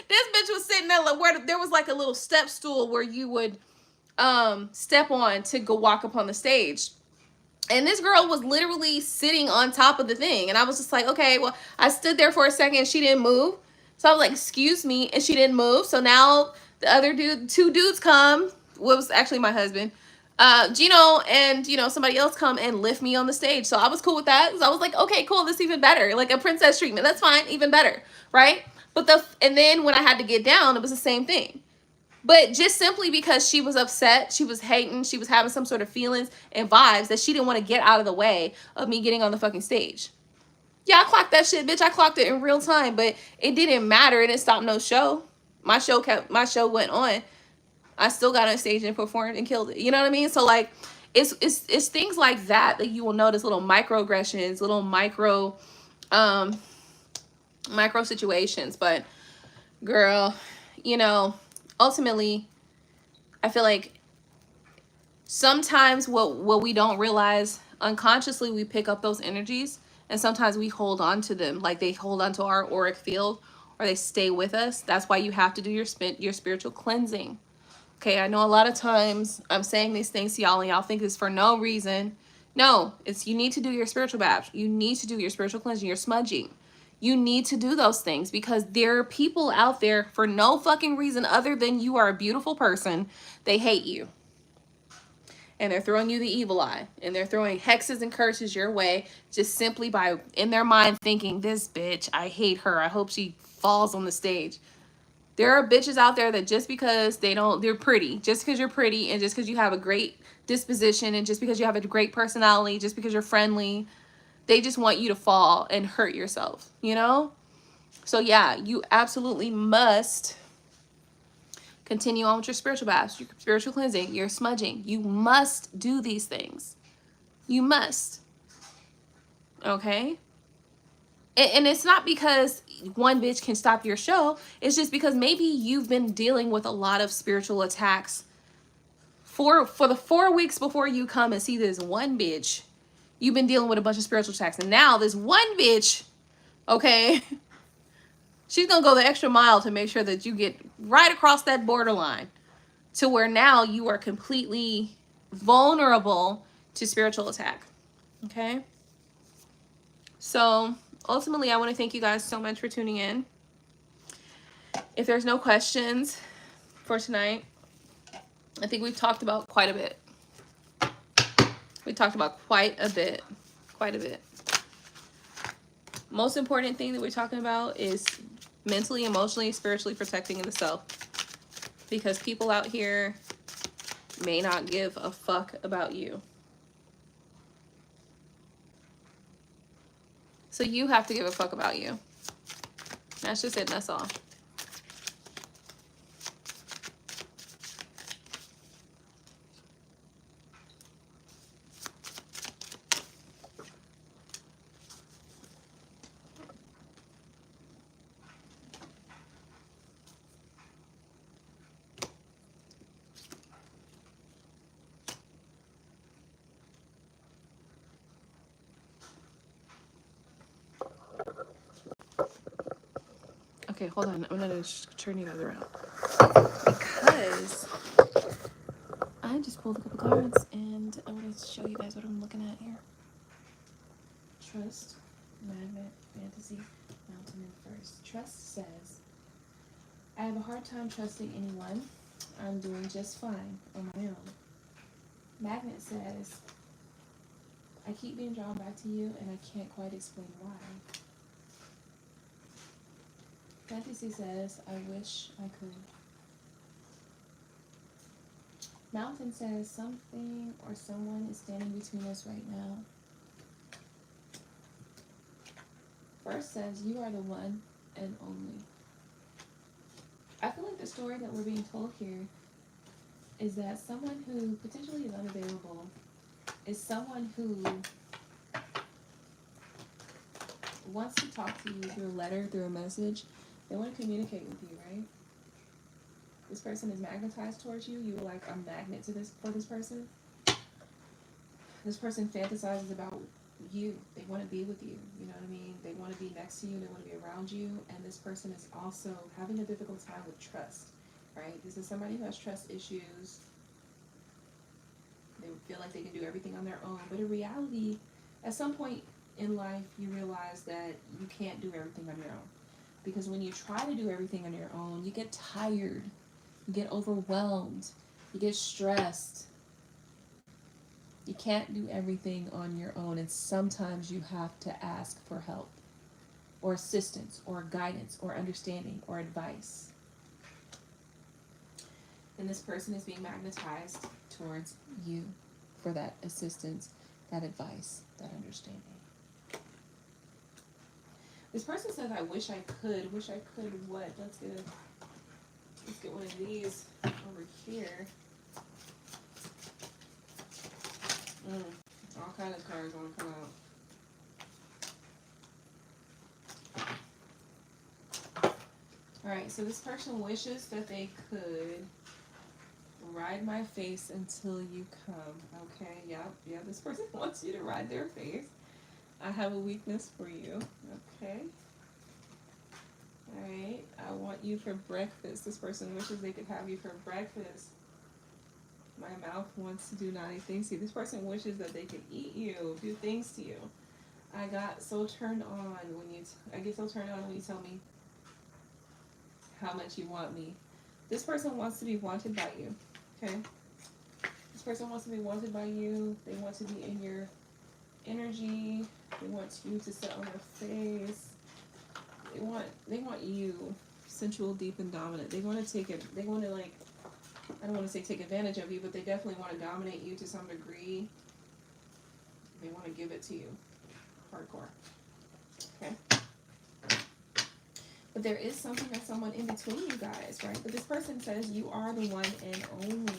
This bitch was sitting there where there was like a little step stool where you would step on to go walk up on the stage. And this girl was literally sitting on top of the thing. And I was just like, okay, well, I stood there for a second and she didn't move. So I was like, excuse me, and she didn't move. So now the other 2 dudes come. Well, it was actually my husband. Gino and, you know, somebody else come and lift me on the stage. So I was cool with that. So I was like, okay, cool, this is even better. Like a princess treatment. That's fine, even better, right? And then when I had to get down, it was the same thing. But just simply because she was upset, she was hating, she was having some sort of feelings and vibes that she didn't want to get out of the way of me getting on the fucking stage. Yeah, I clocked that shit, bitch. I clocked it in real time, but it didn't matter. It didn't stop no show. My show went on. I still got on stage and performed and killed it. You know what I mean? So like, it's things like that that you will notice, little microaggressions, little micro situations. But girl, you know, ultimately, I feel like sometimes what we don't realize, unconsciously we pick up those energies, and sometimes we hold on to them, like they hold on to our auric field, or they stay with us. That's why you have to do your spiritual cleansing. Okay, I know a lot of times I'm saying these things to y'all and y'all think it's for no reason. No, it's you need to do your spiritual bath. You need to do your spiritual cleansing, your smudging. You need to do those things because there are people out there for no fucking reason other than you are a beautiful person. They hate you. And they're throwing you the evil eye. And they're throwing hexes and curses your way just simply by, in their mind, thinking, this bitch, I hate her. I hope she falls on the stage. There are bitches out there that just because they're pretty, just because you're pretty and just because you have a great disposition and just because you have a great personality, just because you're friendly, they just want you to fall and hurt yourself, you know? So yeah, you absolutely must continue on with your spiritual baths, your spiritual cleansing, your smudging. You must do these things. You must. Okay? And it's not because one bitch can stop your show. It's just because maybe you've been dealing with a lot of spiritual attacks for the 4 weeks before you come and see this one bitch. You've been dealing with a bunch of spiritual attacks. And now this one bitch, okay, she's going to go the extra mile to make sure that you get right across that borderline to where now you are completely vulnerable to spiritual attack. Okay? So ultimately, I want to thank you guys so much for tuning in. If there's no questions for tonight, I think we've talked about quite a bit. We talked about quite a bit. Most important thing that we're talking about is mentally, emotionally, spiritually protecting the self. Because people out here may not give a fuck about you. So you have to give a fuck about you. That's just it, and that's all. Okay, hold on. I'm gonna turn you guys around because I just pulled a couple cards and I want to show you guys what I'm looking at here. Trust, magnet, fantasy, mountain, and first. Trust says, I have a hard time trusting anyone. I'm doing just fine on my own. Magnet says, I keep being drawn back to you and I can't quite explain why. Fantasy says, I wish I could. Mountain says, something or someone is standing between us right now. First says, you are the one and only. I feel like the story that we're being told here is that someone who potentially is unavailable is someone who wants to talk to you through a letter, through a message. They want to communicate with you, right? This person is magnetized towards you. You are like a magnet to for this person. This person fantasizes about you. They want to be with you. You know what I mean? They want to be next to you. They want to be around you. And this person is also having a difficult time with trust, right? This is somebody who has trust issues. They feel like they can do everything on their own. But in reality, at some point in life, you realize that you can't do everything on your own. Because when you try to do everything on your own, you get tired. You get overwhelmed. You get stressed. You can't do everything on your own, and sometimes you have to ask for help or assistance or guidance or understanding or advice. And this person is being magnetized towards you for that assistance, that advice, that understanding. This person says, I wish I could. Wish I could what? Let's get one of these over here. All kinds of cards want to come out. Alright, so this person wishes that they could ride my face until you come. Okay, yeah, this person wants you to ride their face. I have a weakness for you. Okay. Alright, I want you for breakfast. This person wishes they could have you for breakfast. My mouth wants to do naughty things to you. This person wishes that they could eat you, do things to you. I get so turned on when you tell me how much you want me. This person wants to be wanted by you. Okay? This person wants to be wanted by you. They want to be in your energy. They want you to sit on their face. They want you sensual, deep, and dominant. They want to take it. They want to, like, I don't want to say take advantage of you, but they definitely want to dominate you to some degree. They want to give it to you. Hardcore. Okay? But there is something or someone in between you guys, right? But this person says you are the one and only.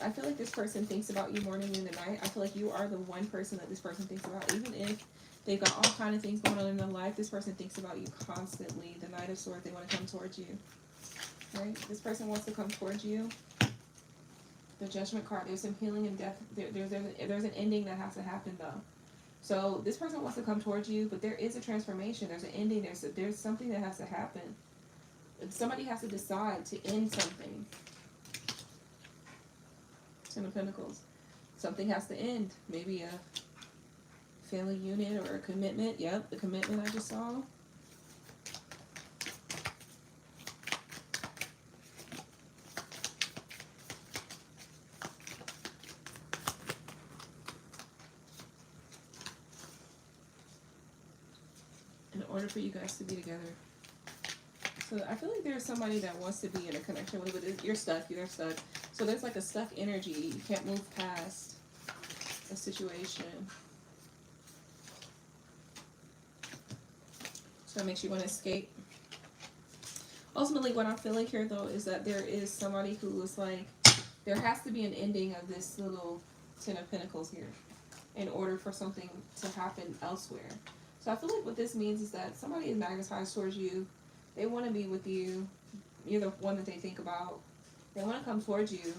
I feel like this person thinks about you morning, noon, and night. I feel like you are the one person that this person thinks about. Even if they've got all kinds of things going on in their life, this person thinks about you constantly. The Knight of Swords, they want to come towards you. Right? This person wants to come towards you. The Judgment card, there's some healing and death. There's an ending that has to happen, though. So this person wants to come towards you, but there is a transformation. There's an ending. There's something that has to happen. Somebody has to decide to end something. Ten of Pentacles. Something has to end. Maybe a family unit or a commitment. Yep, the commitment I just saw. In order for you guys to be together. So I feel like there's somebody that wants to be in a connection with you, but you're stuck. You're stuck. So there's like a stuck energy. You can't move past a situation. So it makes you want to escape. Ultimately, what I'm feeling here, though, is that there is somebody who is like, there has to be an ending of this little Ten of Pentacles here in order for something to happen elsewhere. So I feel like what this means is that somebody is magnetized towards you. They want to be with you. You're the one that they think about. They want to come towards you.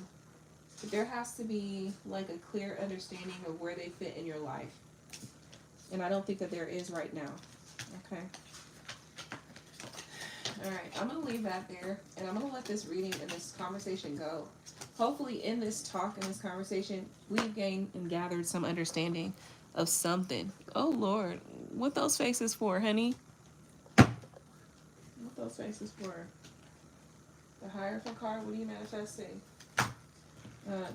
But there has to be like a clear understanding of where they fit in your life. And I don't think that there is right now. Okay. All right, I'm going to leave that there, and I'm going to let this reading and this conversation go. Hopefully in this talk and this conversation, we've gained and gathered some understanding of something. Oh, Lord. What those faces for, honey? What those faces for? The Hierophant card, what are you manifesting?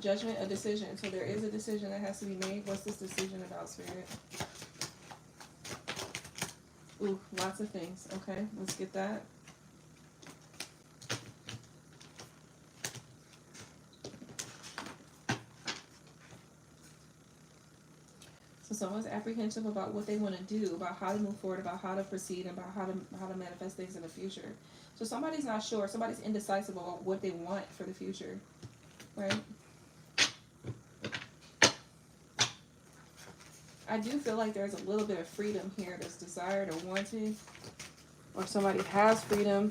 Judgment, a decision. So there is a decision that has to be made. What's this decision about, Spirit? Ooh, lots of things. Okay, let's get that. So someone's apprehensive about what they want to do, about how to move forward, about how to proceed, about how to manifest things in the future. So somebody's not sure. Somebody's indecisive about what they want for the future, right? I do feel like there's a little bit of freedom here that's desired or wanted, or somebody has freedom.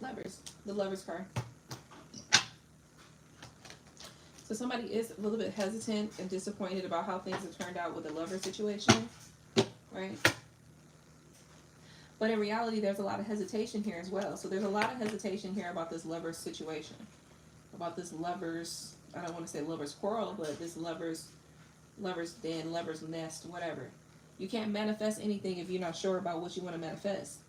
Lovers, the Lovers card. So somebody is a little bit hesitant and disappointed about how things have turned out with the lover situation, right? But in reality, there's a lot of hesitation here as well. So there's a lot of hesitation here about this lover's situation, about this lover's, I don't want to say lover's quarrel, but this lover's den, lover's nest, whatever. You can't manifest anything if you're not sure about what you want to manifest.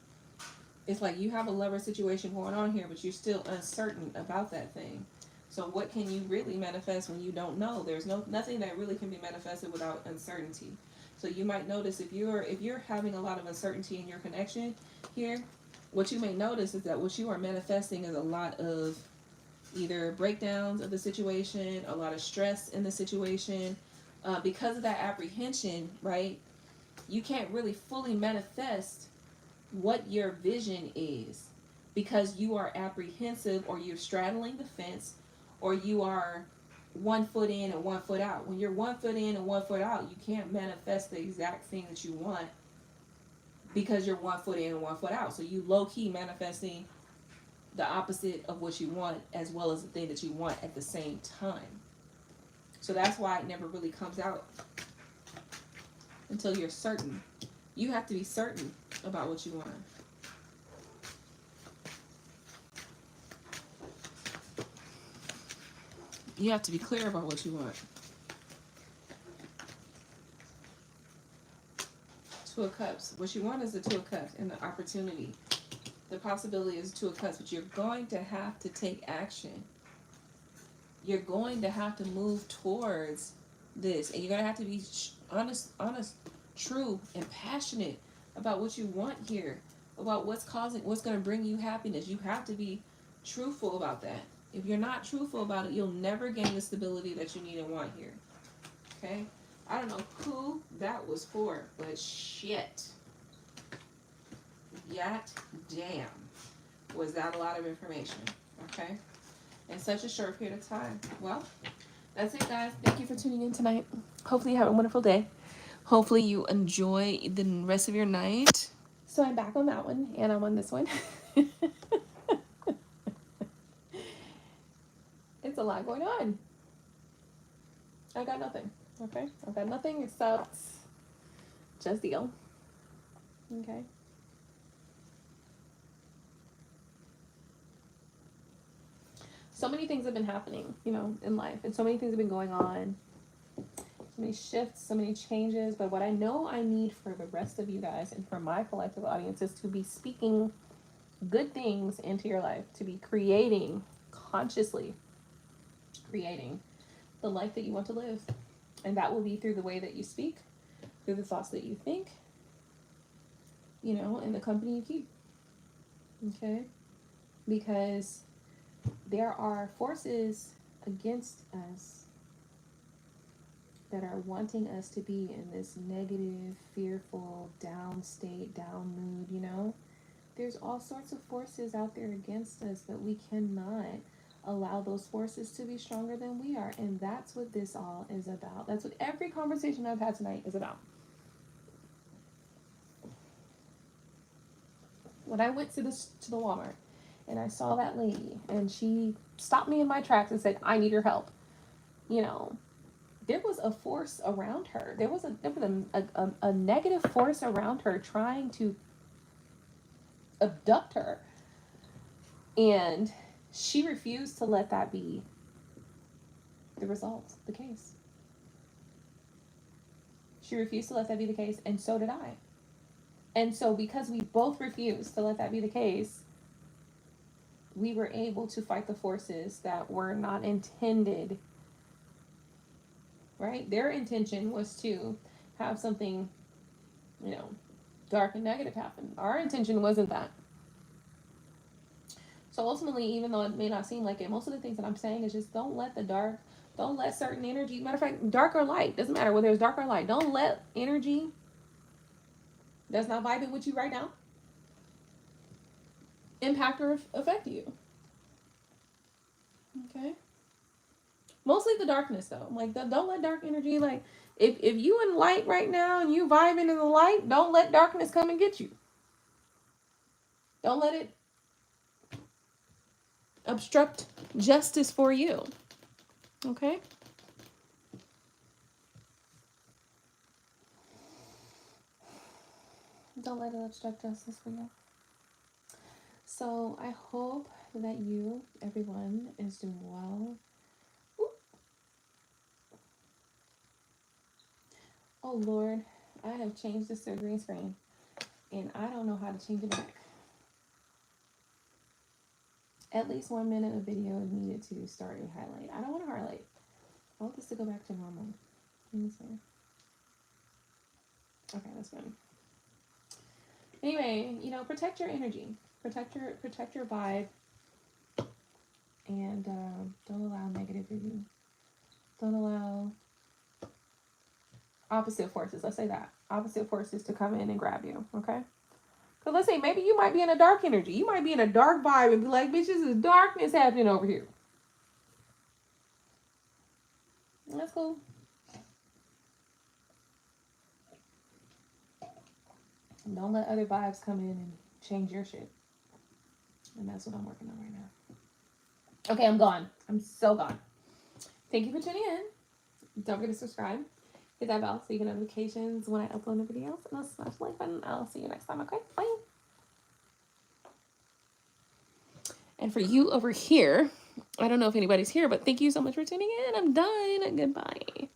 It's like you have a lover situation going on here, but you're still uncertain about that thing. So what can you really manifest when you don't know? There's nothing that really can be manifested without uncertainty. So you might notice if you're having a lot of uncertainty in your connection here, what you may notice is that what you are manifesting is a lot of either breakdowns of the situation, a lot of stress in the situation. Because of that apprehension, right? You can't really fully manifest what your vision is because you are apprehensive, or you're straddling the fence, or you are 1 foot in and 1 foot out. When you're 1 foot in and 1 foot out, you can't manifest the exact thing that you want because you're 1 foot in and 1 foot out. So you low-key manifesting the opposite of what you want as well as the thing that you want at the same time. So that's why it never really comes out until you're certain. You have to be certain about what you want. You have to be clear about what you want. Two of Cups. What you want is the Two of Cups and the opportunity. The possibility is Two of Cups, but you're going to have to take action. You're going to have to move towards this, and you're going to have to be honest, true, and passionate about what you want here, about what's going to bring you happiness. You have to be truthful about that. If you're not truthful about it, you'll never gain the stability that you need and want here. Okay? I don't know who that was for, but shit. Yat damn. Was that a lot of information? Okay? In such a short period of time. Well, that's it, guys. Thank you for tuning in tonight. Hopefully you have a wonderful day. Hopefully you enjoy the rest of your night. So I'm back on that one, and I'm on this one. It's a lot going on. I got nothing. Okay? I've got nothing except just deal. Okay? So many things have been happening, in life. And so many things have been going on. So many shifts, so many changes. But what I know I need for the rest of you guys and for my collective audience is to be speaking good things into your life. To be consciously creating the life that you want to live. And that will be through the way that you speak, through the thoughts that you think, and the company you keep. Okay? Because there are forces against us that are wanting us to be in this negative, fearful, down state, down mood, There's all sorts of forces out there against us, but we cannot allow those forces to be stronger than we are. And that's what this all is about. That's what every conversation I've had tonight is about. When I went to the Walmart and I saw that lady and she stopped me in my tracks and said, I need your help. there was a force around her. There was a negative force around her trying to abduct her. And she refused to let that be the result, the case. She refused to let that be the case, and so did I. And so because we both refused to let that be the case, we were able to fight the forces that were not intended, right? Their intention was to have something, you know, dark and negative happen. Our intention wasn't that. So ultimately, even though it may not seem like it, most of the things that I'm saying is just don't let the dark, don't let certain energy, matter of fact, dark or light, doesn't matter whether it's dark or light, don't let energy that's not vibing with you right now impact or affect you. Okay? Mostly the darkness though. Like, don't let dark energy, like, if you in light right now and you vibing in the light, don't let darkness come and get you. Don't let it obstruct justice for you. Okay? Don't let it obstruct justice for you. So I hope that you, everyone, is doing well. Ooh. Oh Lord, I have changed this to a green screen and I don't know how to change it back. At least 1 minute of video is needed to start a highlight. I don't want to highlight. I want this to go back to normal. Let me see. Okay, that's fine. Anyway, you know, protect your energy. Protect your vibe. And don't allow negativity. Don't allow opposite forces. Let's say that. Opposite forces to come in and grab you. Okay? So let's say maybe you might be in a dark energy. You might be in a dark vibe and be like, bitch, this is darkness happening over here. That's cool. And don't let other vibes come in and change your shit. And that's what I'm working on right now. Okay, I'm gone. I'm so gone. Thank you for tuning in. Don't forget to subscribe. Hit that bell so you get notifications when I upload new videos. And I'll smash the like button. I'll see you next time, okay? Bye. And for you over here, I don't know if anybody's here, but thank you so much for tuning in. I'm done. Goodbye.